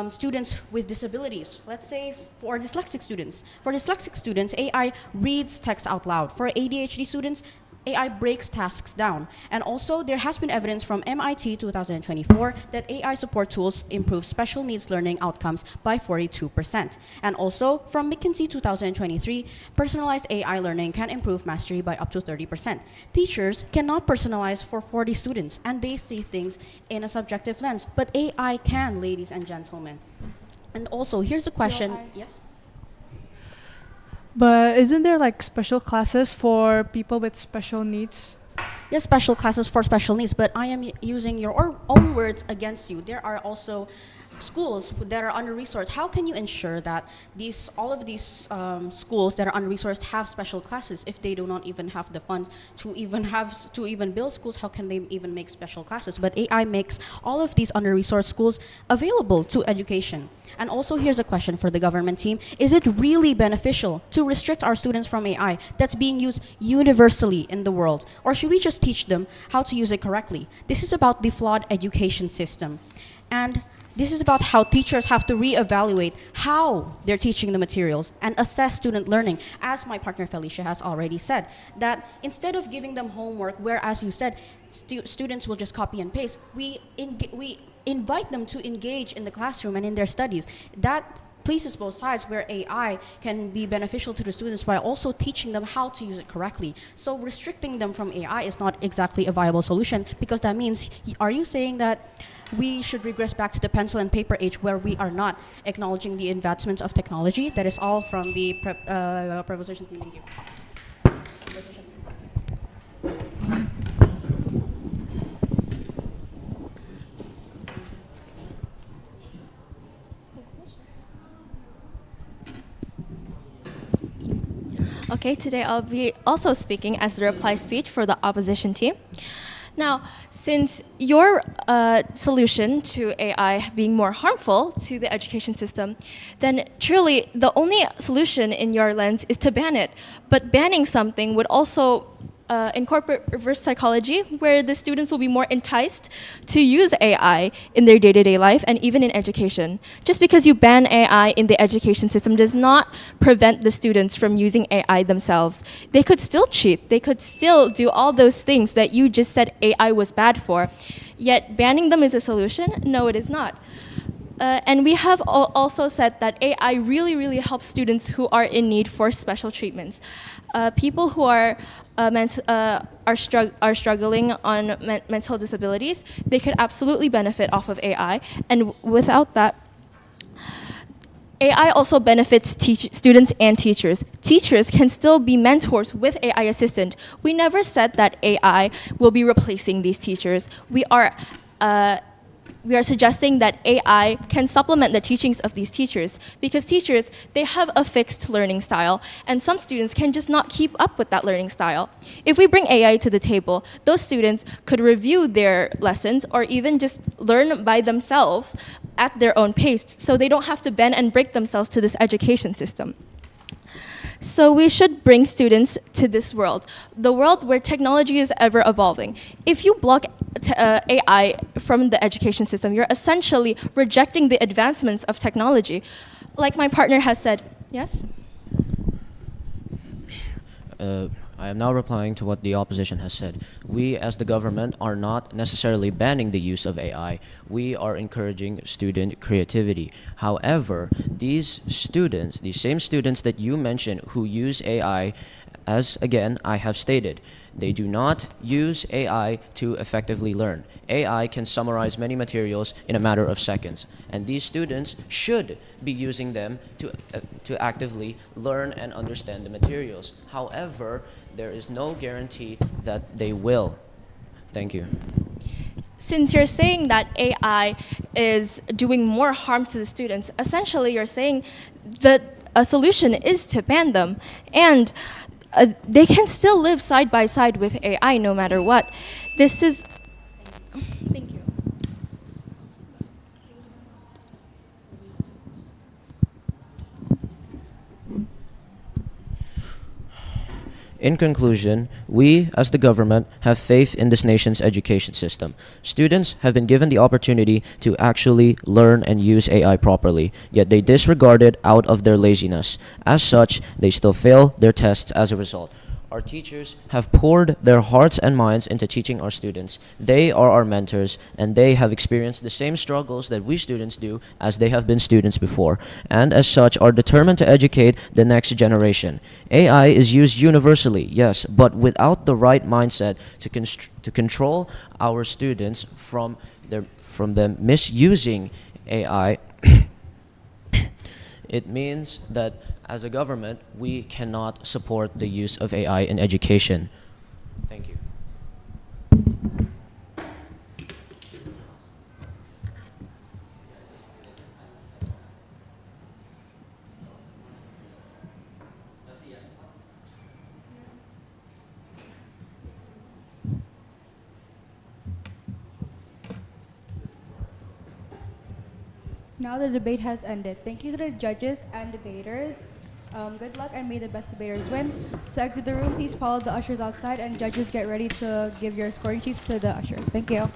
students with disabilities. Let's say for dyslexic students. For dyslexic students, AI reads text out loud. For ADHD students, AI breaks tasks down. And also, there has been evidence from MIT 2024 that AI support tools improve special needs learning outcomes by 42%. And also, from McKinsey 2023, personalized AI learning can improve mastery by up to 30%. Teachers cannot personalize for 40 students, and they see things in a subjective lens. But AI can, ladies and gentlemen. And also, here's the question. Yes? But isn't there like special classes for people with special needs? Yes, special classes for special needs, but I am using your own words against you. There are also schools that are under-resourced, how can you ensure that all of these schools that are under-resourced have special classes if they do not even have the funds to even build schools? How can they even make special classes? But AI makes all of these under-resourced schools available to education. And also, here's a question for the government team: is it really beneficial to restrict our students from AI that's being used universally in the world, or should we just teach them how to use it correctly? This is about the flawed education system. And this is about how teachers have to reevaluate how they're teaching the materials and assess student learning. As my partner Felicia has already said, that instead of giving them homework, where, as you said, students will just copy and paste, we invite them to engage in the classroom and in their studies. That pleases both sides, where AI can be beneficial to the students by also teaching them how to use it correctly. So restricting them from AI is not exactly a viable solution, because that means, are you saying that we should regress back to the pencil and paper age, where we are not acknowledging the advancements of technology? That is all from the proposition. Thank you. Okay, today I'll be also speaking as the reply speech for the opposition team. Now, since your solution to AI being more harmful to the education system, then truly the only solution in your lens is to ban it. But banning something would also incorporate reverse psychology, where the students will be more enticed to use AI in their day-to-day life and even in education. Just because you ban AI in the education system does not prevent the students from using AI themselves. They could still cheat. They could still do all those things that you just said AI was bad for. Yet banning them is a solution? No, it is not. And we have also said that AI really helps students who are in need for special treatments. People who are struggling on mental disabilities, they could absolutely benefit off of AI. And without that, AI also benefits students and teachers. Teachers can still be mentors with AI assistant. We never said that AI will be replacing these teachers. We are suggesting that AI can supplement the teachings of these teachers, because teachers, they have a fixed learning style, and some students can just not keep up with that learning style. If we bring AI to the table, those students could review their lessons or even just learn by themselves at their own pace, so they don't have to bend and break themselves to this education system. So we should bring students to this world, the world where technology is ever evolving. If you block AI from the education system, you're essentially rejecting the advancements of technology. Like my partner has said, yes? I am now replying to what the opposition has said. We, as the government, are not necessarily banning the use of AI. We are encouraging student creativity. However, these students, these same students that you mentioned who use AI, as again I have stated, they do not use AI to effectively learn. AI can summarize many materials in a matter of seconds, and these students should be using them to actively learn and understand the materials. However, there is no guarantee that they will. Thank you. Since you're saying that AI is doing more harm to the students, essentially you're saying that a solution is to ban them. And they can still live side by side with AI no matter what. This is... Thank you. In conclusion, we, as the government, have faith in this nation's education system. Students have been given the opportunity to actually learn and use AI properly, yet they disregard it out of their laziness. As such, they still fail their tests as a result. Our teachers have poured their hearts and minds into teaching our students. They are our mentors, and they have experienced the same struggles that we students do, as they have been students before, and as such are determined to educate the next generation. AI is used universally, yes, but without the right mindset to control our students from them misusing AI. It means that as a government, we cannot support the use of AI in education. Thank you. Now the debate has ended. Thank you to the judges and debaters. Good luck and may the best debaters win. To exit the room, please follow the ushers outside, and judges get ready to give your scoring sheets to the usher. Thank you.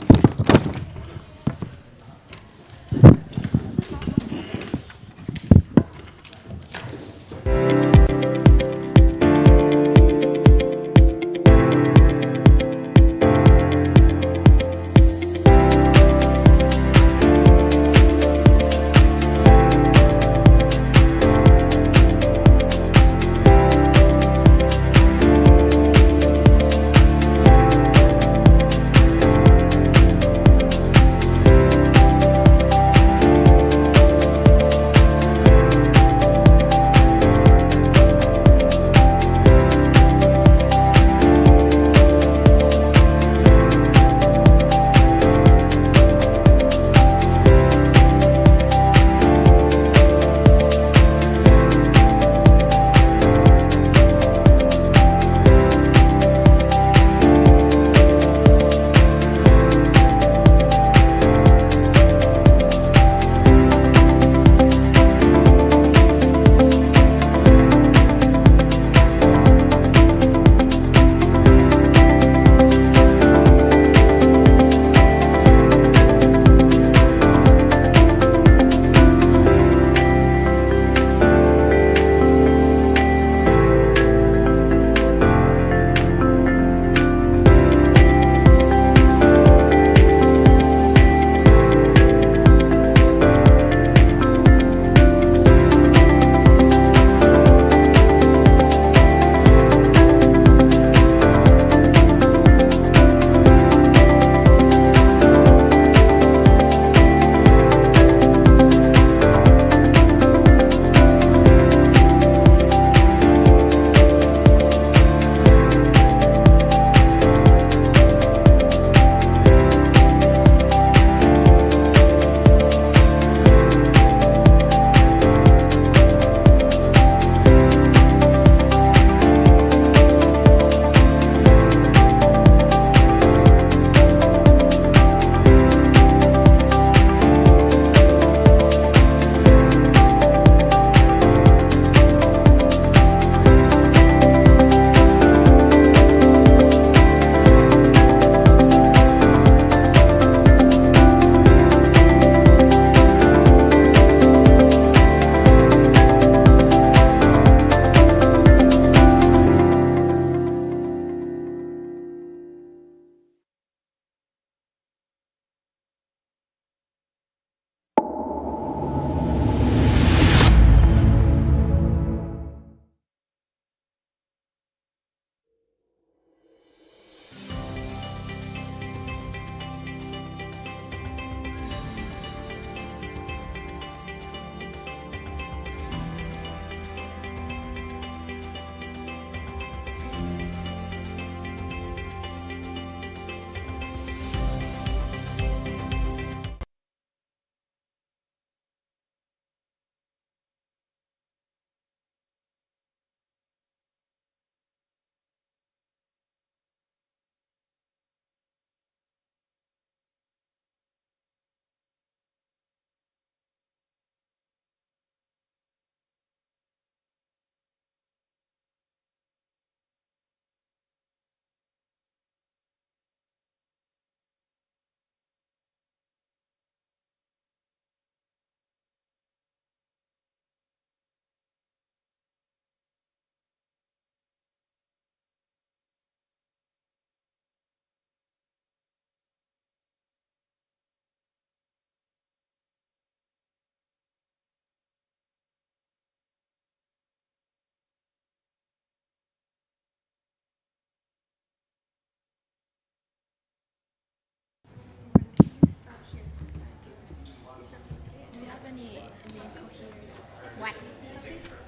What?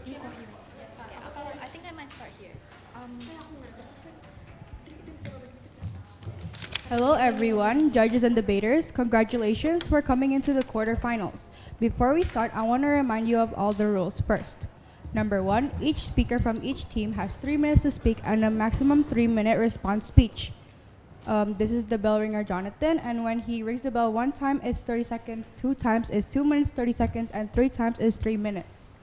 Incoherent. I think I might start here. Hello everyone, judges and debaters. Congratulations for coming into the quarterfinals. Before we start, I want to remind you of all the rules first. Number 1, each speaker from each team has 3 minutes to speak and a maximum 3-minute response speech. This is the bell ringer Jonathan, and when he rings the bell one time is 30 seconds, two times is 2 minutes 30 seconds, and three times is 3 minutes.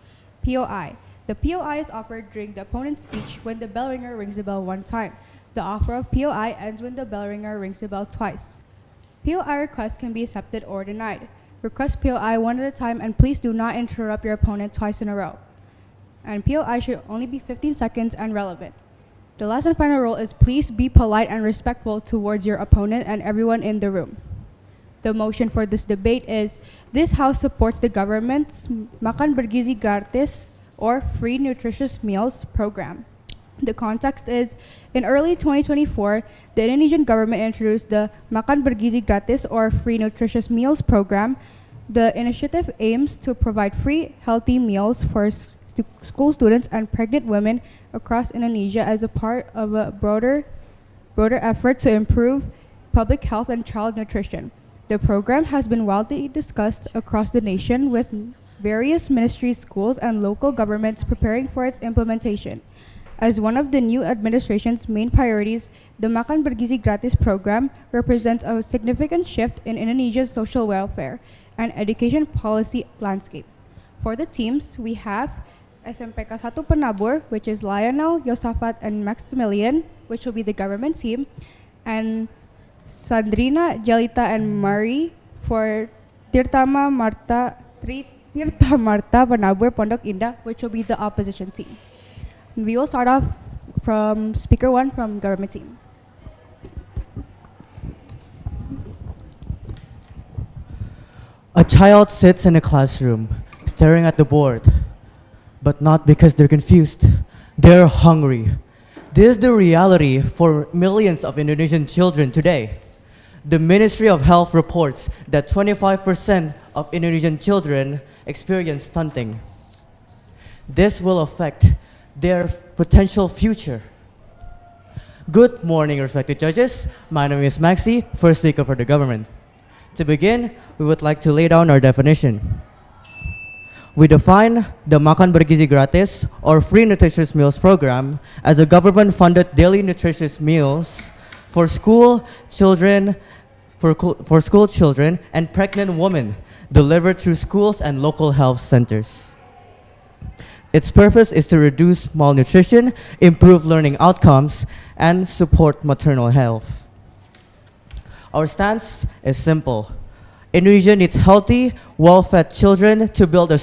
POI. The POI is offered during the opponent's speech when the bell ringer rings the bell one time. The offer of POI ends when the bell ringer rings the bell twice. POI requests can be accepted or denied. Request POI one at a time, and please do not interrupt your opponent twice in a row. And POI should only be 15 seconds and relevant. The last and final rule is please be polite and respectful towards your opponent and everyone in the room. The motion for this debate is this House supports the government's Makan Bergizi Gratis or Free Nutritious Meals program. The context is, in early 2024, the Indonesian government introduced the Makan Bergizi Gratis or Free Nutritious Meals program. The initiative aims to provide free, healthy meals for school students and pregnant women across Indonesia as a part of a broader effort to improve public health and child nutrition. The program has been widely discussed across the nation, with various ministries, schools, and local governments preparing for its implementation. As one of the new administration's main priorities, the Makan Bergizi Gratis program represents a significant shift in Indonesia's social welfare and education policy landscape. For the teams, we have SMPK 1 Penabur, which is Lionel, Yosafat, and Maximilian, which will be the government team, and Sandrina, Jelita, and Mari for Tirta Marta Penabur Pondok Indah, which will be the opposition team. We will start off from Speaker 1 from government team. A child sits in a classroom, staring at the board, but not because they're confused. They're hungry. This is the reality for millions of Indonesian children today. The Ministry of Health reports that 25% of Indonesian children experience stunting. This will affect their potential future. Good morning, respected judges. My name is Maxi, first speaker for the government. To begin, we would like to lay down our definition. We define the Makan Bergizi Gratis or Free Nutritious Meals program as a government-funded daily nutritious meals for school children and pregnant women delivered through schools and local health centers. Its purpose is to reduce malnutrition, improve learning outcomes, and support maternal health. Our stance is simple. Indonesia needs healthy, well-fed children to build a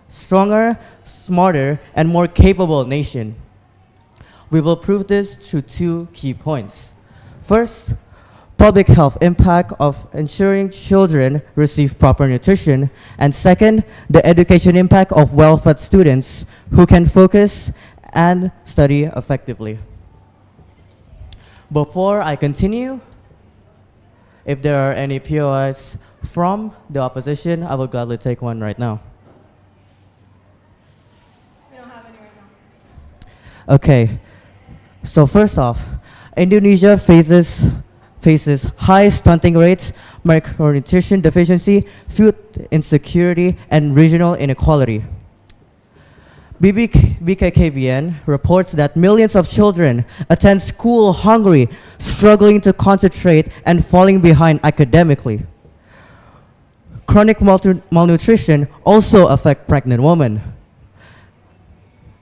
stronger, smarter, and more capable nation. We will prove this through two key points. First, public health impact of ensuring children receive proper nutrition, and second, the education impact of well-fed students who can focus and study effectively. Before I continue, if there are any POIs from the opposition, I will gladly take one right now. We don't have any right now. Okay, so first off, Indonesia faces high stunting rates, micronutrition deficiency, food insecurity, and regional inequality. BKKBN reports that millions of children attend school hungry, struggling to concentrate, and falling behind academically. Chronic malnutrition also affects pregnant women,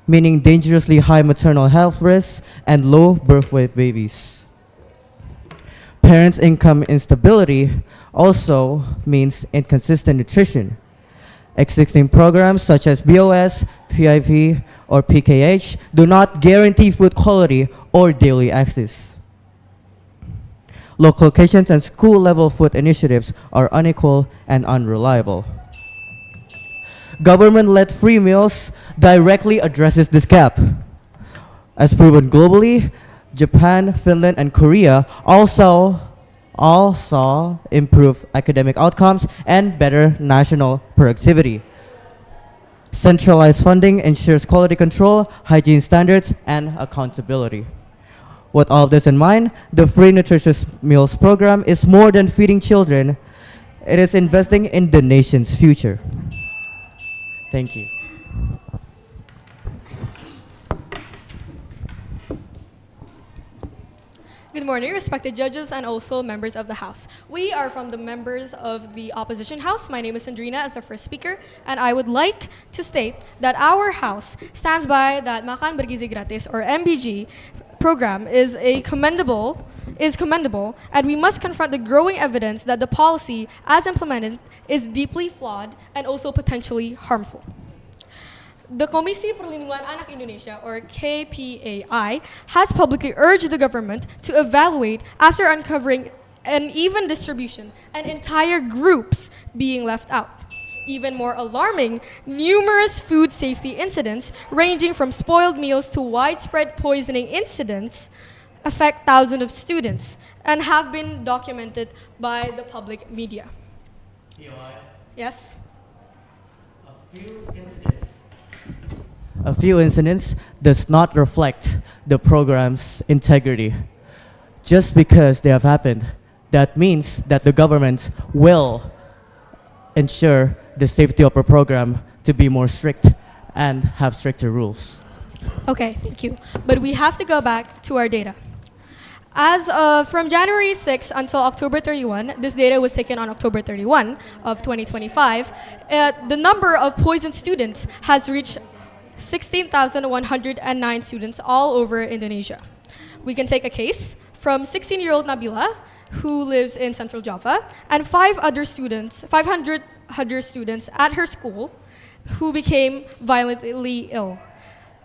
meaning dangerously high maternal health risks and low birth weight babies. Parents' income instability also means inconsistent nutrition. Existing programs such as BOS, PIP, or PKH do not guarantee food quality or daily access. Local locations and school-level food initiatives are unequal and unreliable. Government-led free meals directly addresses this gap. As proven globally, Japan, Finland, and Korea also all saw improved academic outcomes and better national productivity. Centralized funding ensures quality control, hygiene standards, and accountability. With all of this in mind, the Free Nutritious Meals program is more than feeding children. It is investing in the nation's future. Thank you. Good morning, respected judges and also members of the House. We are from the members of the Opposition House. My name is Sandrina as the first speaker, and I would like to state that our House stands by that Makan Bergizi Gratis, or MBG, program is commendable, and we must confront the growing evidence that the policy, as implemented, is deeply flawed and also potentially harmful. The Komisi Perlindungan Anak Indonesia, or KPAI, has publicly urged the government to evaluate, after uncovering uneven distribution and entire groups being left out. Even more alarming, numerous food safety incidents, ranging from spoiled meals to widespread poisoning incidents, affect thousands of students and have been documented by the public media. Yes? A few incidents does not reflect the program's integrity. Just because they have happened, that means that the government will ensure the safety of our program to be more strict and have stricter rules. Okay, thank you. But we have to go back to our data. As from January 6 until October 31, this data was taken on October 31 of 2025, the number of poisoned students has reached 16,109 students all over Indonesia. We can take a case from 16-year-old Nabila, who lives in Central Java, and 500 students at her school who became violently ill.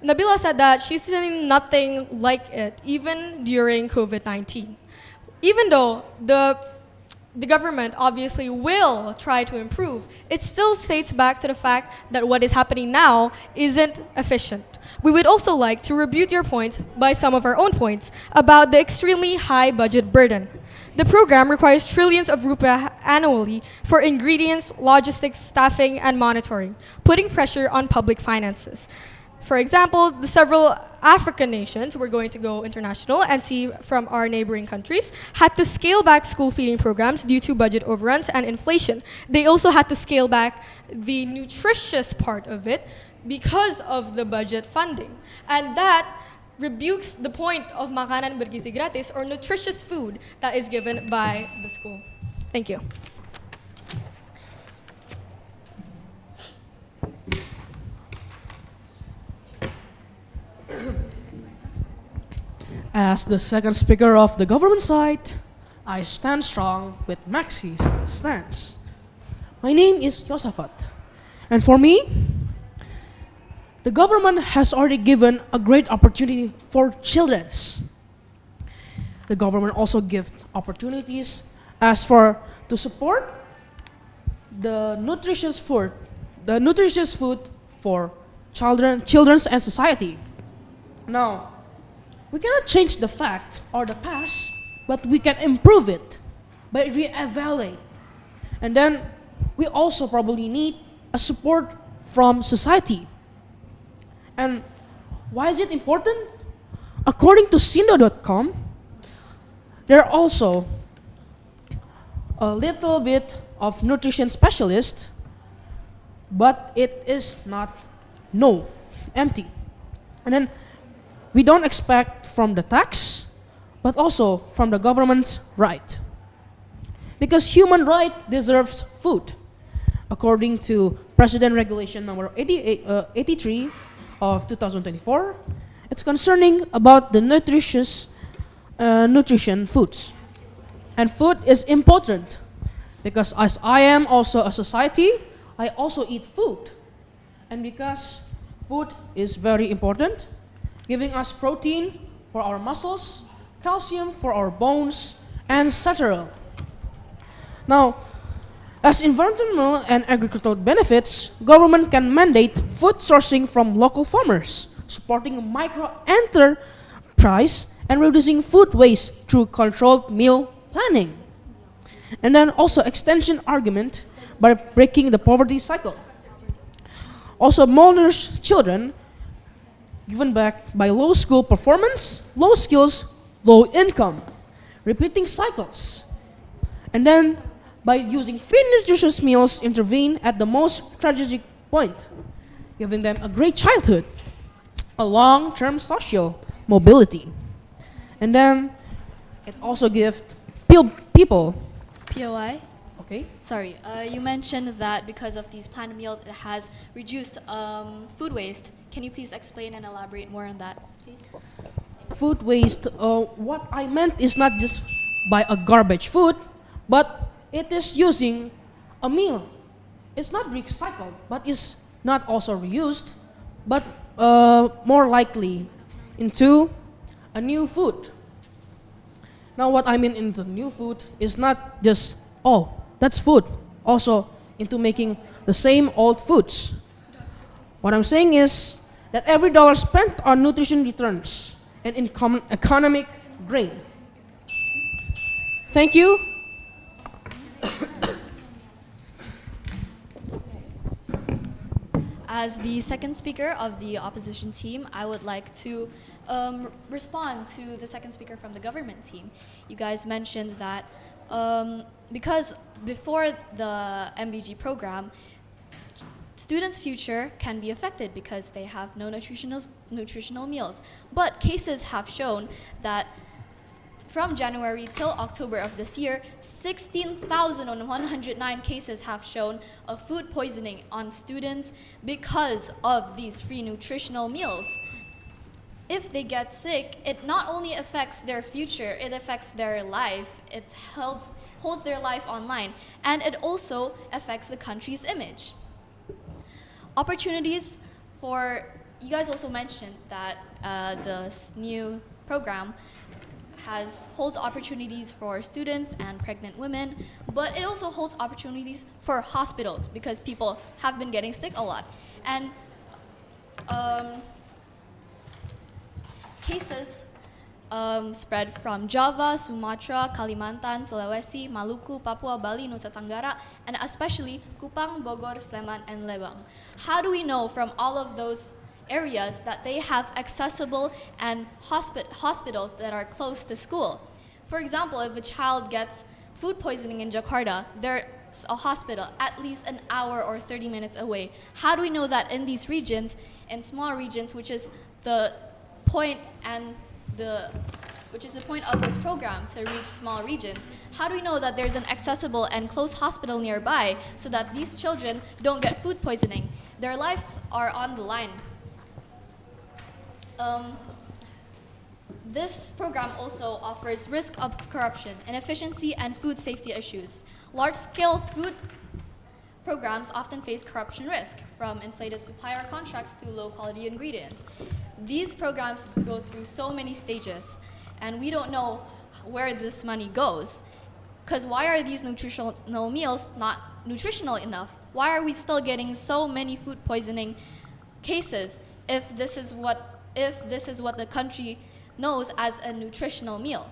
Nabila said that she's seen nothing like it, even during COVID-19. Even though the government obviously will try to improve, it still states back to the fact that what is happening now isn't efficient. We would also like to rebut your points by some of our own points about the extremely high budget burden. The program requires trillions of rupiah annually for ingredients, logistics, staffing, and monitoring, putting pressure on public finances. For example, the several African nations, we're going to go international and see from our neighboring countries, had to scale back school feeding programs due to budget overruns and inflation. They also had to scale back the nutritious part of it because of the budget funding. And that rebukes the point of makanan bergizi gratis, or nutritious food that is given by the school. Thank you. As the second speaker of the government side, I stand strong with Maxi's stance. My name is Josaphat, and for me, the government has already given a great opportunity for children. The government also gives opportunities as for to support the nutritious food for children and society. Now, we cannot change the fact or the past, but we can improve it by reevaluate. And then we also probably need a support from society. And why is it important? According to Sindo.com, there are also a little bit of nutrition specialists, but it is not empty. And then we don't expect from the tax, but also from the government's right. Because human right deserves food. According to President Regulation number 83 of 2024, it's concerning about the nutrition foods. And food is important because as I am also a society, I also eat food. And because food is very important, giving us protein for our muscles, calcium for our bones, and etc. Now, as environmental and agricultural benefits, government can mandate food sourcing from local farmers, supporting micro-enterprise and reducing food waste through controlled meal planning. And then also extension argument by breaking the poverty cycle. Also, malnourished children given back by low school performance, low skills, low income, repeating cycles. And then by using free nutritious meals intervene at the most tragic point, giving them a great childhood, a long-term social mobility. And then It also gives people. POI? Okay. Sorry, you mentioned that because of these planned meals, it has reduced food waste. Can you please explain and elaborate more on that, please? Food waste, what I meant is not just buy a garbage food, but it is using a meal. It's not recycled, but it's not also reused, but more likely into a new food. Now what I mean into new food is not just, oh, that's food, also into making the same old foods. What I'm saying is that every dollar spent on nutrition returns an economic gain. Thank you. As the second speaker of the opposition team, I would like to respond to the second speaker from the government team. You guys mentioned that because before the MBG program, students' future can be affected because they have no nutritional meals. But cases have shown that from January till October of this year, 16,109 cases have shown of food poisoning on students because of these free nutritional meals. If they get sick, it not only affects their future, it affects their life. It holds their life online, and it also affects the country's image. Opportunities for, you guys also mentioned that this new program holds opportunities for students and pregnant women, but it also holds opportunities for hospitals because people have been getting sick a lot. And cases spread from Java, Sumatra, Kalimantan, Sulawesi, Maluku, Papua, Bali, Nusa Tenggara, and especially Kupang, Bogor, Sleman, and Lebang. How do we know from all of those areas that they have accessible and hospitals that are close to school? For example, if a child gets food poisoning in Jakarta, there's a hospital at least an hour or 30 minutes away. How do we know that in these regions, in small regions, which is the point of this program, to reach small regions, how do we know that there's an accessible and close hospital nearby so that these children don't get food poisoning? Their lives are on the line. This program also offers risk of corruption, inefficiency, and food safety issues. Large-scale food programs often face corruption risk, from inflated supplier contracts to low-quality ingredients. These programs go through so many stages, and we don't know where this money goes. Because why are these nutritional meals not nutritional enough? Why are we still getting so many food poisoning cases if this is what the country knows as a nutritional meal?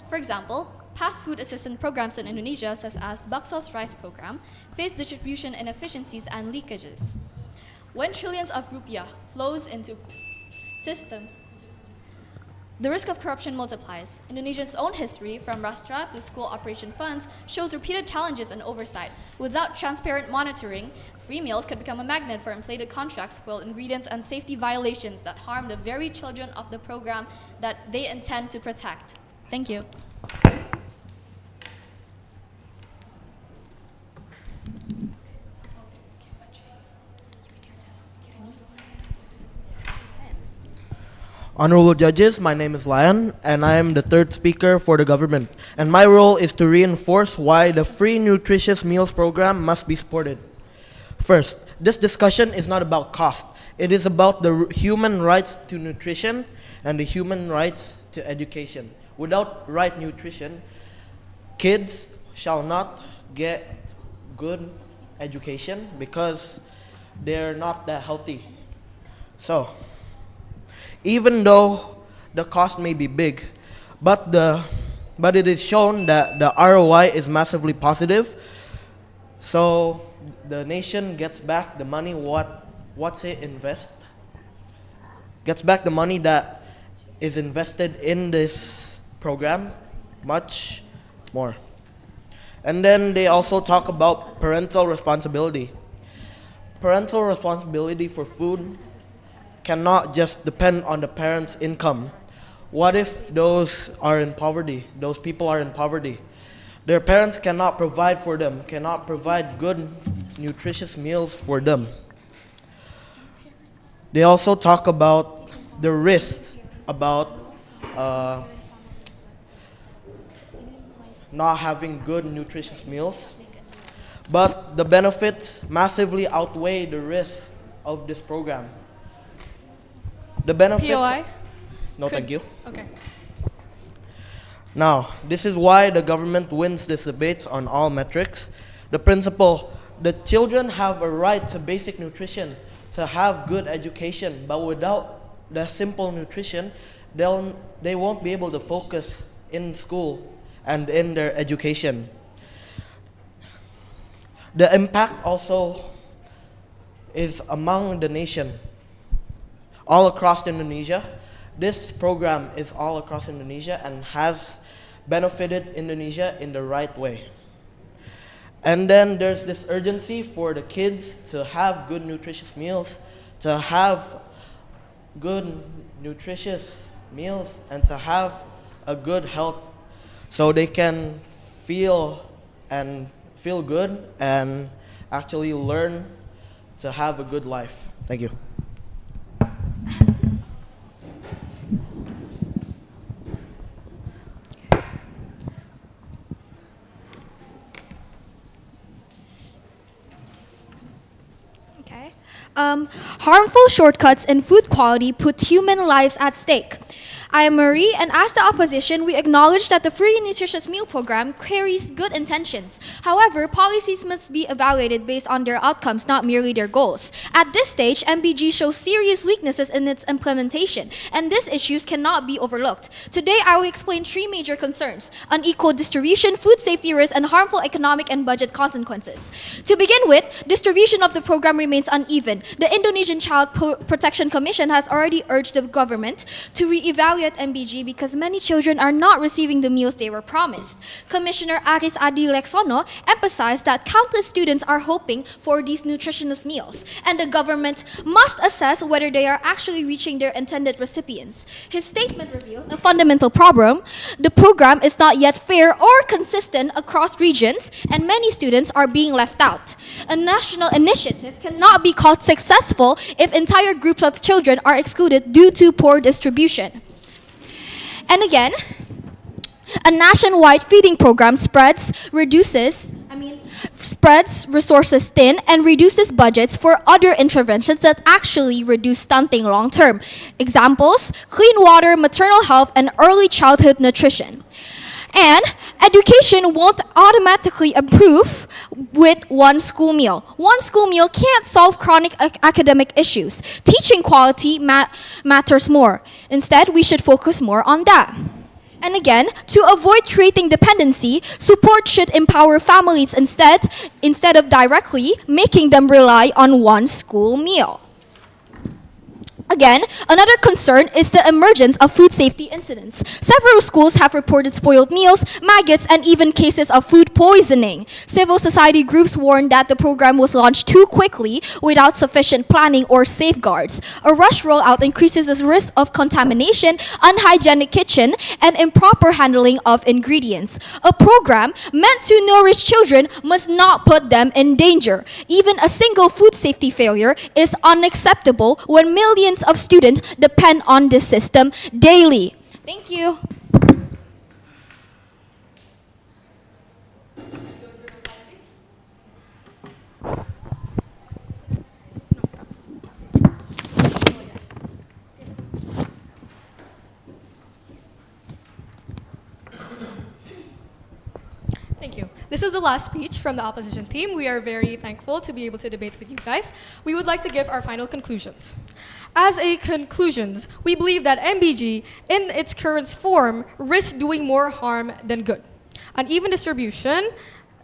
For example, past food assistance programs in Indonesia, such as Bakso's rice program, face distribution inefficiencies and leakages. When trillions of rupiah flows into systems, the risk of corruption multiplies. Indonesia's own history, from Rastra to school operation funds, shows repeated challenges and oversight. Without transparent monitoring, free meals could become a magnet for inflated contracts, spoiled ingredients, and safety violations that harm the very children of the program that they intend to protect. Thank you. Honorable judges, my name is Lion, and I am the third speaker for the government. And my role is to reinforce why the free nutritious meals program must be supported. First, this discussion is not about cost. It is about the human rights to nutrition and the human rights to education. Without right nutrition, kids shall not get good education because they're not that healthy. So, even though the cost may be big, but it is shown that the ROI is massively positive. So the nation gets back the money gets back the money that is invested in this program much more. And then they also talk about parental responsibility. Parental responsibility for food cannot just depend on the parents' income. What if those are in poverty? Those people are in poverty. Their parents cannot provide for them, cannot provide good, nutritious meals for them. They also talk about the risk about not having good, nutritious meals. But the benefits massively outweigh the risks of this program. The benefits. POI? No, thank you. Okay. Now, this is why the government wins these debates on all metrics. The principle, the children have a right to basic nutrition, to have good education, but without the simple nutrition, they won't be able to focus in school and in their education. The impact also is among the nation, all across Indonesia. This program is all across Indonesia and has benefited Indonesia in the right way. And then there's this urgency for the kids to have good nutritious meals, to have good nutritious meals, and to have a good health so they can feel good and actually learn to have a good life. Thank you. Okay. Harmful shortcuts in food quality put human lives at stake. I am Marie, and as the opposition, we acknowledge that the free nutritious meal program carries good intentions. However, policies must be evaluated based on their outcomes, not merely their goals. At this stage, MBG shows serious weaknesses in its implementation, and these issues cannot be overlooked. Today, I will explain three major concerns: unequal distribution, food safety risks, and harmful economic and budget consequences. To begin with, distribution of the program remains uneven. The Indonesian Child Protection Commission has already urged the government to re-evaluate MBG because many children are not receiving the meals they were promised. Commissioner Aris Adi Leksono emphasized that countless students are hoping for these nutritious meals, and the government must assess whether they are actually reaching their intended recipients. His statement reveals a fundamental problem. The program is not yet fair or consistent across regions, and many students are being left out. A national initiative cannot be called successful if entire groups of children are excluded due to poor distribution. And again, a nationwide feeding program spreads resources thin and reduces budgets for other interventions that actually reduce stunting long term. Examples: clean water, maternal health, and early childhood nutrition. And education won't automatically improve with one school meal. One school meal can't solve chronic academic issues. Teaching quality matters more. Instead, we should focus more on that. And again, to avoid creating dependency, support should empower families instead of directly making them rely on one school meal. Again, another concern is the emergence of food safety incidents. Several schools have reported spoiled meals, maggots, and even cases of food poisoning. Civil society groups warn that the program was launched too quickly without sufficient planning or safeguards. A rush rollout increases the risk of contamination, unhygienic kitchen, and improper handling of ingredients. A program meant to nourish children must not put them in danger. Even a single food safety failure is unacceptable when millions of students depend on this system daily. Thank you. Thank you. This is the last speech from the opposition team. We are very thankful to be able to debate with you guys. We would like to give our final conclusions. As a conclusions, we believe that MBG in its current form risks doing more harm than good. Uneven distribution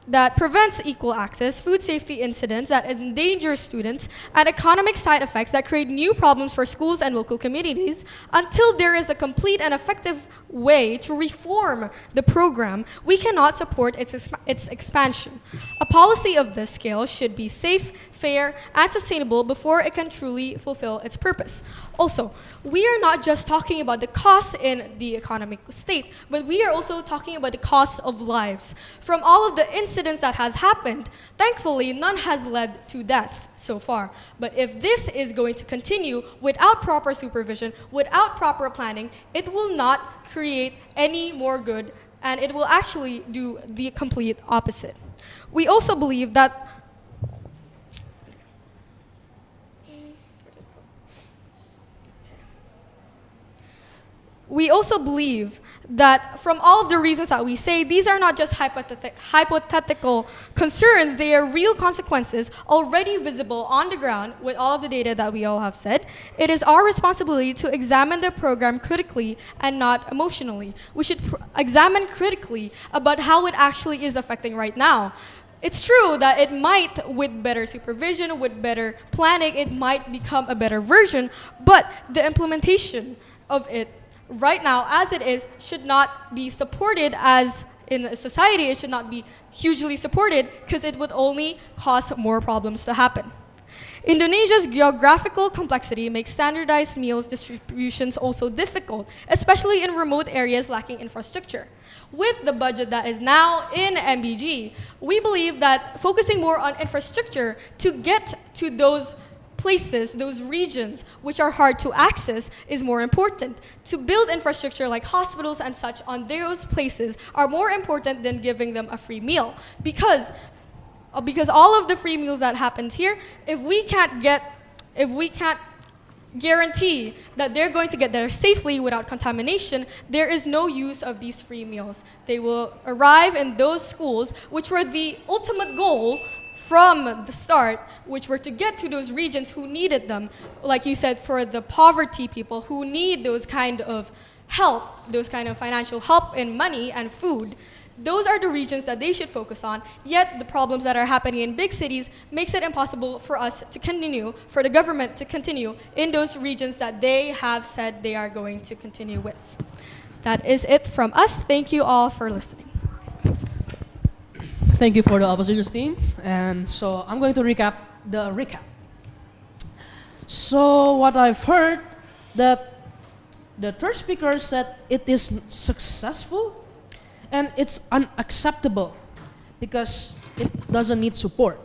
that prevents equal access, food safety incidents that endanger students, and economic side effects that create new problems for schools and local communities, until there is a complete and effective way to reform the program, we cannot support its expansion. A policy of this scale should be safe, fair, and sustainable before it can truly fulfill its purpose. Also, we are not just talking about the costs in the economic state, but we are also talking about the cost of lives. From all of the incidents that has happened, thankfully, none has led to death so far. But if this is going to continue without proper supervision, without proper planning, it will not create any more good, and it will actually do the complete opposite. We also believe that from all of the reasons that we say, these are not just hypothetical concerns, they are real consequences already visible on the ground with all of the data that we all have said. It is our responsibility to examine the program critically and not emotionally. We should examine critically about how it actually is affecting right now. It's true that it might, with better supervision, with better planning, it might become a better version, but the implementation of it right now, as it is, should not be supported as in a society. It should not be hugely supported because it would only cause more problems to happen. Indonesia's geographical complexity makes standardized meals distributions also difficult, especially in remote areas lacking infrastructure. With the budget that is now in MBG, we believe that focusing more on infrastructure to get to those places, those regions which are hard to access, is more important. To build infrastructure like hospitals and such on those places are more important than giving them a free meal. Because all of the free meals that happens here, if we can't guarantee that they're going to get there safely without contamination, there is no use of these free meals. They will arrive in those schools, which were the ultimate goal from the start, which were to get to those regions who needed them. Like you said, for the poverty people who need those kind of help, those kind of financial help in money and food. Those are the regions that they should focus on, yet the problems that are happening in big cities makes it impossible for us to continue, for the government to continue in those regions that they have said they are going to continue with. That is it from us. Thank you all for listening. Thank you for the opposition team. And so I'm going to recap the recap. So what I've heard, that the third speaker said it is successful and it's unacceptable because it doesn't need support.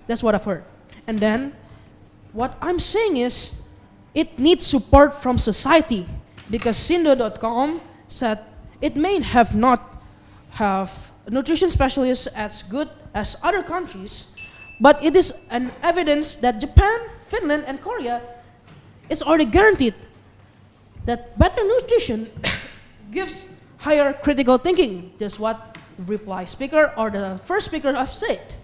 That's what I've heard. And then what I'm saying is it needs support from society, because Sindo.com said it may have not have nutrition specialists as good as other countries, but it is an evidence that Japan, Finland, and Korea, it's already guaranteed that better nutrition gives higher critical thinking. That's what the reply speaker or the first speaker have said.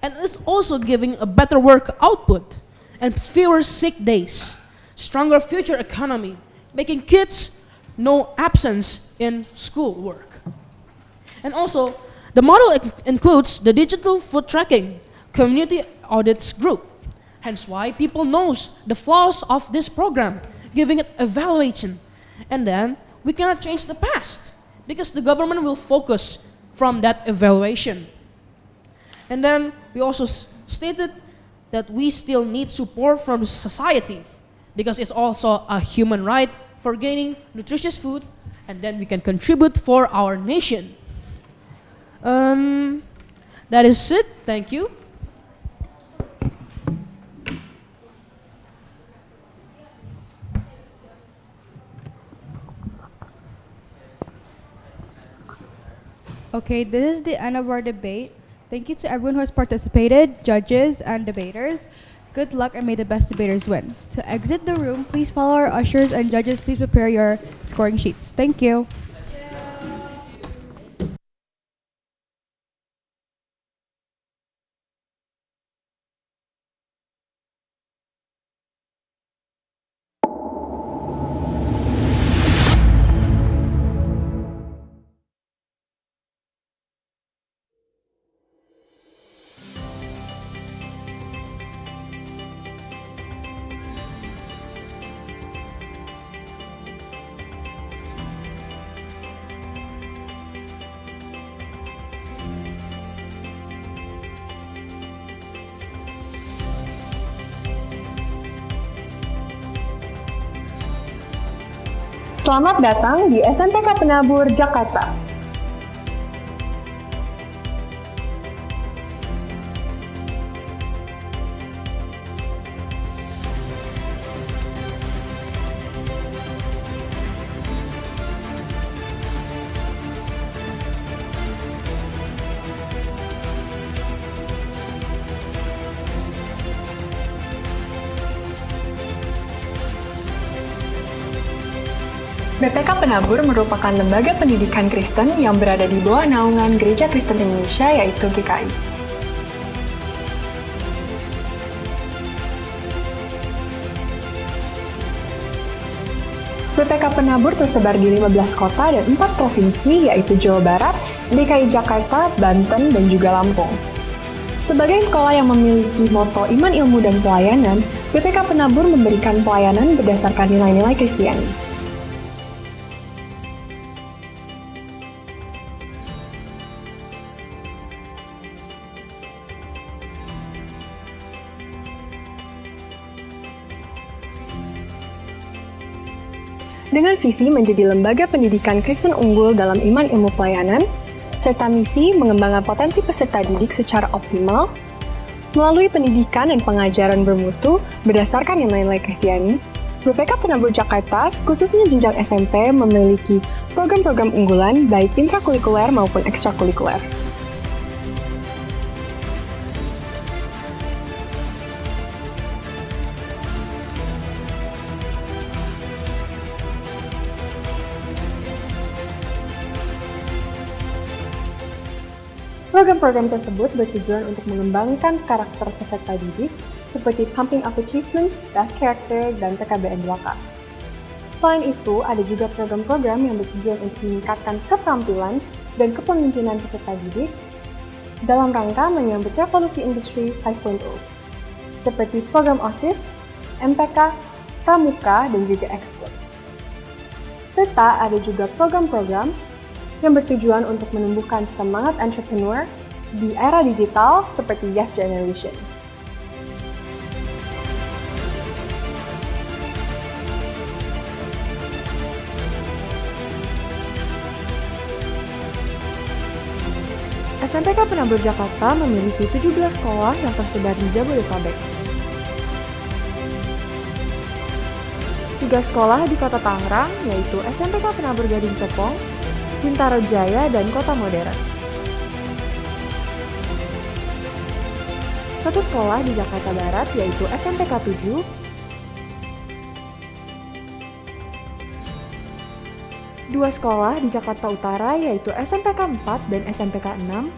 And it's also giving a better work output and fewer sick days, stronger future economy, making kids no absence in school work. And also, the model includes the digital food tracking community audits group. Hence why people knows the flaws of this program, giving it evaluation. And then we cannot change the past because the government will focus from that evaluation. And then we also stated that we still need support from society because it's also a human right for gaining nutritious food, and then we can contribute for our nation. That is it. Thank you. Okay, this is the end of our debate. Thank you to everyone who has participated, judges and debaters. Good luck and may the best debaters win. To exit the room, please follow our ushers, and judges, please prepare your scoring sheets. Thank you. Selamat datang di SMPK Penabur, Jakarta. BPK Penabur merupakan lembaga pendidikan Kristen yang berada di bawah naungan Gereja Kristen Indonesia, yaitu GKI. BPK Penabur tersebar di 15 kota dan 4 provinsi, yaitu Jawa Barat, DKI Jakarta, Banten, dan juga Lampung. Sebagai sekolah yang memiliki moto iman, ilmu, dan pelayanan, BPK Penabur memberikan pelayanan berdasarkan nilai-nilai Kristiani. Dengan visi menjadi lembaga pendidikan Kristen unggul dalam iman ilmu pelayanan, serta misi mengembangkan potensi peserta didik secara optimal, melalui pendidikan dan pengajaran bermutu berdasarkan nilai-nilai Kristiani, BPK Penabur Jakarta, khususnya jenjang SMP, memiliki program-program unggulan baik intrakurikuler maupun ekstrakurikuler. Program-program tersebut bertujuan untuk mengembangkan karakter peserta didik seperti Pumping Up Achievement, Das Character, dan TKBN 2K. Selain itu, ada juga program-program yang bertujuan untuk meningkatkan keterampilan dan kepemimpinan peserta didik dalam rangka menyambut revolusi industri 5.0, seperti program OSIS, MPK, Pramuka, dan juga Ekskul. Serta ada juga program-program yang bertujuan untuk menumbuhkan semangat entrepreneur di era digital seperti Yes Generation. SMPK Penabur Jakarta memiliki 17 sekolah yang tersebar di Jabodetabek. 3 sekolah di Kota Tangerang, yaitu SMPK Penabur Gading Serpong, Bintaro Jaya, dan Kota Modern. 1 sekolah di Jakarta Barat, yaitu SMPK 7, 2 sekolah di Jakarta Utara, yaitu SMPK 4 dan SMPK 6,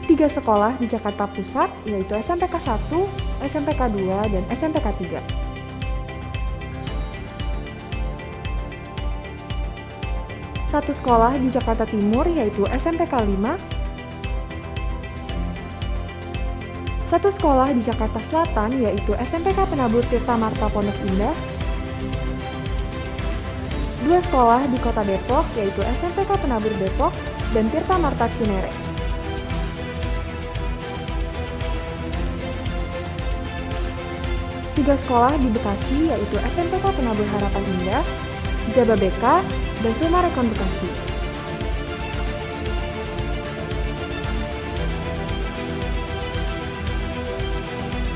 3 sekolah di Jakarta Pusat, yaitu SMPK 1, SMPK 2, dan SMPK 3. 1 sekolah di Jakarta Timur, yaitu SMPK 5, 1 sekolah di Jakarta Selatan, yaitu SMPK Penabur Tirta Marta Pondok Indah, 2 sekolah di Kota Depok, yaitu SMPK Penabur Depok dan Tirta Marta Cinere. 3 sekolah di Bekasi, yaitu SMPK Penabur Harapan Indah, Jababeka, dan Sumarekon Bekasi.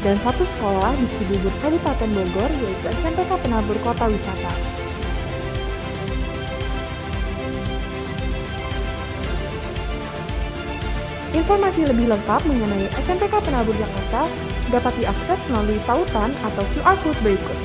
Dan 1 sekolah di Cibubur, Kabupaten Bogor, yaitu SMPK Penabur Kota Wisata. Informasi lebih lengkap mengenai SMPK Penabur Jakarta dapat diakses melalui tautan atau QR Code berikut.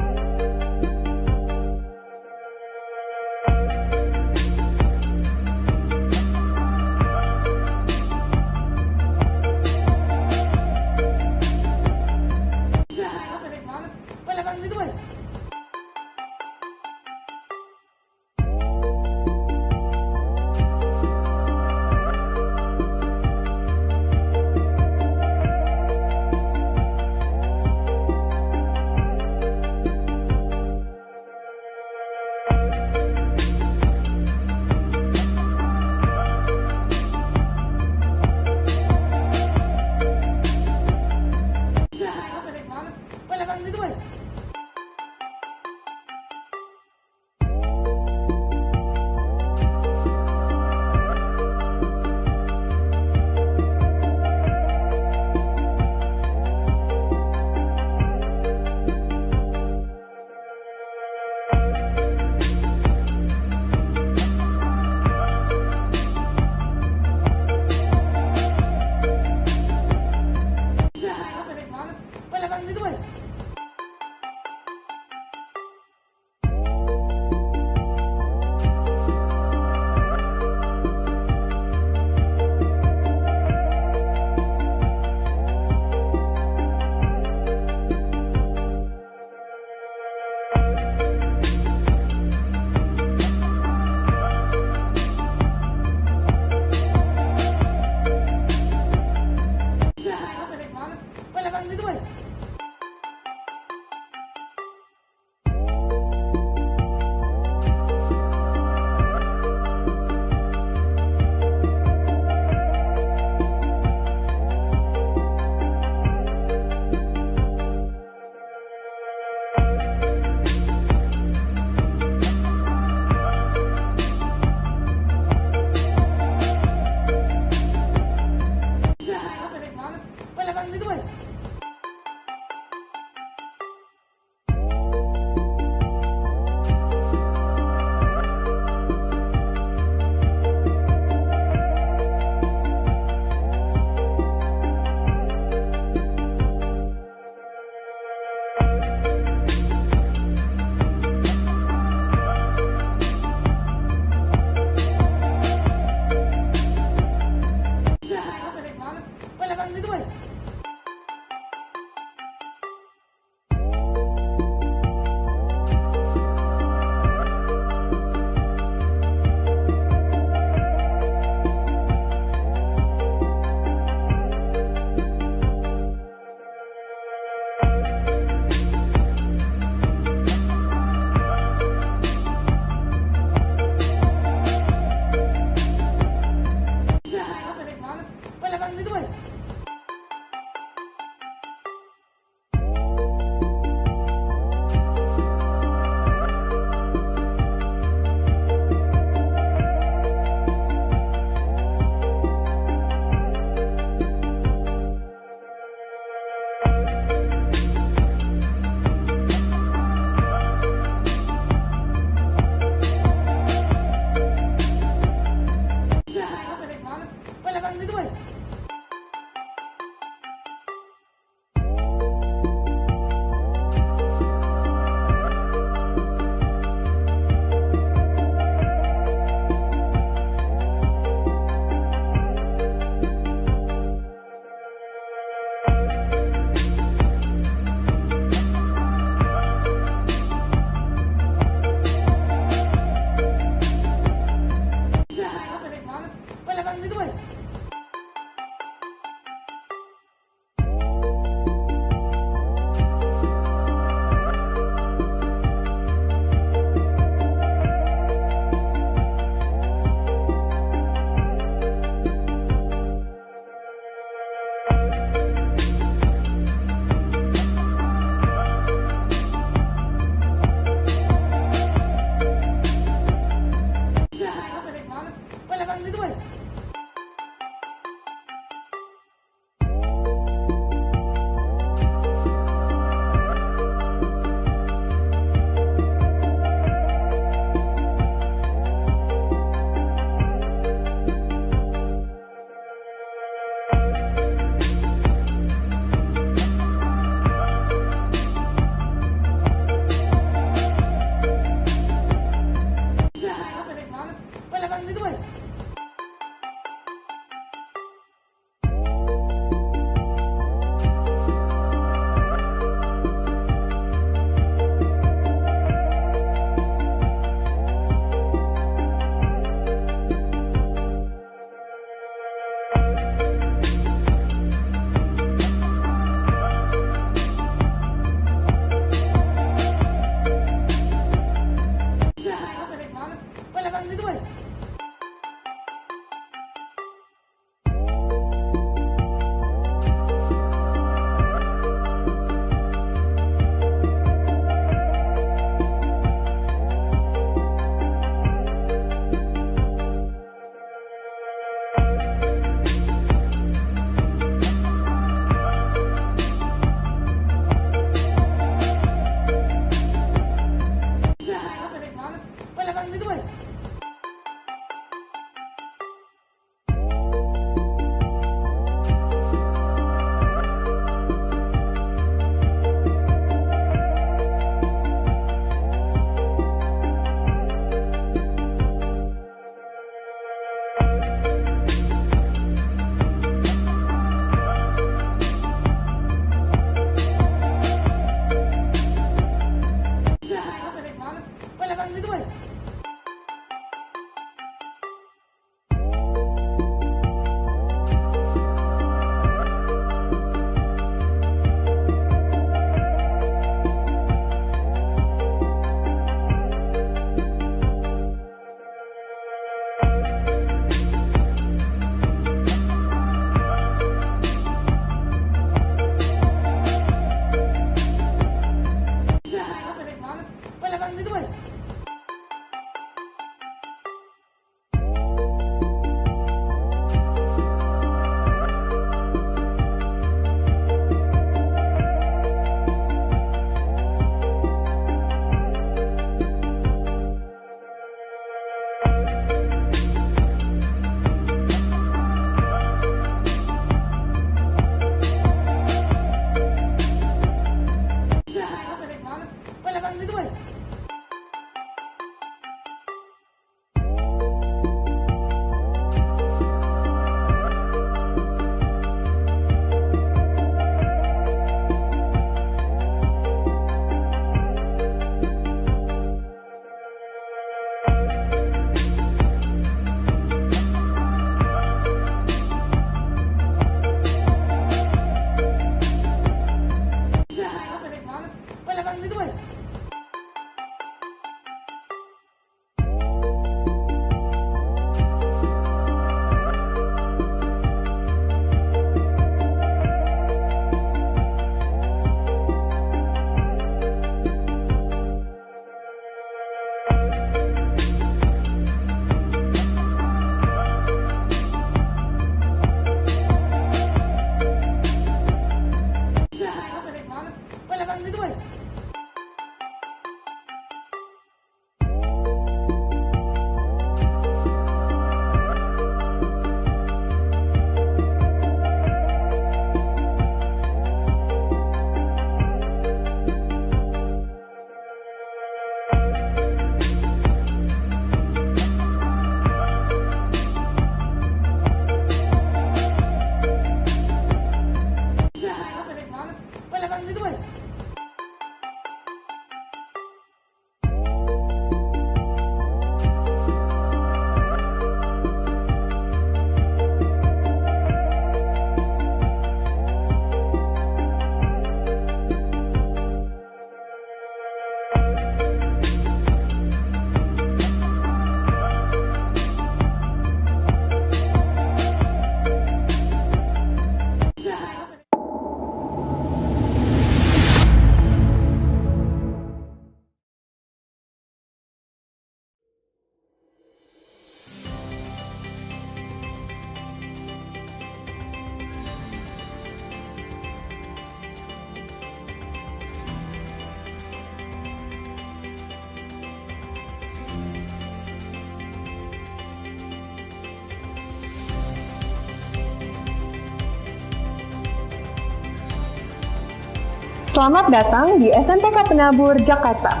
Selamat datang di SMPK Penabur, Jakarta.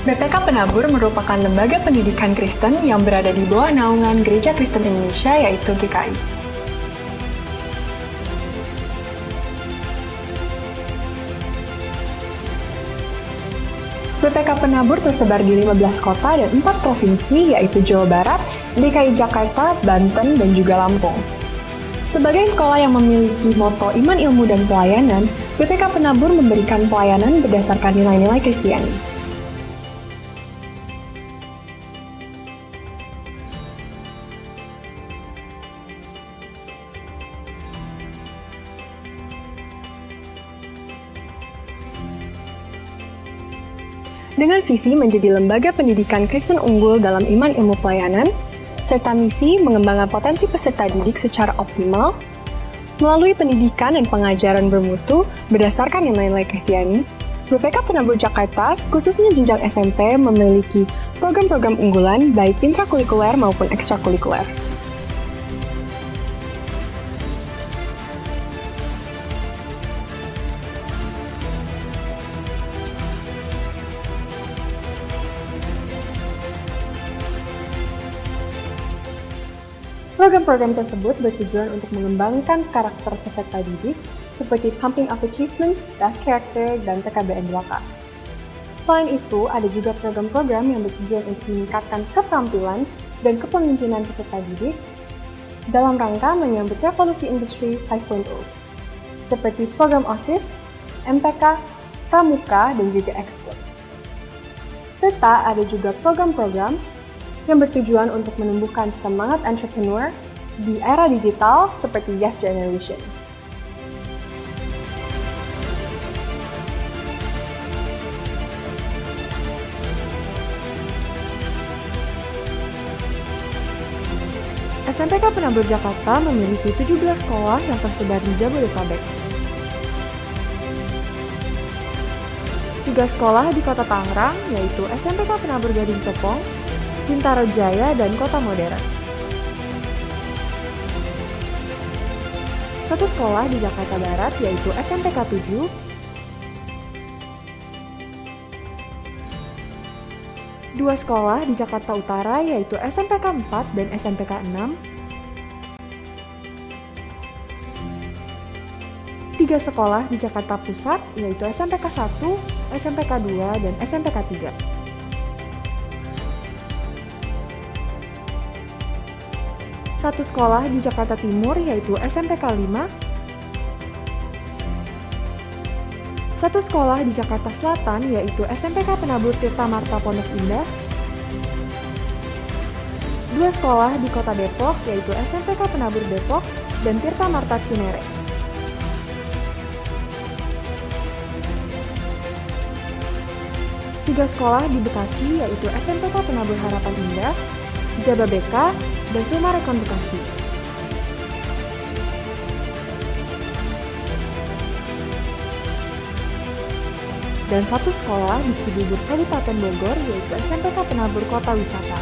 BPK Penabur merupakan lembaga pendidikan Kristen yang berada di bawah naungan Gereja Kristen Indonesia, yaitu GKI. BPK Penabur tersebar di 15 kota dan 4 provinsi, yaitu Jawa Barat, DKI Jakarta, Banten, dan juga Lampung. Sebagai sekolah yang memiliki moto iman, ilmu, dan pelayanan, BPK Penabur memberikan pelayanan berdasarkan nilai-nilai Kristiani. Dengan visi menjadi lembaga pendidikan Kristen unggul dalam iman ilmu pelayanan, serta misi mengembangkan potensi peserta didik secara optimal, melalui pendidikan dan pengajaran bermutu berdasarkan nilai-nilai Kristiani, BPK Penabur Jakarta, khususnya jenjang SMP, memiliki program-program unggulan baik intrakurikuler maupun ekstrakurikuler. Program-program tersebut bertujuan untuk mengembangkan karakter peserta didik seperti Pumping Up Achievement, Das Character, dan TKBN 2K. Selain itu, ada juga program-program yang bertujuan untuk meningkatkan keterampilan dan kepemimpinan peserta didik dalam rangka menyambut revolusi industri 5.0, seperti program OSIS, MPK, Pramuka, dan juga Ekskul. Serta ada juga program-program yang bertujuan untuk menumbuhkan semangat entrepreneur di era digital seperti Yes Generation. SMPK Penabur Jakarta memiliki 17 sekolah yang tersebar di Jabodetabek. 3 sekolah di Kota Tangerang, yaitu SMPK Penabur Gading Serpong, Bintaro Jaya, dan Kota Modern. 1 sekolah di Jakarta Barat, yaitu SMPK 7, 2 sekolah di Jakarta Utara yaitu SMPK 4 dan SMPK 6, 3 sekolah di Jakarta Pusat yaitu SMPK 1, SMPK 2, dan SMPK 3. 1 sekolah di Jakarta Timur yaitu SMPK 5, 1 sekolah di Jakarta Selatan yaitu SMPK Penabur Tirta Marta Pondok Indah, 2 sekolah di Kota Depok yaitu SMPK Penabur Depok dan Tirta Marta Cinere. 3 sekolah di Bekasi yaitu SMPK Penabur Harapan Indah, Jababeka, dan Suma Rekon Bekasi. Dan 1 sekolah di Cibubur Kabupaten Bogor yaitu SMPK Penabur Kota Wisata.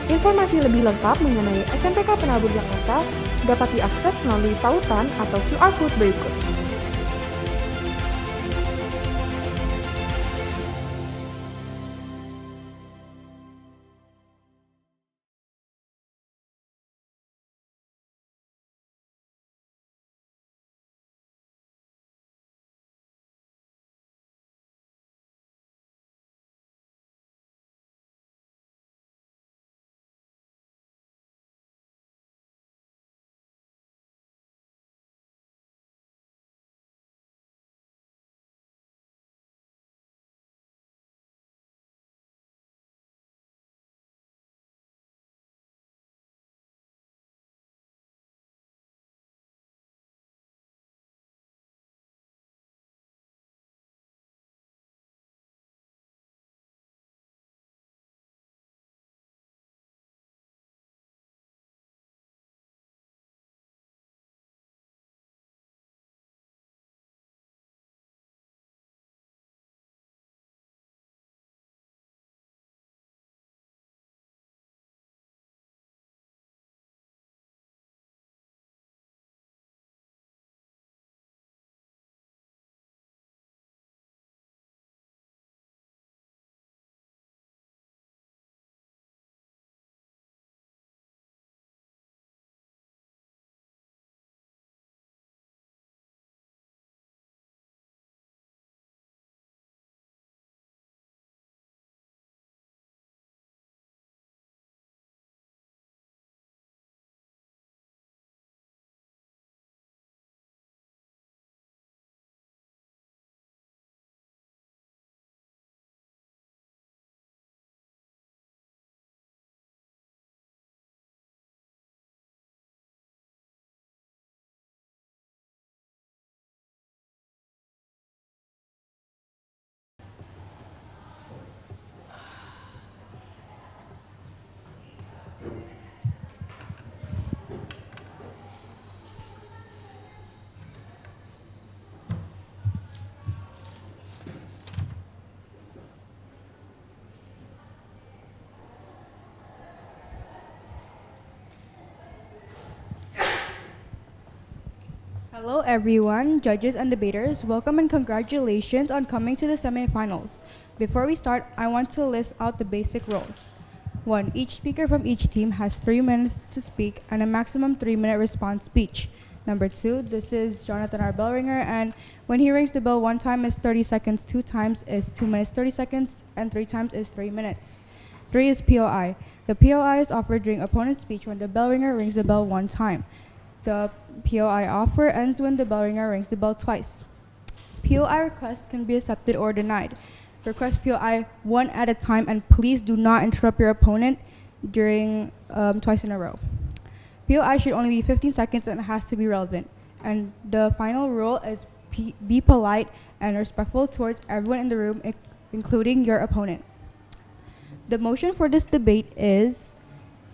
Informasi lebih lengkap mengenai SMPK Penabur Jakarta dapat diakses melalui tautan atau QR Code berikut. Hello everyone, judges and debaters. Welcome and congratulations on coming to the semifinals. Before we start, I want to list out the basic rules. 1. Each speaker from each team has 3 minutes to speak and a maximum 3-minute response speech. Number 2, this is Jonathan, our bell ringer, and when he rings the bell 1 time is 30 seconds, 2 times is 2 minutes 30 seconds, and 3 times is 3 minutes. 3 is POI. The POI is offered during opponent's speech when the bell ringer rings the bell 1 time. The POI offer ends when the bell ringer rings the bell twice. POI requests can be accepted or denied. Request POI 1 at a time, and please do not interrupt your opponent during twice in a row. POI should only be 15 seconds and it has to be relevant. And the final rule is be polite and respectful towards everyone in the room, including your opponent. The motion for this debate is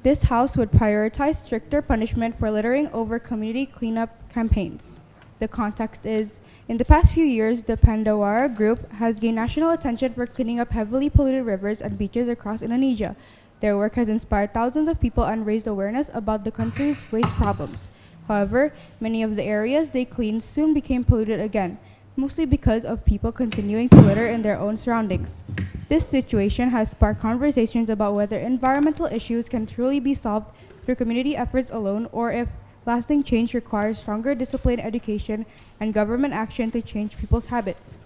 this House would prioritize stricter punishment for littering over community cleanup campaigns. The context is, in the past few years, the PENABUR group has gained national attention for cleaning up heavily polluted rivers and beaches across Indonesia. Their work has inspired thousands of people and raised awareness about the country's waste problems. However, many of the areas they cleaned soon became polluted again, mostly because of people continuing to litter in their own surroundings. This situation has sparked conversations about whether environmental issues can truly be solved through community efforts alone, or if lasting change requires stronger discipline, education, and government action to change people's habits.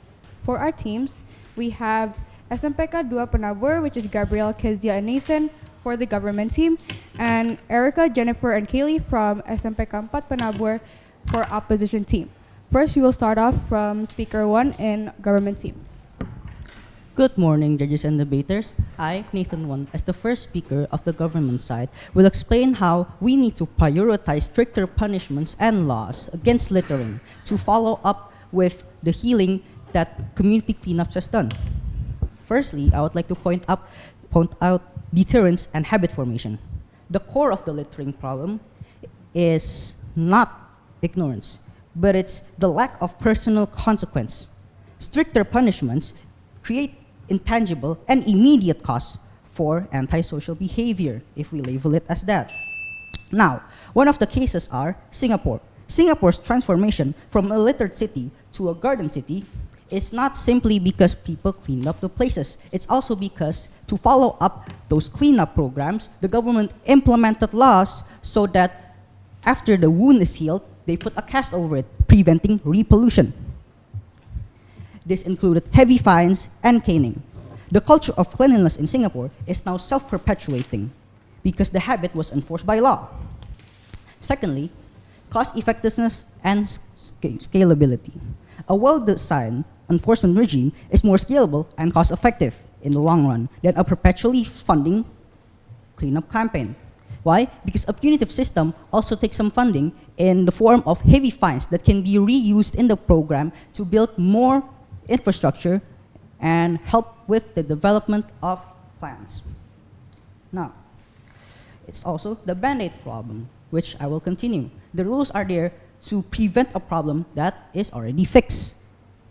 For our teams, we have SMPK 2 Penabur, which is Gabrielle, Kezia, and Nathan for the government team, and Erica, Jennifer, and Kaylee from SMPK 4 Penabur for opposition team. First, we will start off from Speaker 1 in government team. Good morning, judges and debaters. I, Nathan Wan, as the first speaker of the government side, will explain how we need to prioritize stricter punishments and laws against littering to follow up with the healing that community cleanups has done. Firstly, I would like to point out deterrence and habit formation. The core of the littering problem is not ignorance, but it's the lack of personal consequence. Stricter punishments create intangible and immediate costs for antisocial behavior, if we label it as that. Now, one of the cases are Singapore. Singapore's transformation from a littered city to a garden city is not simply because people cleaned up the places. It's also because to follow up those cleanup programs, the government implemented laws so that after the wound is healed, they put a cast over it, preventing repollution. This included heavy fines and caning. The culture of cleanliness in Singapore is now self-perpetuating because the habit was enforced by law. Secondly, cost-effectiveness and scalability. A well-designed enforcement regime is more scalable and cost-effective in the long run than a perpetually funding cleanup campaign. Why? Because a punitive system also takes some funding in the form of heavy fines that can be reused in the program to build more infrastructure and help with the development of plans. Now, it's also the Band-Aid problem, which I will continue. The rules are there to prevent a problem that is already fixed.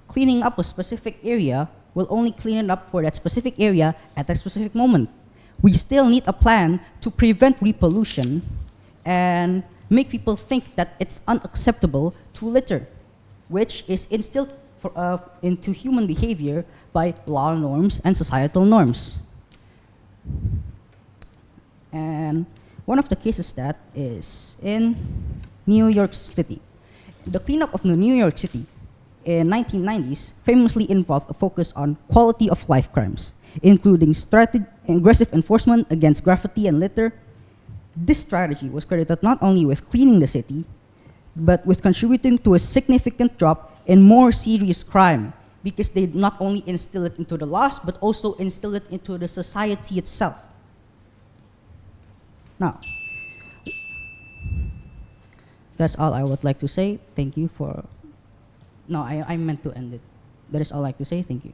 Cleaning up a specific area will only clean it up for that specific area at that specific moment. We still need a plan to prevent repollution and make people think that it's unacceptable to litter, which is instilled into human behavior by law norms and societal norms. And one of the cases that is in New York City. The cleanup of New York City in 1990s famously involved a focus on quality of life crimes, including aggressive enforcement against graffiti and litter. This strategy was credited not only with cleaning the city, but with contributing to a significant drop in more serious crime, because they not only instill it into the laws, but also instill it into the society itself. Now, that's all I would like to say. Thank you for... No, I meant to end it. That is all I'd like to say. Thank you.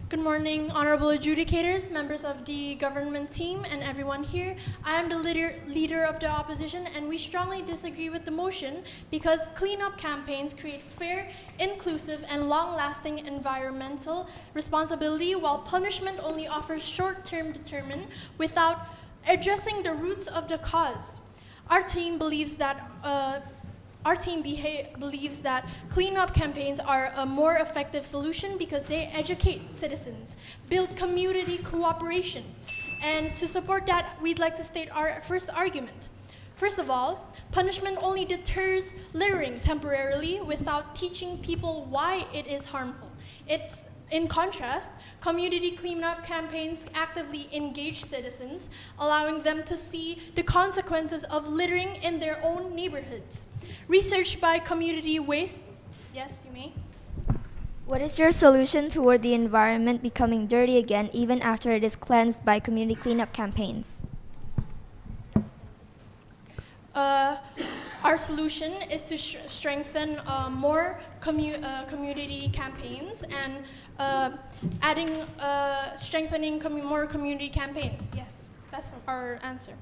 Good morning, honorable adjudicators, members of the government team, and everyone here. I am the leader of the opposition, and we strongly disagree with the motion because cleanup campaigns create fair, inclusive, and long-lasting environmental responsibility, while punishment only offers short-term deterrent without addressing the roots of the cause. Our team believes that believes that cleanup campaigns are a more effective solution because they educate citizens, build community cooperation. And to support that, we'd like to state our first argument. First of all, punishment only deters littering temporarily without teaching people why it is harmful. In contrast, community cleanup campaigns actively engage citizens, allowing them to see the consequences of littering in their own neighborhoods. Research by Community Waste, yes, you may. What is your solution toward the environment becoming dirty again even after it is cleansed by community cleanup campaigns? Our solution is to strengthen more community campaigns and strengthening more community campaigns. Yes, that's our answer.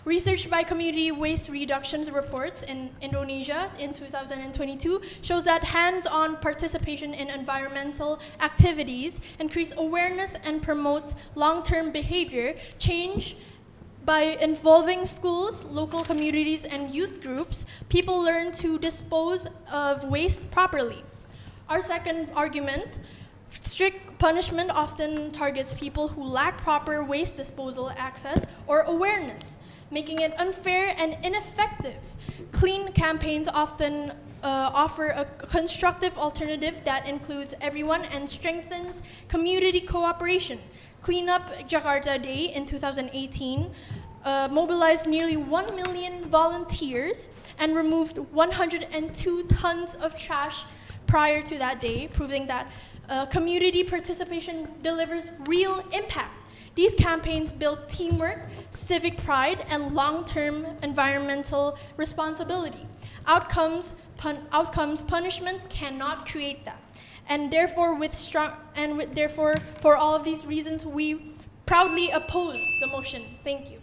Research by Community Waste Reductions Reports in Indonesia in 2022 shows that hands-on participation in environmental activities increase awareness and promotes long-term behavior change. By involving schools, local communities, and youth groups, people learn to dispose of waste properly. Our second argument, strict punishment often targets people who lack proper waste disposal access or awareness, making it unfair and ineffective. Clean campaigns often offer a constructive alternative that includes everyone and strengthens community cooperation. Clean Up Jakarta Day in 2018 mobilized nearly 1 million volunteers and removed 102 tons of trash prior to that day, proving that community participation delivers real impact. These campaigns build teamwork, civic pride, and long-term environmental responsibility. Outcomes punishment cannot create that. And therefore, for all of these reasons, we proudly oppose the motion. Thank you.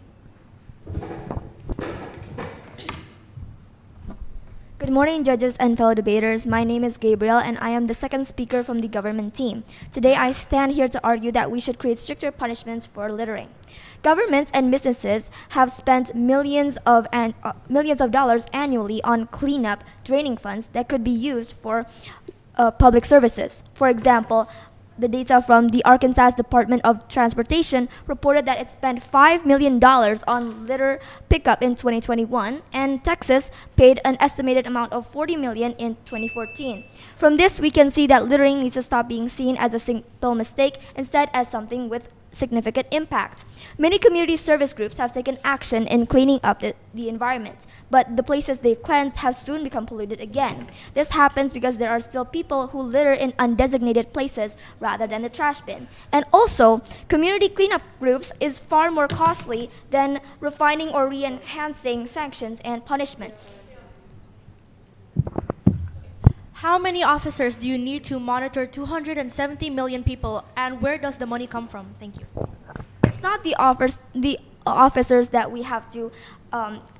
Good morning, judges and fellow debaters. My name is Gabriel, and I am the second speaker from the government team. Today, I stand here to argue that we should create stricter punishments for littering. Governments and businesses have spent millions of dollars annually on cleanup draining funds that could be used for public services. For example, the data from the Arkansas Department of Transportation reported that it spent $5 million on litter pickup in 2021, and Texas paid an estimated amount of $40 million in 2014. From this, we can see that littering needs to stop being seen as a simple mistake, instead as something with significant impact. Many community service groups have taken action in cleaning up the environment, but the places they've cleansed have soon become polluted again. This happens because there are still people who litter in undesignated places rather than the trash bin. And also, community cleanup groups is far more costly than refining or re-enhancing sanctions and punishments. How many officers do you need to monitor 270 million people, and where does the money come from? Thank you. It's not the officers that we have to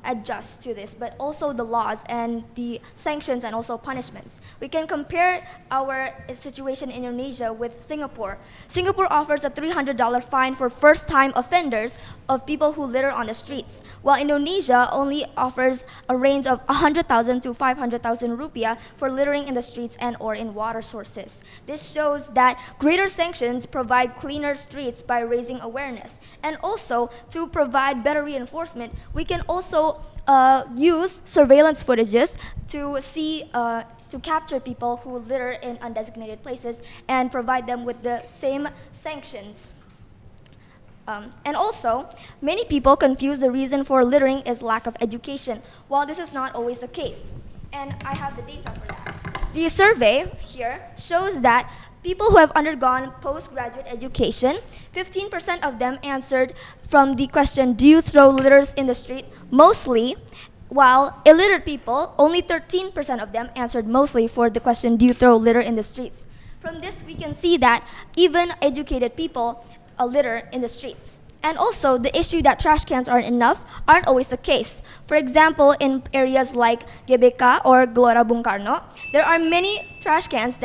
adjust to this, but also the laws and the sanctions and also punishments. We can compare our situation in Indonesia with Singapore. Singapore offers a $300 fine for first-time offenders of people who litter on the streets, while Indonesia only offers a range of 100,000 to 500,000 rupiah for littering in the streets and or in water sources. This shows that greater sanctions provide cleaner streets by raising awareness. And also, to provide better reinforcement, we can also use surveillance footages to see to capture people who litter in undesignated places and provide them with the same sanctions. And also, many people confuse the reason for littering is lack of education, while this is not always the case. And I have the data for that. The survey here shows that people who have undergone postgraduate education, 15% of them answered from the question, do you throw litters in the street? Mostly, while illiterate people, only 13% of them answered mostly for the question, do you throw litter in the streets? From this, we can see that even educated people litter in the streets. And also, the issue that trash cans aren't enough aren't always the case. For example, in areas like GBK or Gelora Bung Karno, there are many trash cans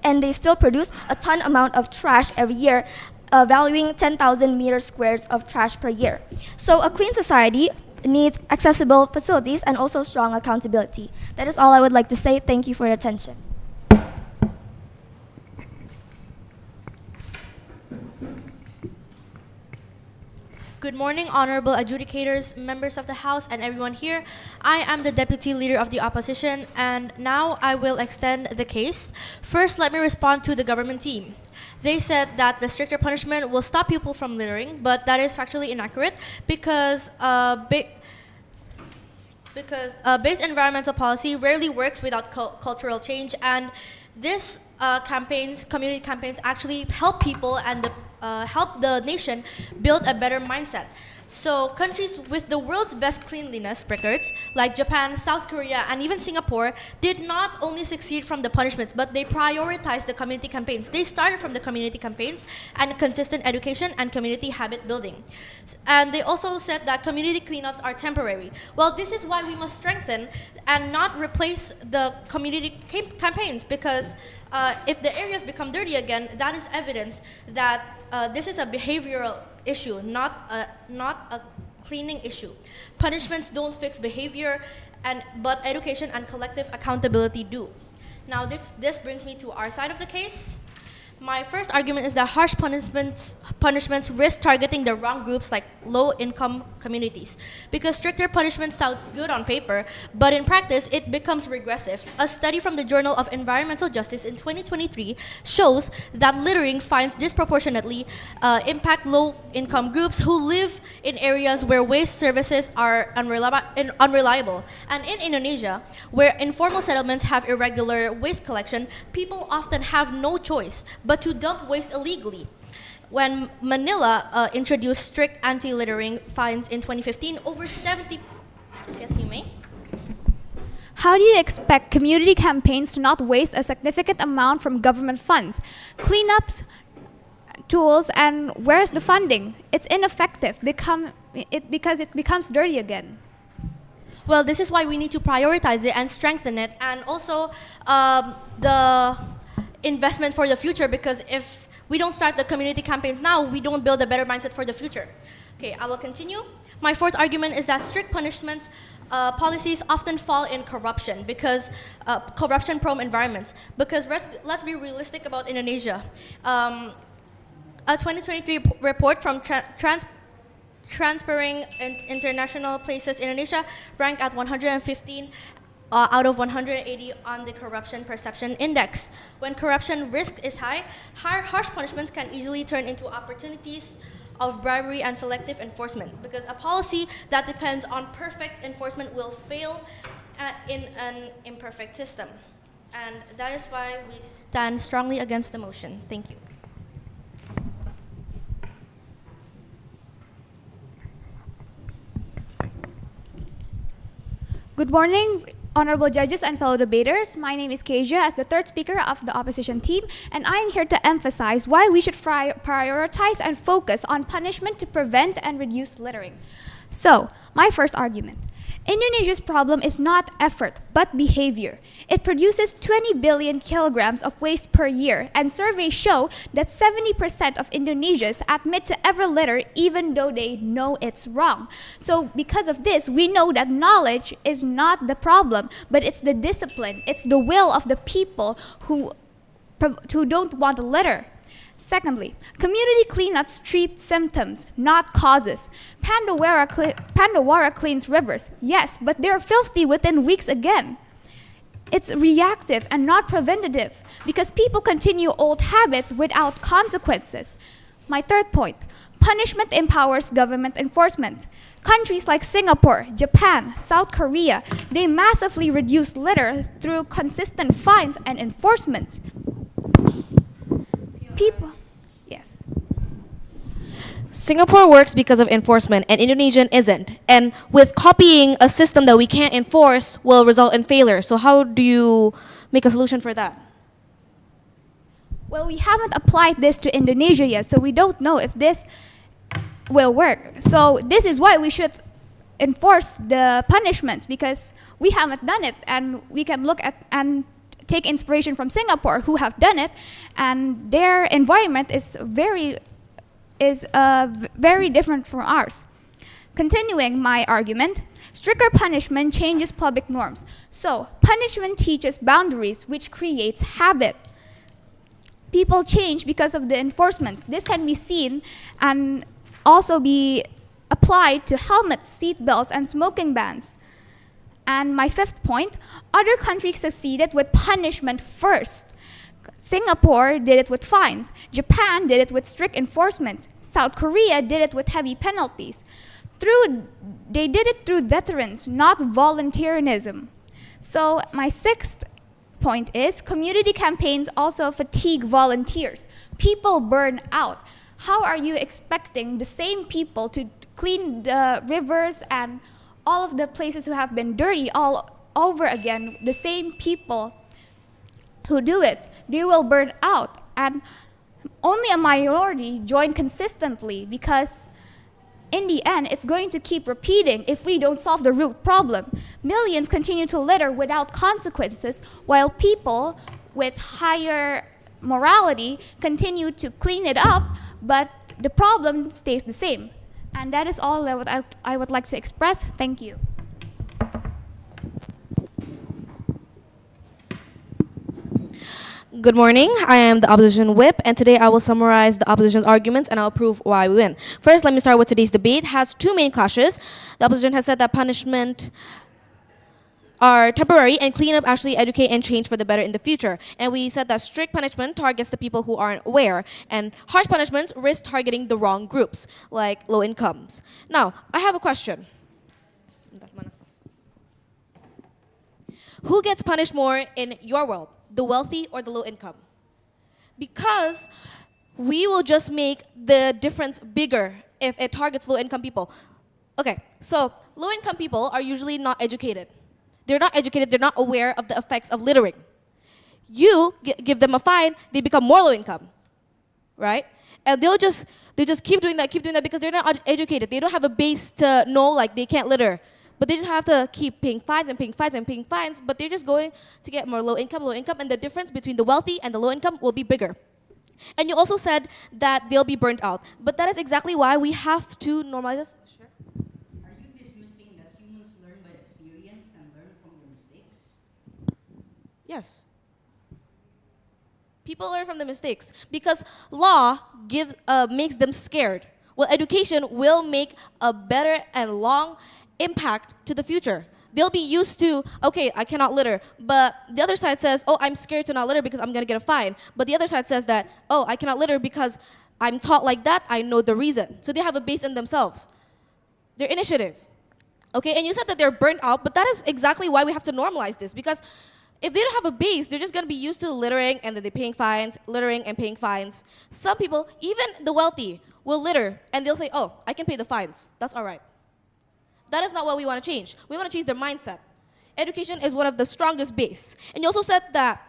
and they still produce a ton amount of trash every year, valuing 10,000 meters squares of trash per year. So a clean society needs accessible facilities and also strong accountability. That is all I would like to say. Thank you for your attention. Good morning, honorable adjudicators, members of the House, and everyone here. I am the Deputy Leader of the Opposition, and now I will extend the case. First, let me respond to the government team. They said that the stricter punishment will stop people from littering, but that is factually inaccurate because based environmental policy rarely works without cultural change, and this community campaigns actually help people and help the nation build a better mindset. So countries with the world's best cleanliness records, like Japan, South Korea, and even Singapore, did not only succeed from the punishments, but they prioritized the community campaigns. They started from the community campaigns and consistent education and community habit building. And they also said that community cleanups are temporary. Well, this is why we must strengthen and not replace the community campaigns, because if the areas become dirty again, that is evidence that this is a behavioral issue, not a cleaning issue. Punishments don't fix behavior, but education and collective accountability do. Now this brings me to our side of the case. My first argument is that harsh punishments risk targeting the wrong groups, like low-income communities. Because stricter punishment sounds good on paper, but in practice, it becomes regressive. A study from the Journal of Environmental Justice in 2023 shows that littering fines disproportionately impact low-income groups who live in areas where waste services are unreliable. And in Indonesia, where informal settlements have irregular waste collection, people often have no choice but to dump waste illegally. When Manila introduced strict anti-littering fines in 2015, over 70... Yes, you may. How do you expect community campaigns to not waste a significant amount from government funds? Cleanups, tools, and where's the funding? It's ineffective because it becomes dirty again. Well, this is why we need to prioritize it and strengthen it, and also the investment for the future, because if we don't start the community campaigns now, we don't build a better mindset for the future. Okay, I will continue. My fourth argument is that strict punishments policies often fall in corruption, because corruption-prone environments. Because let's be realistic about Indonesia. A 2023 report from Transparing International places Indonesia ranked at 115 out of 180 on the Corruption Perception Index. When corruption risk is high, harsh punishments can easily turn into opportunities of bribery and selective enforcement, because a policy that depends on perfect enforcement will fail in an imperfect system. And that is why we stand strongly against the motion. Thank you. Good morning, honorable judges and fellow debaters. My name is Kezia, as the third speaker of the opposition team, and I am here to emphasize why we should prioritize and focus on punishment to prevent and reduce littering. So, my first argument. Indonesia's problem is not effort, but behavior. It produces 20 billion kilograms of waste per year, and surveys show that 70% of Indonesians admit to ever litter even though they know it's wrong. So because of this, we know that knowledge is not the problem, but it's the discipline, it's the will of the people who don't want to litter. Secondly, community cleanups treat symptoms, not causes. Pandawara cleans rivers, yes, but they're filthy within weeks again. It's reactive and not preventative, because people continue old habits without consequences. My third point, punishment empowers government enforcement. Countries like Singapore, Japan, South Korea, they massively reduce litter through consistent fines and enforcement. Yes. Singapore works because of enforcement, and Indonesian isn't. And with copying a system that we can't enforce will result in failure. So how do you make a solution for that? Well, we haven't applied this to Indonesia yet, so we don't know if this will work. So this is why we should enforce the punishments, because we haven't done it, and we can look at and take inspiration from Singapore, who have done it, and their environment is very different from ours. Continuing my argument, stricter punishment changes public norms. So punishment teaches boundaries, which creates habit. People change because of the enforcements. This can be seen and also be applied to helmets, seat belts, and smoking bans. And my fifth point, other countries succeeded with punishment first. Singapore did it with fines. Japan did it with strict enforcement. South Korea did it with heavy penalties. They did it through deterrence, not volunteerism. So my sixth point is, community campaigns also fatigue volunteers. People burn out. How are you expecting the same people to clean the rivers and all of the places who have been dirty all over again, the same people who do it, they will burn out. And only a minority join consistently, because in the end, it's going to keep repeating if we don't solve the root problem. Millions continue to litter without consequences, while people with higher morality continue to clean it up, but the problem stays the same. And that is all that I would like to express. Thank you. Good morning. I am the opposition whip, and today I will summarize the opposition's arguments and I'll prove why we win. First, let me start with today's debate. It has two main clashes. The opposition has said that punishment are temporary and cleanup actually educate and change for the better in the future. And we said that strict punishment targets the people who aren't aware, and harsh punishments risk targeting the wrong groups, like low incomes. Now, I have a question. Who gets punished more in your world? The wealthy or the low income? Because we will just make the difference bigger if it targets low income people. Okay, so low income people are usually not educated. They're not educated, they're not aware of the effects of littering. You give them a fine, they become more low income, right? And they just keep doing that because they're not educated. They don't have a base to know, like, they can't litter. But they just have to keep paying fines and paying fines and paying fines, but they're just going to get more low income, and the difference between the wealthy and the low income will be bigger. And you also said that they'll be burnt out, but that is exactly why we have to normalize this. Sure. Are you dismissing that humans learn by experience and learn from their mistakes? Yes. People learn from the mistakes because law makes them scared. Well, education will make a better and long impact to the future. They'll be used to, okay, I cannot litter, but the other side says, oh, I'm scared to not litter because I'm gonna get a fine. But the other side says that, oh, I cannot litter because I'm taught like that, I know the reason. So they have a base in themselves. Their initiative. Okay, and you said that they're burnt out, but that is exactly why we have to normalize this, because if they don't have a base, they're just gonna be used to littering and then they're paying fines, littering and paying fines. Some people, even the wealthy, will litter and they'll say, oh, I can pay the fines, that's all right. That is not what we want to change. We want to change their mindset. Education is one of the strongest base. And you also said that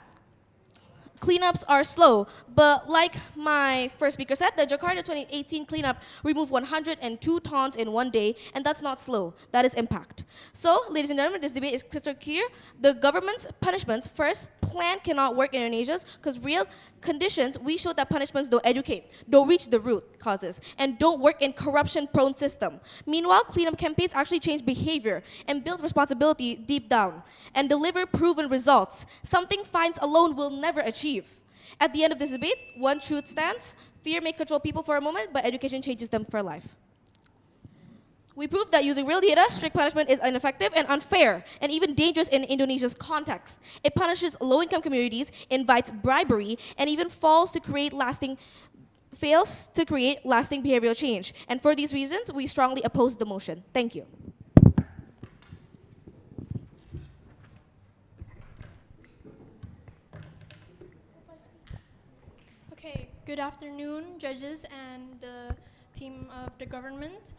cleanups are slow, but like my first speaker said, the Jakarta 2018 cleanup removed 102 tons in one day, and that's not slow, that is impact. So, ladies and gentlemen, this debate is crystal clear. The government's punishments, first, plan cannot work in Indonesia because real conditions, we showed that punishments don't educate, don't reach the root causes, and don't work in corruption-prone system. Meanwhile, cleanup campaigns actually change behavior and build responsibility deep down and deliver proven results, something fines alone will never achieve. At the end of this debate, one truth stands. Fear may control people for a moment, but education changes them for life. We proved that using real data, strict punishment is ineffective and unfair, and even dangerous in Indonesia's context. It punishes low-income communities, invites bribery, and even fails to create lasting behavioral change. And for these reasons, we strongly oppose the motion. Thank you. Okay, good afternoon, judges and the team of the government.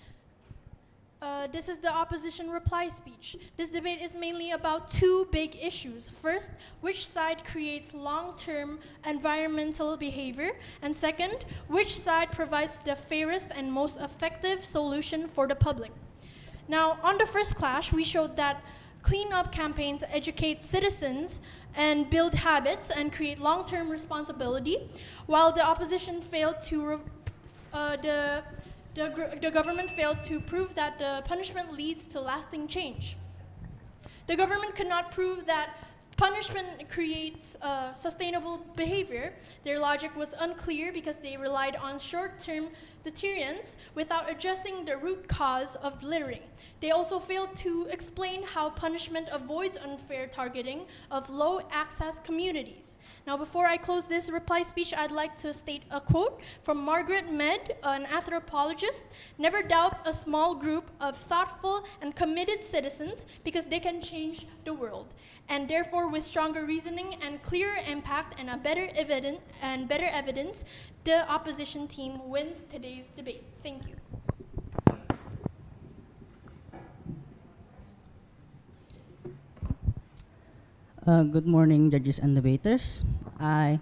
This is the opposition reply speech. This debate is mainly about two big issues. First, which side creates long-term environmental behavior? And second, which side provides the fairest and most effective solution for the public? Now, on the first clash, we showed that cleanup campaigns educate citizens and build habits and create long-term responsibility, while the opposition failed to the government failed to prove that the punishment leads to lasting change. The government could not prove that punishment creates sustainable behavior. Their logic was unclear because they relied on short-term deterrents without addressing the root cause of littering. They also failed to explain how punishment avoids unfair targeting of low-access communities. Now, before I close this reply speech, I'd like to state a quote from Margaret Mead, an anthropologist. "Never doubt a small group of thoughtful and committed citizens because they can change the world." And therefore, with stronger reasoning and clearer impact and a better evidence, the opposition team wins today's debate. Thank you. Good morning, judges and debaters. I,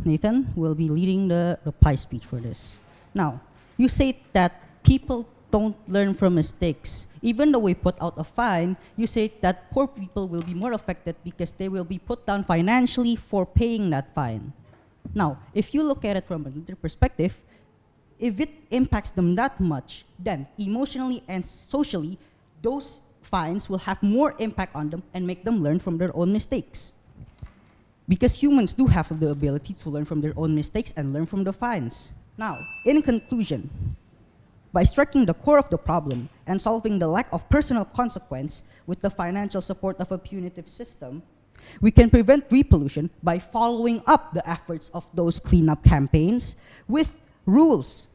Nathan, will be leading the reply speech for this. Now, you say that people don't learn from mistakes. Even though we put out a fine, you say that poor people will be more affected because they will be put down financially for paying that fine. Now, if you look at it from a leader perspective, if it impacts them that much, then emotionally and socially, those fines will have more impact on them and make them learn from their own mistakes. Because humans do have the ability to learn from their own mistakes and learn from the fines. Now, in conclusion, by striking the core of the problem and solving the lack of personal consequence with the financial support of a punitive system, we can prevent repollution by following up the efforts of those cleanup campaigns with rules.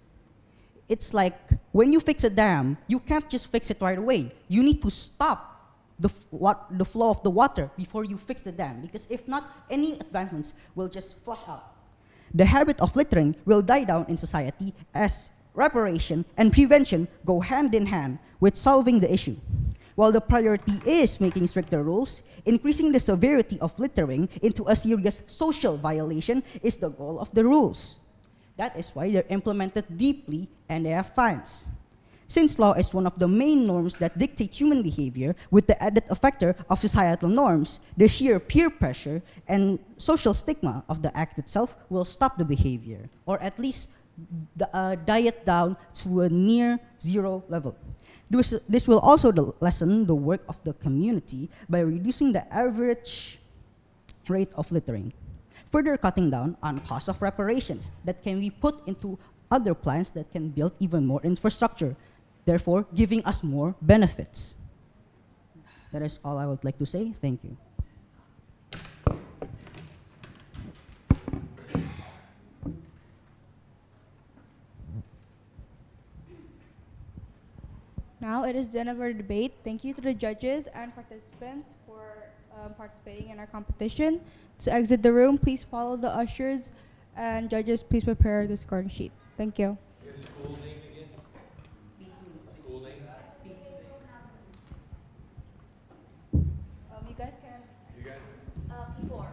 It's like when you fix a dam, you can't just fix it right away. You need to stop the flow of the water before you fix the dam, because if not, any advancements will just flush out. The habit of littering will die down in society as reparation and prevention go hand in hand with solving the issue. While the priority is making stricter rules, increasing the severity of littering into a serious social violation is the goal of the rules. That is why they're implemented deeply and they have fines. Since law is one of the main norms that dictate human behavior, with the added effector of societal norms, the sheer peer pressure and social stigma of the act itself will stop the behavior, or at least diet down to a near zero level. This will also lessen the work of the community by reducing the average rate of littering, further cutting down on cost of reparations that can be put into other plans that can build even more infrastructure, therefore giving us more benefits. That is all I would like to say. Thank you. Now it is the end of our debate. Thank you to the judges and participants for participating in our competition. To exit the room, please follow the ushers, and judges, please prepare the scoring sheet. Thank you. You guys can. P4.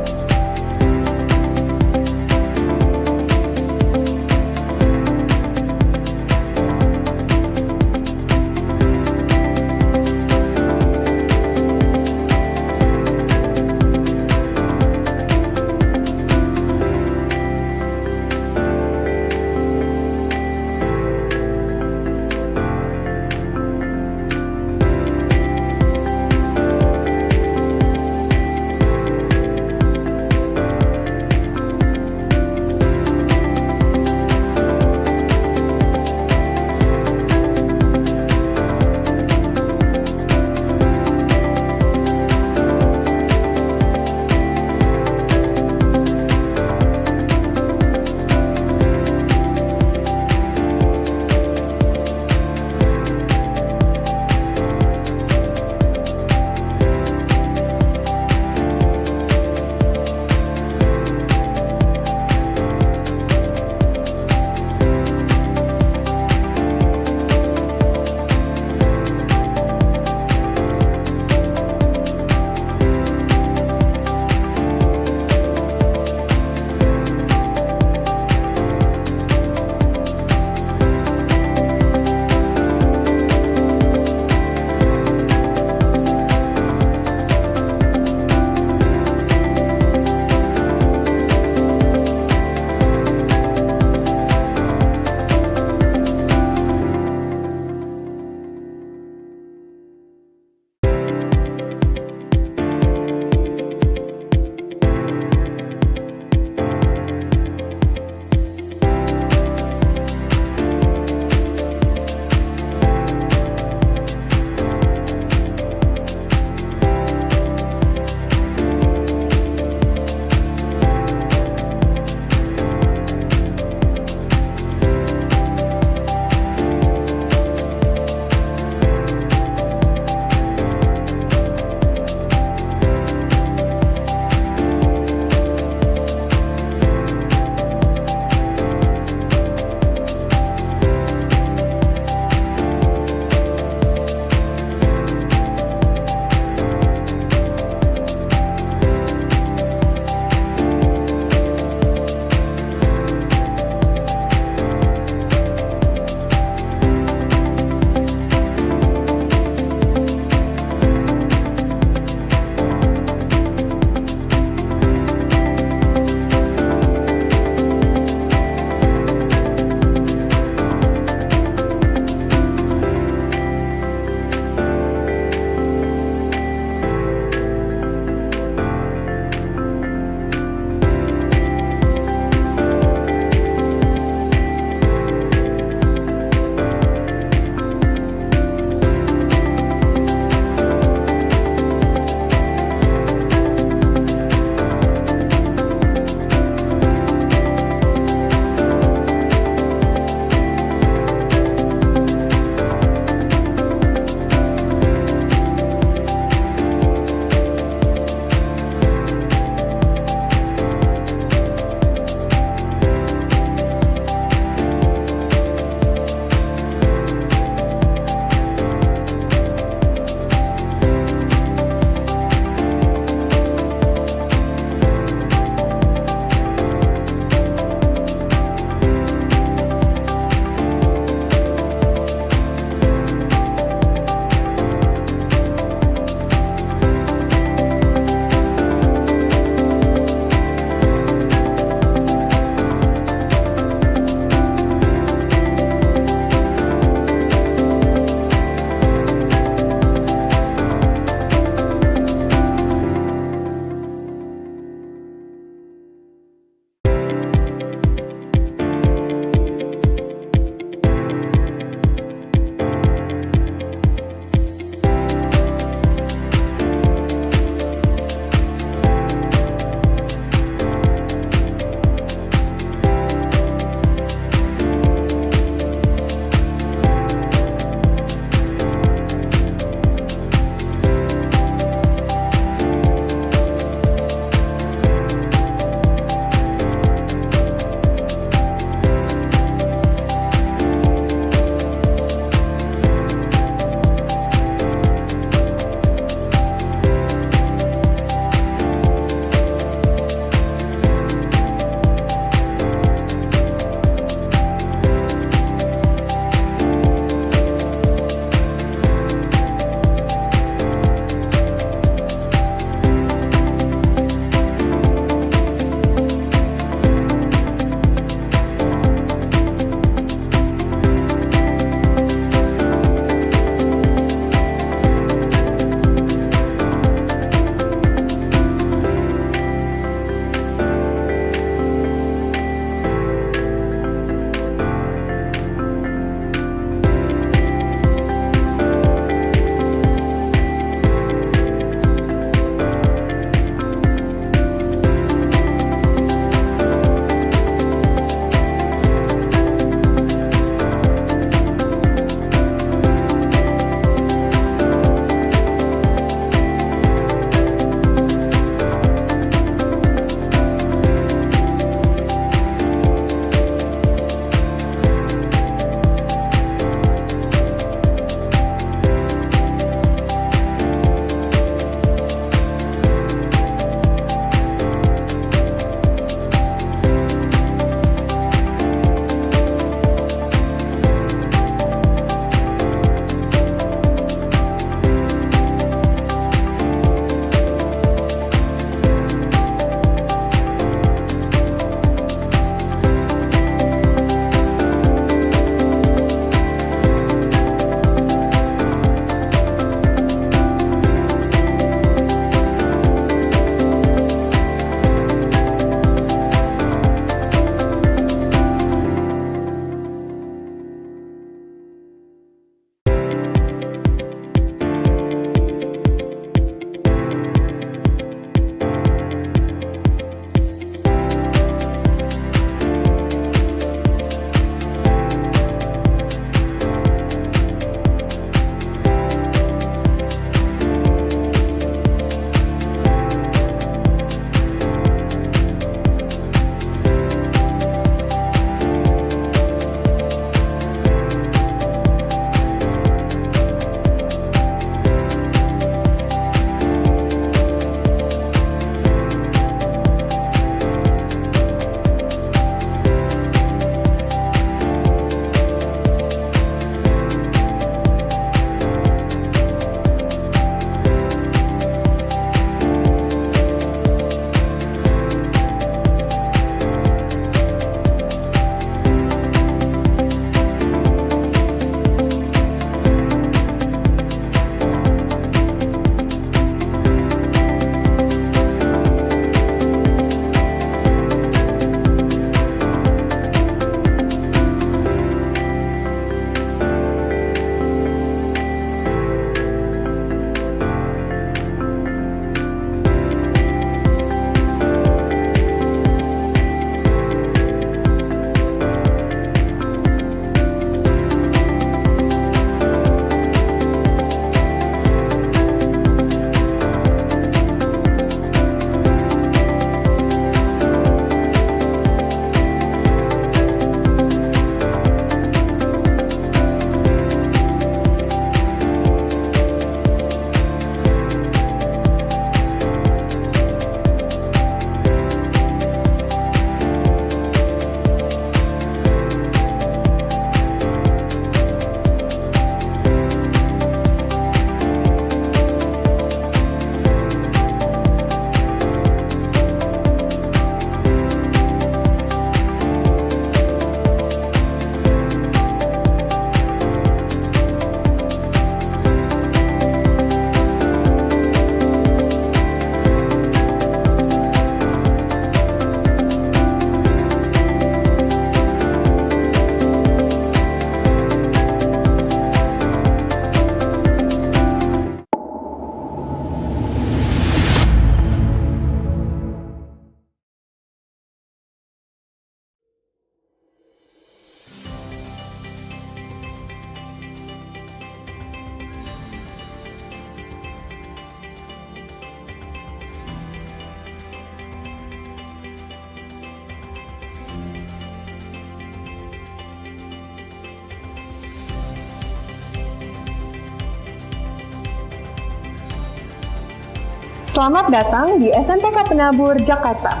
Selamat datang di SMPK Penabur, Jakarta.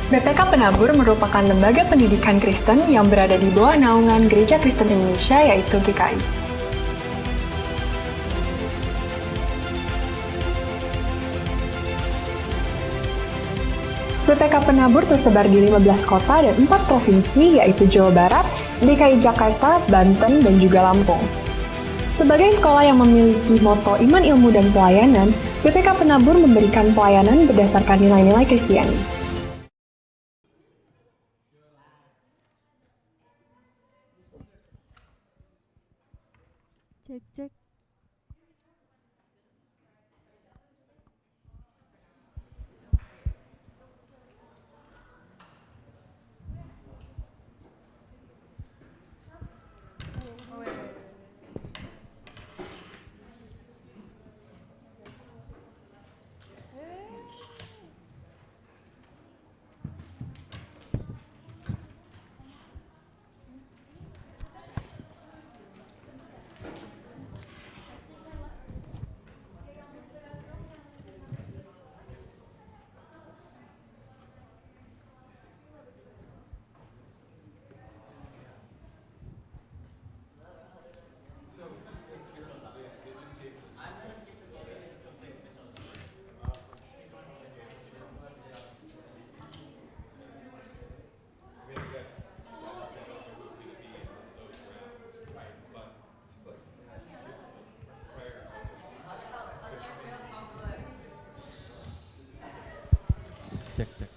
BPK Penabur merupakan lembaga pendidikan Kristen yang berada di bawah naungan Gereja Kristen Indonesia, yaitu GKI. BPK Penabur tersebar di 15 kota dan 4 provinsi, yaitu Jawa Barat, DKI Jakarta, Banten, dan juga Lampung. Sebagai sekolah yang memiliki moto iman, ilmu, dan pelayanan, BPK Penabur memberikan pelayanan berdasarkan nilai-nilai Kristiani. Cek cek. Cek cek.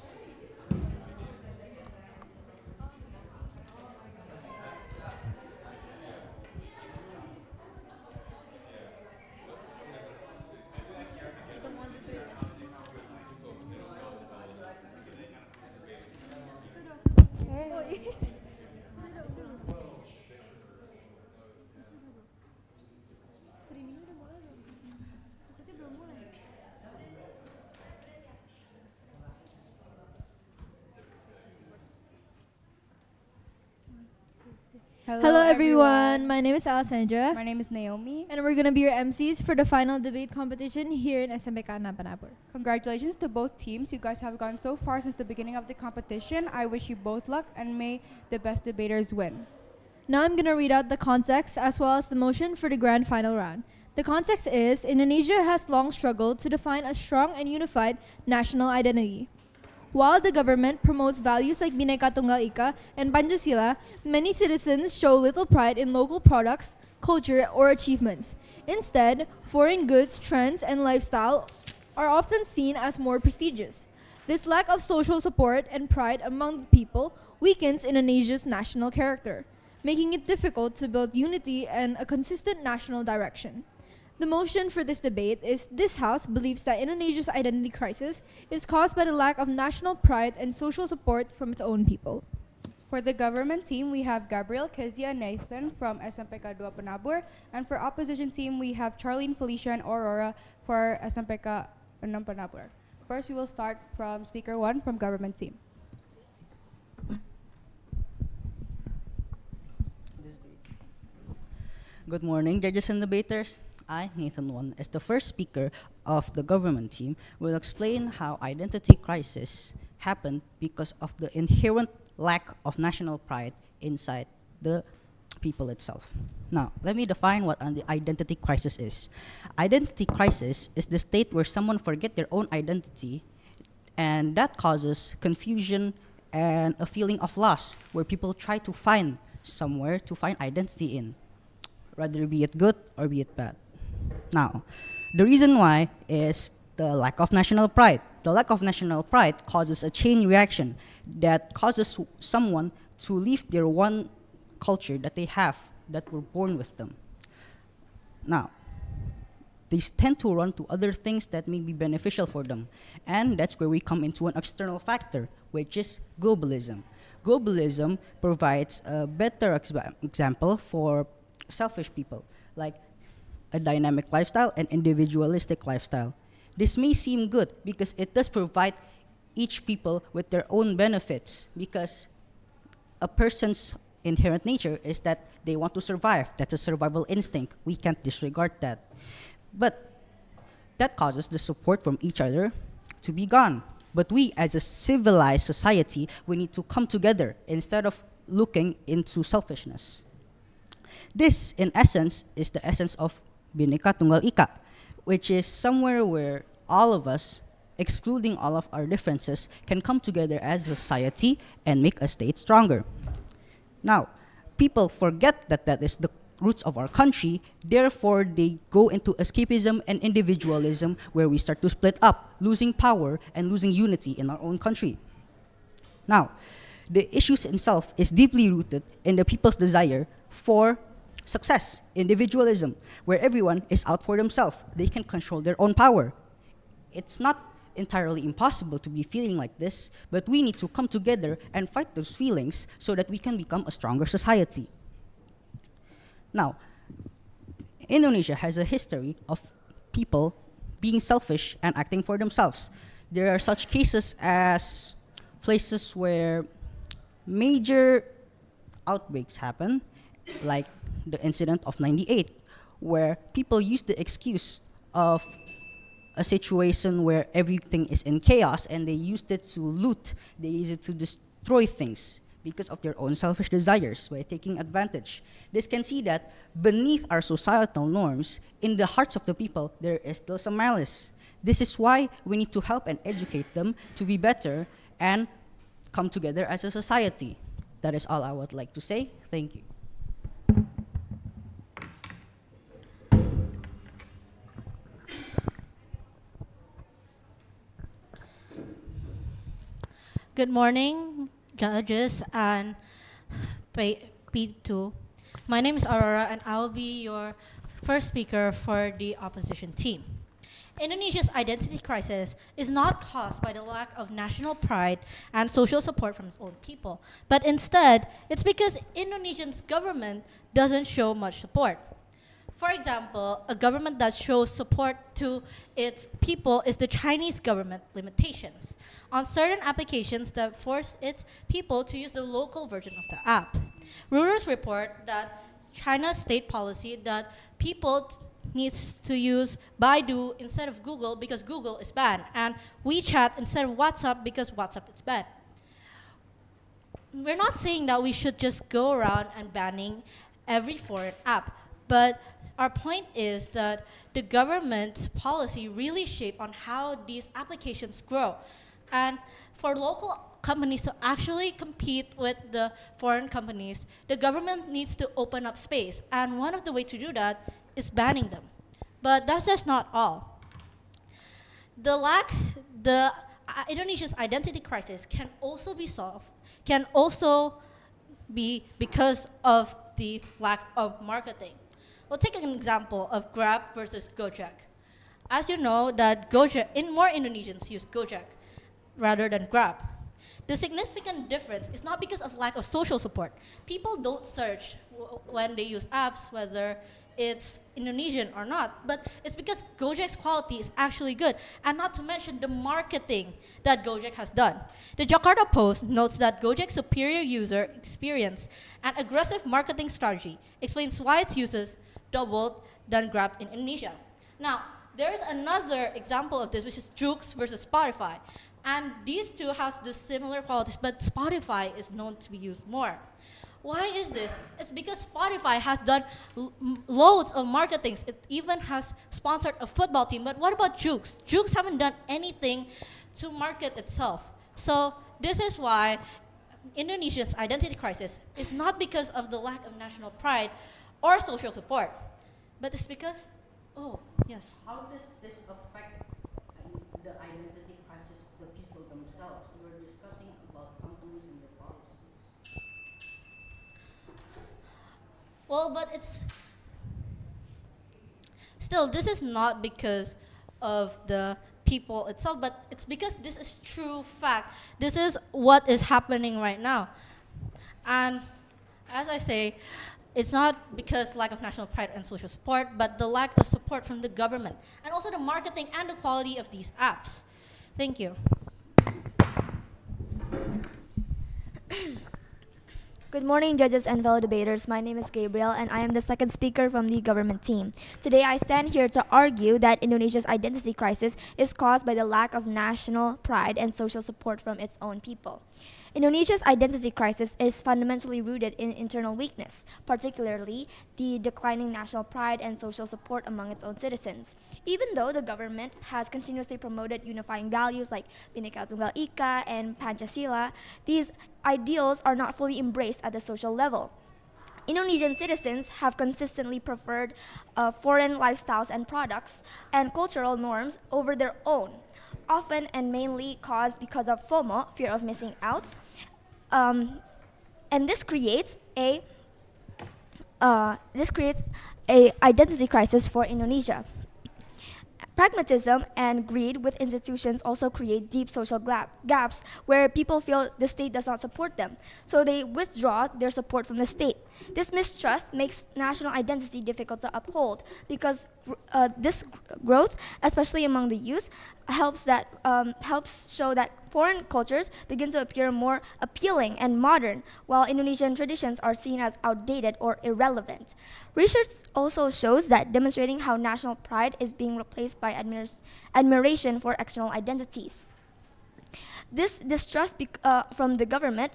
Hello everyone, my name is Alessandra. My name is Naomi. And we're gonna be your MCs for the final debate competition here in SMPK Penabur. Congratulations to both teams. You guys have gone so far since the beginning of the competition. I wish you both luck and may the best debaters win. Now I'm gonna read out the context as well as the motion for the grand final round. The context is Indonesia has long struggled to define a strong and unified national identity. While the government promotes values like Bhinneka Tunggal Ika and Pancasila, many citizens show little pride in local products, culture, or achievements. Instead, foreign goods, trends, and lifestyle are often seen as more prestigious. This lack of social support and pride among the people weakens Indonesia's national character, making it difficult to build unity and a consistent national direction. The motion for this debate is this House believes that Indonesia's identity crisis is caused by the lack of national pride and social support from its own people. For the government team, we have Gabriel, Kezia, and Nathan from SMPK 2 Penabur. And for opposition team, we have Charlene, Felicia, and Aurora for SMPK 6 Penabur. First, we will start from Speaker 1 from government team. Good morning, judges and debaters. I, Nathan Won, as the first speaker of the government team, will explain how identity crisis happened because of the inherent lack of national pride inside the people itself. Now, let me define what an identity crisis is. Identity crisis is the state where someone forget their own identity, and that causes confusion and a feeling of loss, where people try to find somewhere to find identity in, whether be it good or be it bad. Now, the reason why is the lack of national pride. The lack of national pride causes a chain reaction that causes someone to leave their one culture that they have, that were born with them. Now, they tend to run to other things that may be beneficial for them. And that's where we come into an external factor, which is globalism. Globalism provides a better example for selfish people, like a dynamic lifestyle and individualistic lifestyle. This may seem good because it does provide each people with their own benefits, because a person's inherent nature is that they want to survive. That's a survival instinct. We can't disregard that. But that causes the support from each other to be gone. But we, as a civilized society, we need to come together instead of looking into selfishness. This, in essence, is the essence of Bhinneka Tunggal Ika, which is somewhere where all of us, excluding all of our differences, can come together as a society and make a state stronger. Now, people forget that that is the roots of our country, therefore they go into escapism and individualism, where we start to split up, losing power and losing unity in our own country. Now, the issues itself is deeply rooted in the people's desire for success, individualism, where everyone is out for themselves. They can control their own power. It's not entirely impossible to be feeling like this, but we need to come together and fight those feelings so that we can become a stronger society. Now, Indonesia has a history of people being selfish and acting for themselves. There are such cases as places where major outbreaks happen, like the incident of '98, where people use the excuse of a situation where everything is in chaos, and they used it to loot, they used it to destroy things because of their own selfish desires by taking advantage. This can see that beneath our societal norms, in the hearts of the people, there is still some malice. This is why we need to help and educate them to be better and come together as a society. That is all I would like to say. Thank you. Good morning, judges and P2. My name is Aurora, and I will be your first speaker for the opposition team. Indonesia's identity crisis is not caused by the lack of national pride and social support from its own people, but instead, it's because Indonesia's government doesn't show much support. For example, a government that shows support to its people is the Chinese government limitations on certain applications that force its people to use the local version of the app. Reuters report that China's state policy that people needs to use Baidu instead of Google because Google is banned, and WeChat instead of WhatsApp because WhatsApp is banned. We're not saying that we should just go around and banning every foreign app, but our point is that the government policy really shape on how these applications grow. And for local companies to actually compete with the foreign companies, the government needs to open up space. And one of the ways to do that is banning them. But that's just not all. Indonesia's identity crisis can also be solved, can also be because of the lack of marketing. We'll take an example of Grab versus Gojek. As you know, that more Indonesians use Gojek rather than Grab. The significant difference is not because of lack of social support. People don't search when they use apps whether it's Indonesian or not, but it's because Gojek's quality is actually good, and not to mention the marketing that Gojek has done. The Jakarta Post notes that Gojek's superior user experience and aggressive marketing strategy explains why its users doubled than Grab in Indonesia. Now, there's another example of this, which is Joox versus Spotify. And these two has the similar qualities, but Spotify is known to be used more. Why is this? It's because Spotify has done loads of marketing. It even has sponsored a football team. But what about Joox? Joox haven't done anything to market itself. So this is why Indonesia's identity crisis is not because of the lack of national pride or social support, but it's because, How does this affect the identity crisis of the people themselves? We're discussing about companies and their policies. Well, but it's still, this is not because of the people itself, but it's because this is true fact. This is what is happening right now. And as I say, it's not because lack of national pride and social support, but the lack of support from the government, and also the marketing and the quality of these apps. Thank you. Good morning, judges and fellow debaters. My name is Gabriel, and I am the second speaker from the government team. Today, I stand here to argue that Indonesia's identity crisis is caused by the lack of national pride and social support from its own people. Indonesia's identity crisis is fundamentally rooted in internal weakness, particularly the declining national pride and social support among its own citizens. Even though the government has continuously promoted unifying values like Bhinneka Tunggal Ika and Pancasila, these ideals are not fully embraced at the social level. Indonesian citizens have consistently preferred foreign lifestyles and products and cultural norms over their own, often and mainly caused because of FOMO, fear of missing out, and this creates a identity crisis for Indonesia. Pragmatism and greed with institutions also create deep social gaps where people feel the state does not support them, so they withdraw their support from the state. This mistrust makes national identity difficult to uphold because this growth, especially among the youth, helps show that foreign cultures begin to appear more appealing and modern, while Indonesian traditions are seen as outdated or irrelevant. Research also shows that demonstrating how national pride is being replaced by admiration for external identities. This distrust from the government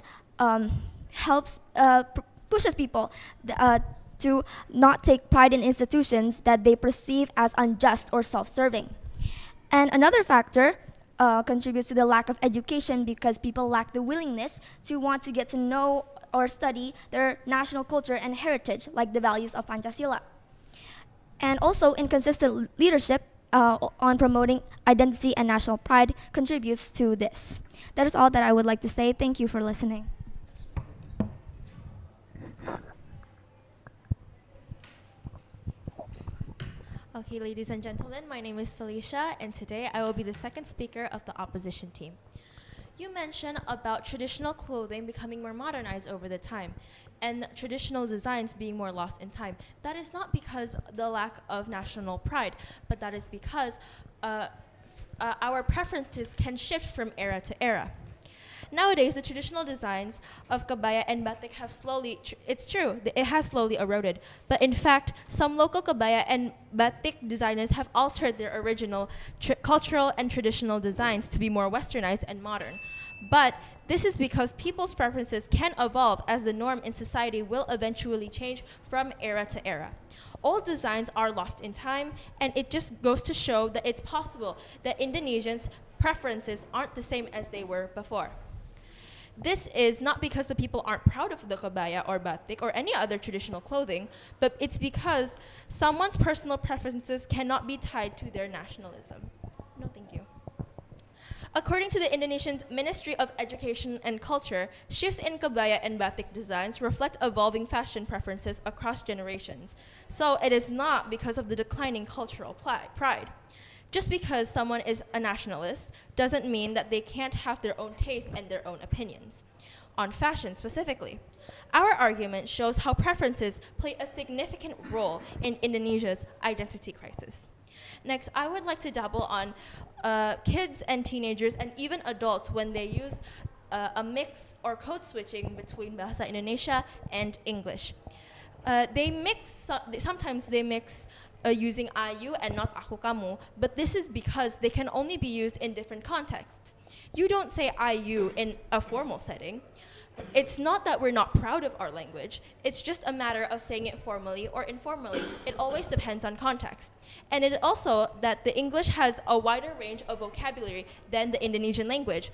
pushes people to not take pride in institutions that they perceive as unjust or self-serving. And another factor contributes to the lack of education because people lack the willingness to want to get to know or study their national culture and heritage, like the values of Pancasila. And also, inconsistent leadership on promoting identity and national pride contributes to this. That is all that I would like to say. Thank you for listening. Okay, ladies and gentlemen, my name is Felicia, and today I will be the second speaker of the opposition team. You mentioned about traditional clothing becoming more modernized over the time, and traditional designs being more lost in time. That is not because the lack of national pride, but that is because our preferences can shift from era to era. Nowadays, the traditional designs of kabaya and batik have slowly, it's true, it has slowly eroded. But in fact, some local kabaya and batik designers have altered their original cultural and traditional designs to be more westernized and modern. But this is because people's preferences can evolve as the norm in society will eventually change from era to era. Old designs are lost in time, and it just goes to show that it's possible that Indonesians' preferences aren't the same as they were before. This is not because the people aren't proud of the kabaya or batik or any other traditional clothing, but it's because someone's personal preferences cannot be tied to their nationalism. No, thank you. According to the Indonesian Ministry of Education and Culture, shifts in kabaya and batik designs reflect evolving fashion preferences across generations. So it is not because of the declining cultural pride. Just because someone is a nationalist doesn't mean that they can't have their own taste and their own opinions. On fashion specifically, our argument shows how preferences play a significant role in Indonesia's identity crisis. Next, I would like to dabble on kids and teenagers and even adults when they use a mix or code switching between Bahasa Indonesia and English. Sometimes they mix using ayu and not aku kamu, but this is because they can only be used in different contexts. You don't say ayu in a formal setting. It's not that we're not proud of our language, it's just a matter of saying it formally or informally. It always depends on context. And it also that the English has a wider range of vocabulary than the Indonesian language,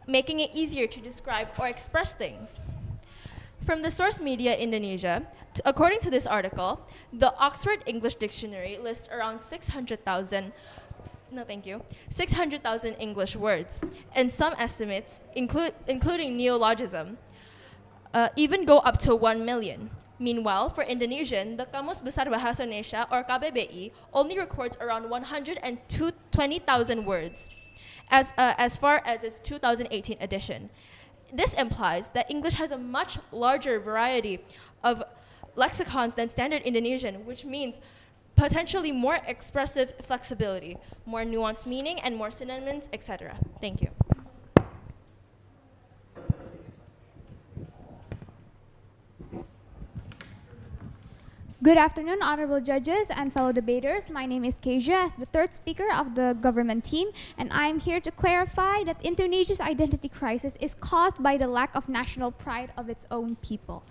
making it easier to describe or express things. From the source media Indonesia, according to this article, the Oxford English Dictionary lists around 600,000 English words, and some estimates, including neologism, even go up to 1 million. Meanwhile, for Indonesian, the Kamus Besar Bahasa Indonesia, or KBBI, only records around 120,000 words as far as its 2018 edition. This implies that English has a much larger variety of lexicons than Standard Indonesian, which means potentially more expressive flexibility, more nuanced meaning, and more synonyms, etc. Thank you. Good afternoon, honorable judges and fellow debaters. My name is Kezia, as the third speaker of the government team, and I am here to clarify that Indonesia's identity crisis is caused by the lack of national pride of its own people.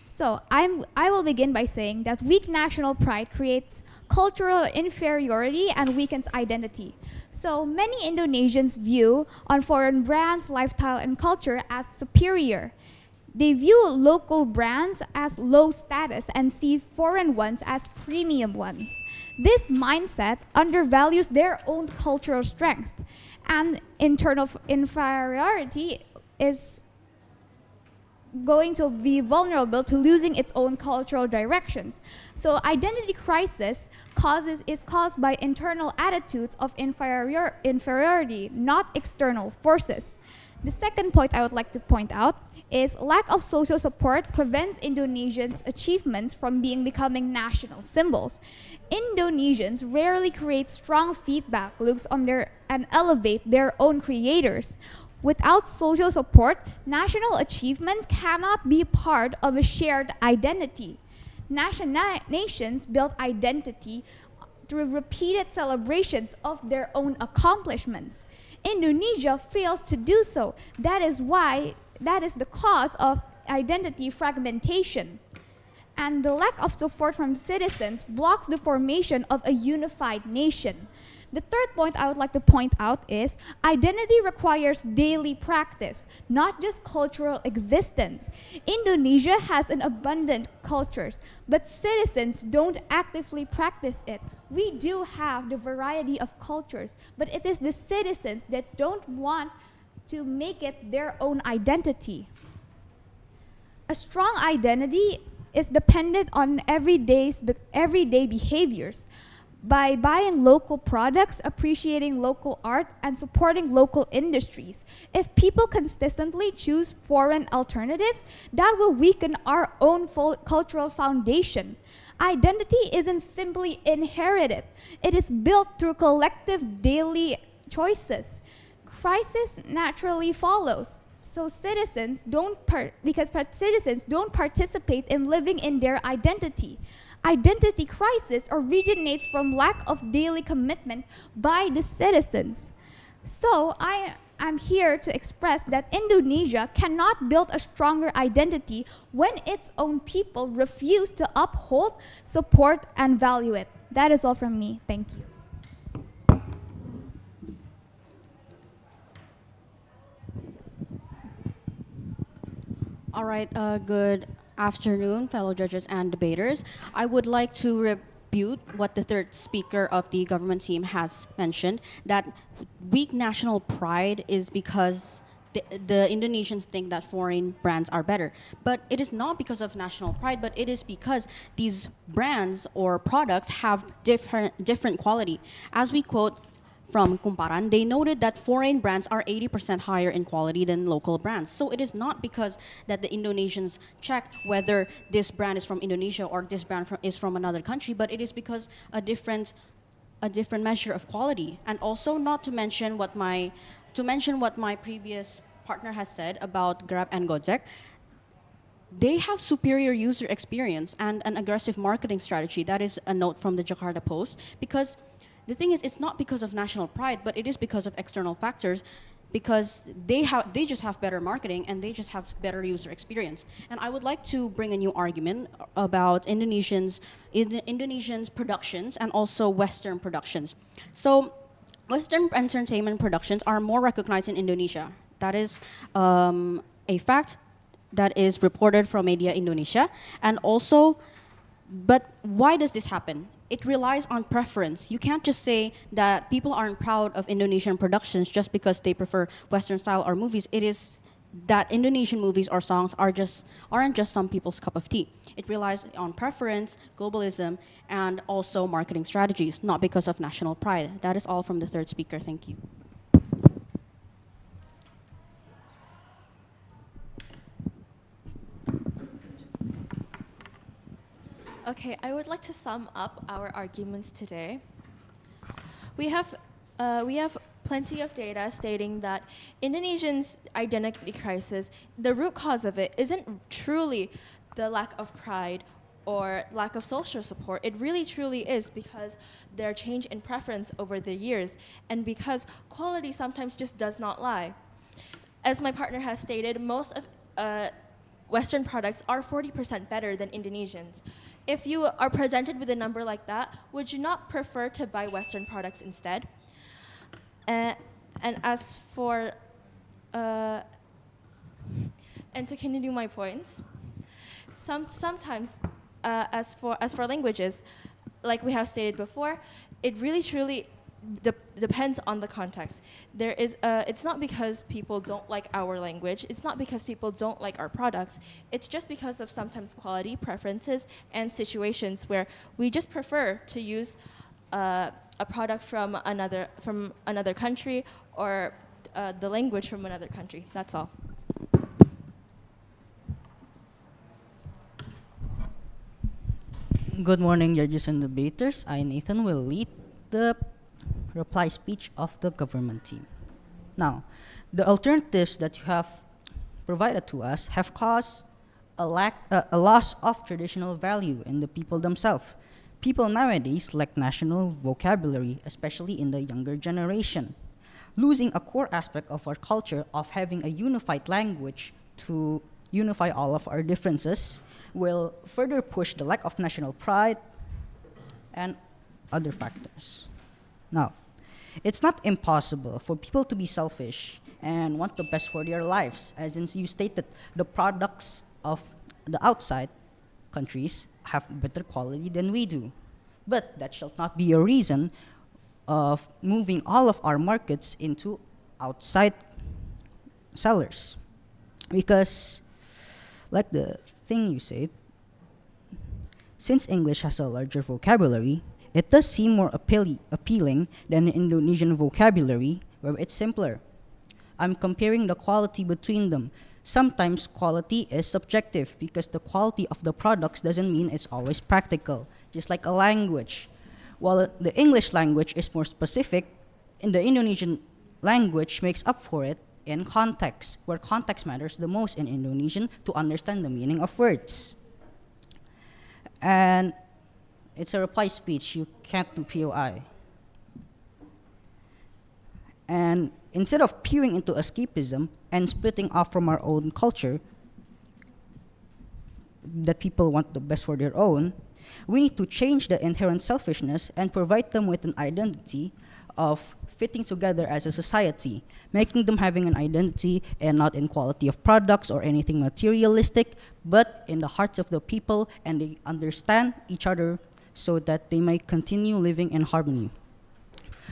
So I will begin by saying that weak national pride creates cultural inferiority and weakens identity. So many Indonesians view on foreign brands, lifestyle, and culture as superior. They view local brands as low status and see foreign ones as premium ones. This mindset undervalues their own cultural strength, and internal inferiority is going to be vulnerable to losing its own cultural directions. So identity crisis is caused by internal attitudes of inferiority, not external forces. The second point I would like to point out is lack of social support prevents Indonesians' achievements from becoming national symbols. Indonesians rarely create strong feedback loops on and elevate their own creators. Without social support, national achievements cannot be part of a shared identity. Nations build identity through repeated celebrations of their own accomplishments. Indonesia fails to do so. That is the cause of identity fragmentation. And the lack of support from citizens blocks the formation of a unified nation. The third point I would like to point out is identity requires daily practice, not just cultural existence. Indonesia has an abundant cultures, but citizens don't actively practice it. We do have the variety of cultures, but it is the citizens that don't want to make it their own identity. A strong identity is dependent on everyday behaviors. By buying local products, appreciating local art, and supporting local industries. If people consistently choose foreign alternatives, that will weaken our own cultural foundation. Identity isn't simply inherited. It is built through collective daily choices. Crisis naturally follows. So citizens don't participate in living in their identity. Identity crisis originates from lack of daily commitment by the citizens. So I'm here to express that Indonesia cannot build a stronger identity when its own people refuse to uphold, support, and value it. That is all from me. Thank you. All right, good afternoon, fellow judges and debaters. I would like to rebut what the third speaker of the government team has mentioned, that weak national pride is because the Indonesians think that foreign brands are better. But it is not because of national pride, but it is because these brands or products have different quality. As we quote from Kumparan, they noted that foreign brands are 80% higher in quality than local brands. So it is not because that the Indonesians check whether this brand is from Indonesia or this brand is from another country, but it is because a different measure of quality. And also not to mention what my previous partner has said about Grab and Gojek. They have superior user experience and an aggressive marketing strategy. That is a note from the Jakarta Post, because the thing is, it's not because of national pride, but it is because of external factors, because they just have better marketing and they just have better user experience. And I would like to bring a new argument about Indonesians' productions and also Western productions. So Western entertainment productions are more recognized in Indonesia. That is a fact that is reported from Media Indonesia. And also, but why does this happen? It relies on preference. You can't just say that people aren't proud of Indonesian productions just because they prefer Western style or movies. It is that Indonesian movies or songs aren't just some people's cup of tea. It relies on preference, globalism, and also marketing strategies, not because of national pride. That is all from the third speaker. Thank you. Okay, I would like to sum up our arguments today. We have plenty of data stating that Indonesians' identity crisis, the root cause of it isn't truly the lack of pride or lack of social support. It really truly is because their change in preference over the years and because quality sometimes just does not lie. As my partner has stated, most of Western products are 40% better than Indonesians. If you are presented with a number like that, would you not prefer to buy Western products instead? And as for, and to continue my points, sometimes as for languages, like we have stated before, it really truly depends on the context. It's not because people don't like our language, it's not because people don't like our products, it's just because of sometimes quality, preferences, and situations where we just prefer to use a product from another country or the language from another country. That's all. Good morning, judges and debaters. I, Nathan, will lead the reply speech of the government team. Now, the alternatives that you have provided to us have caused a loss of traditional value in the people themselves. People nowadays lack national vocabulary, especially in the younger generation. Losing a core aspect of our culture of having a unified language to unify all of our differences will further push the lack of national pride and other factors. Now, it's not impossible for people to be selfish and want the best for their lives, as in you stated, the products of the outside countries have better quality than we do. But that shall not be a reason of moving all of our markets into outside sellers. Because, like the thing you said, since English has a larger vocabulary, it does seem more appealing than Indonesian vocabulary, where it's simpler. I'm comparing the quality between them. Sometimes quality is subjective because the quality of the products doesn't mean it's always practical, just like a language. While the English language is more specific, in the Indonesian language makes up for it in context, where context matters the most in Indonesian to understand the meaning of words. And it's a reply speech, you can't do POI. And instead of peering into escapism and splitting off from our own culture, that people want the best for their own, we need to change the inherent selfishness and provide them with an identity of fitting together as a society, making them having an identity and not in quality of products or anything materialistic, but in the hearts of the people, and they understand each other so that they may continue living in harmony.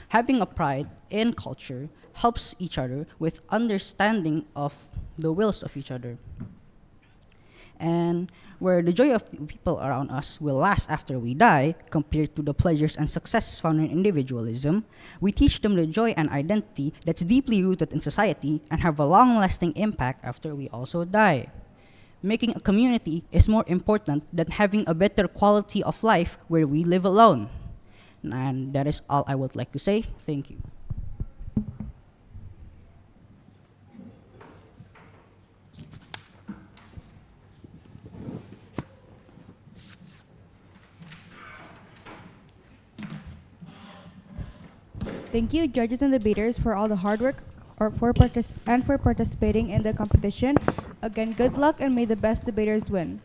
Having a pride in culture helps each other with understanding of the wills of each other. And where the joy of the people around us will last after we die, compared to the pleasures and success found in individualism, we teach them the joy and identity that's deeply rooted in society and have a long-lasting impact after we also die. Making a community is more important than having a better quality of life where we live alone. And that is all I would like to say. Thank you. Thank you, judges and debaters, for all the hard work for participating in the competition. Again, good luck and may the best debaters win.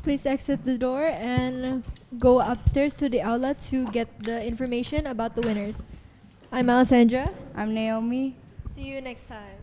Please exit the door and go upstairs to the aula to get the information about the winners. I'm Alessandra. I'm Naomi. See you next time.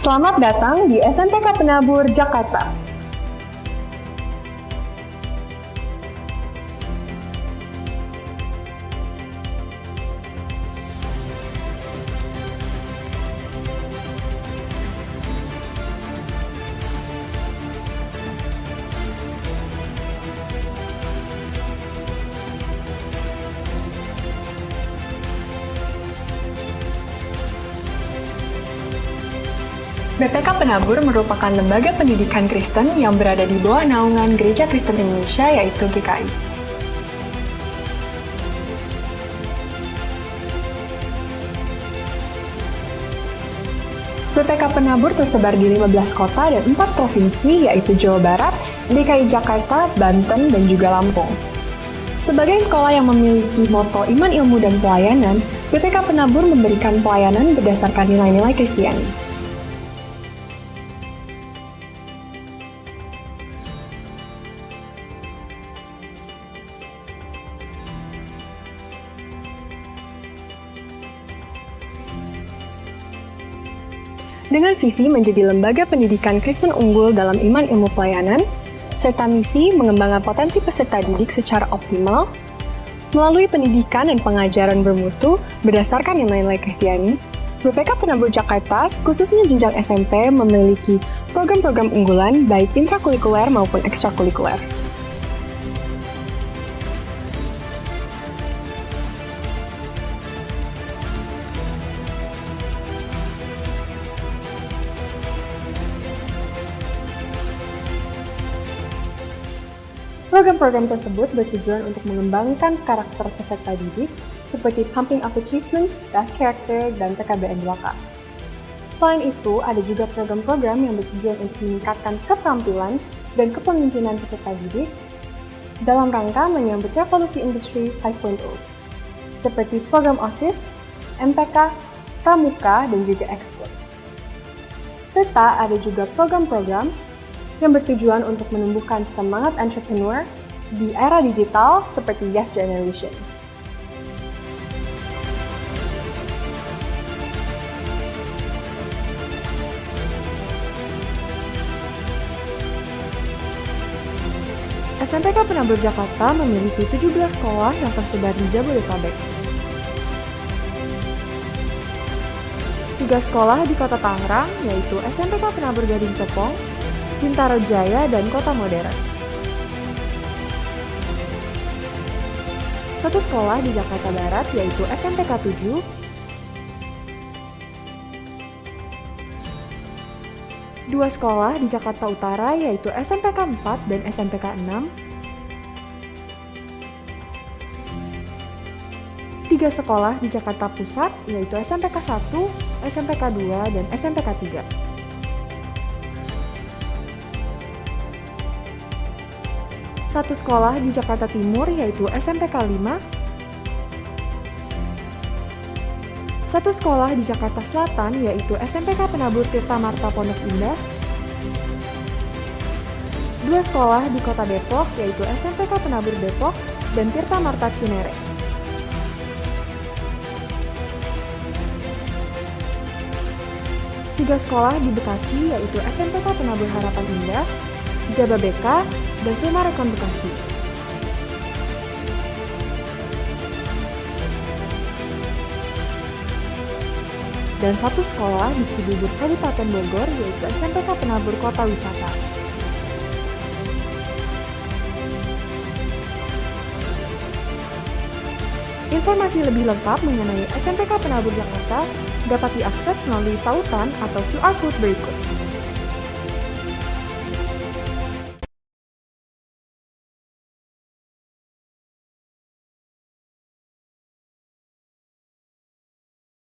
Selamat datang di SMPK Penabur, Jakarta. BPK Penabur merupakan lembaga pendidikan Kristen yang berada di bawah naungan Gereja Kristen Indonesia, yaitu GKI. BPK Penabur tersebar di 15 kota dan 4 provinsi, yaitu Jawa Barat, DKI Jakarta, Banten, dan juga Lampung. Sebagai sekolah yang memiliki moto iman, ilmu, dan pelayanan, BPK Penabur memberikan pelayanan berdasarkan nilai-nilai Kristiani. Dengan visi menjadi lembaga pendidikan Kristen unggul dalam iman ilmu pelayanan, serta misi mengembangkan potensi peserta didik secara optimal, melalui pendidikan dan pengajaran bermutu berdasarkan nilai-nilai Kristiani, BPK Penabur Jakarta, khususnya jenjang SMP, memiliki program-program unggulan baik intrakurikuler maupun ekstrakurikuler. Program-program tersebut bertujuan untuk mengembangkan karakter peserta didik seperti Pumping Up Achievement, Das Character, dan TKBN 2K. Selain itu, ada juga program-program yang bertujuan untuk meningkatkan keterampilan dan kepemimpinan peserta didik dalam rangka menyambut revolusi industri 5.0, seperti program OSIS, MPK, Pramuka, dan juga Ekskul. Serta ada juga program-program yang bertujuan untuk menumbuhkan semangat entrepreneur di era digital seperti Yes Generation. SMPK Penabur Jakarta memiliki 17 sekolah yang tersebar di Jabodetabek. 3 sekolah di Kota Tangerang, yaitu SMPK Penabur Gading Serpong, Bintaro Jaya, dan Kota Modern. 1 sekolah di Jakarta Barat, yaitu SMPK 7, 2 sekolah di Jakarta Utara, yaitu SMPK 4 dan SMPK 6, 3 sekolah di Jakarta Pusat, yaitu SMPK 1, SMPK 2, dan SMPK 3. 1 sekolah di Jakarta Timur, yaitu SMPK 5, 1 sekolah di Jakarta Selatan, yaitu SMPK Penabur Tirta Marta Pondok Indah, 2 sekolah di Kota Depok, yaitu SMPK Penabur Depok dan Tirta Marta Cinere. 3 sekolah di Bekasi, yaitu SMPK Penabur Harapan Indah, Jababeka, dan Sumarekon Bekasi. Dan 1 sekolah di Cibubur, Kabupaten Bogor, yaitu SMPK Penabur Kota Wisata. Informasi lebih lengkap mengenai SMPK Penabur Jakarta dapat diakses melalui tautan atau QR Code berikut.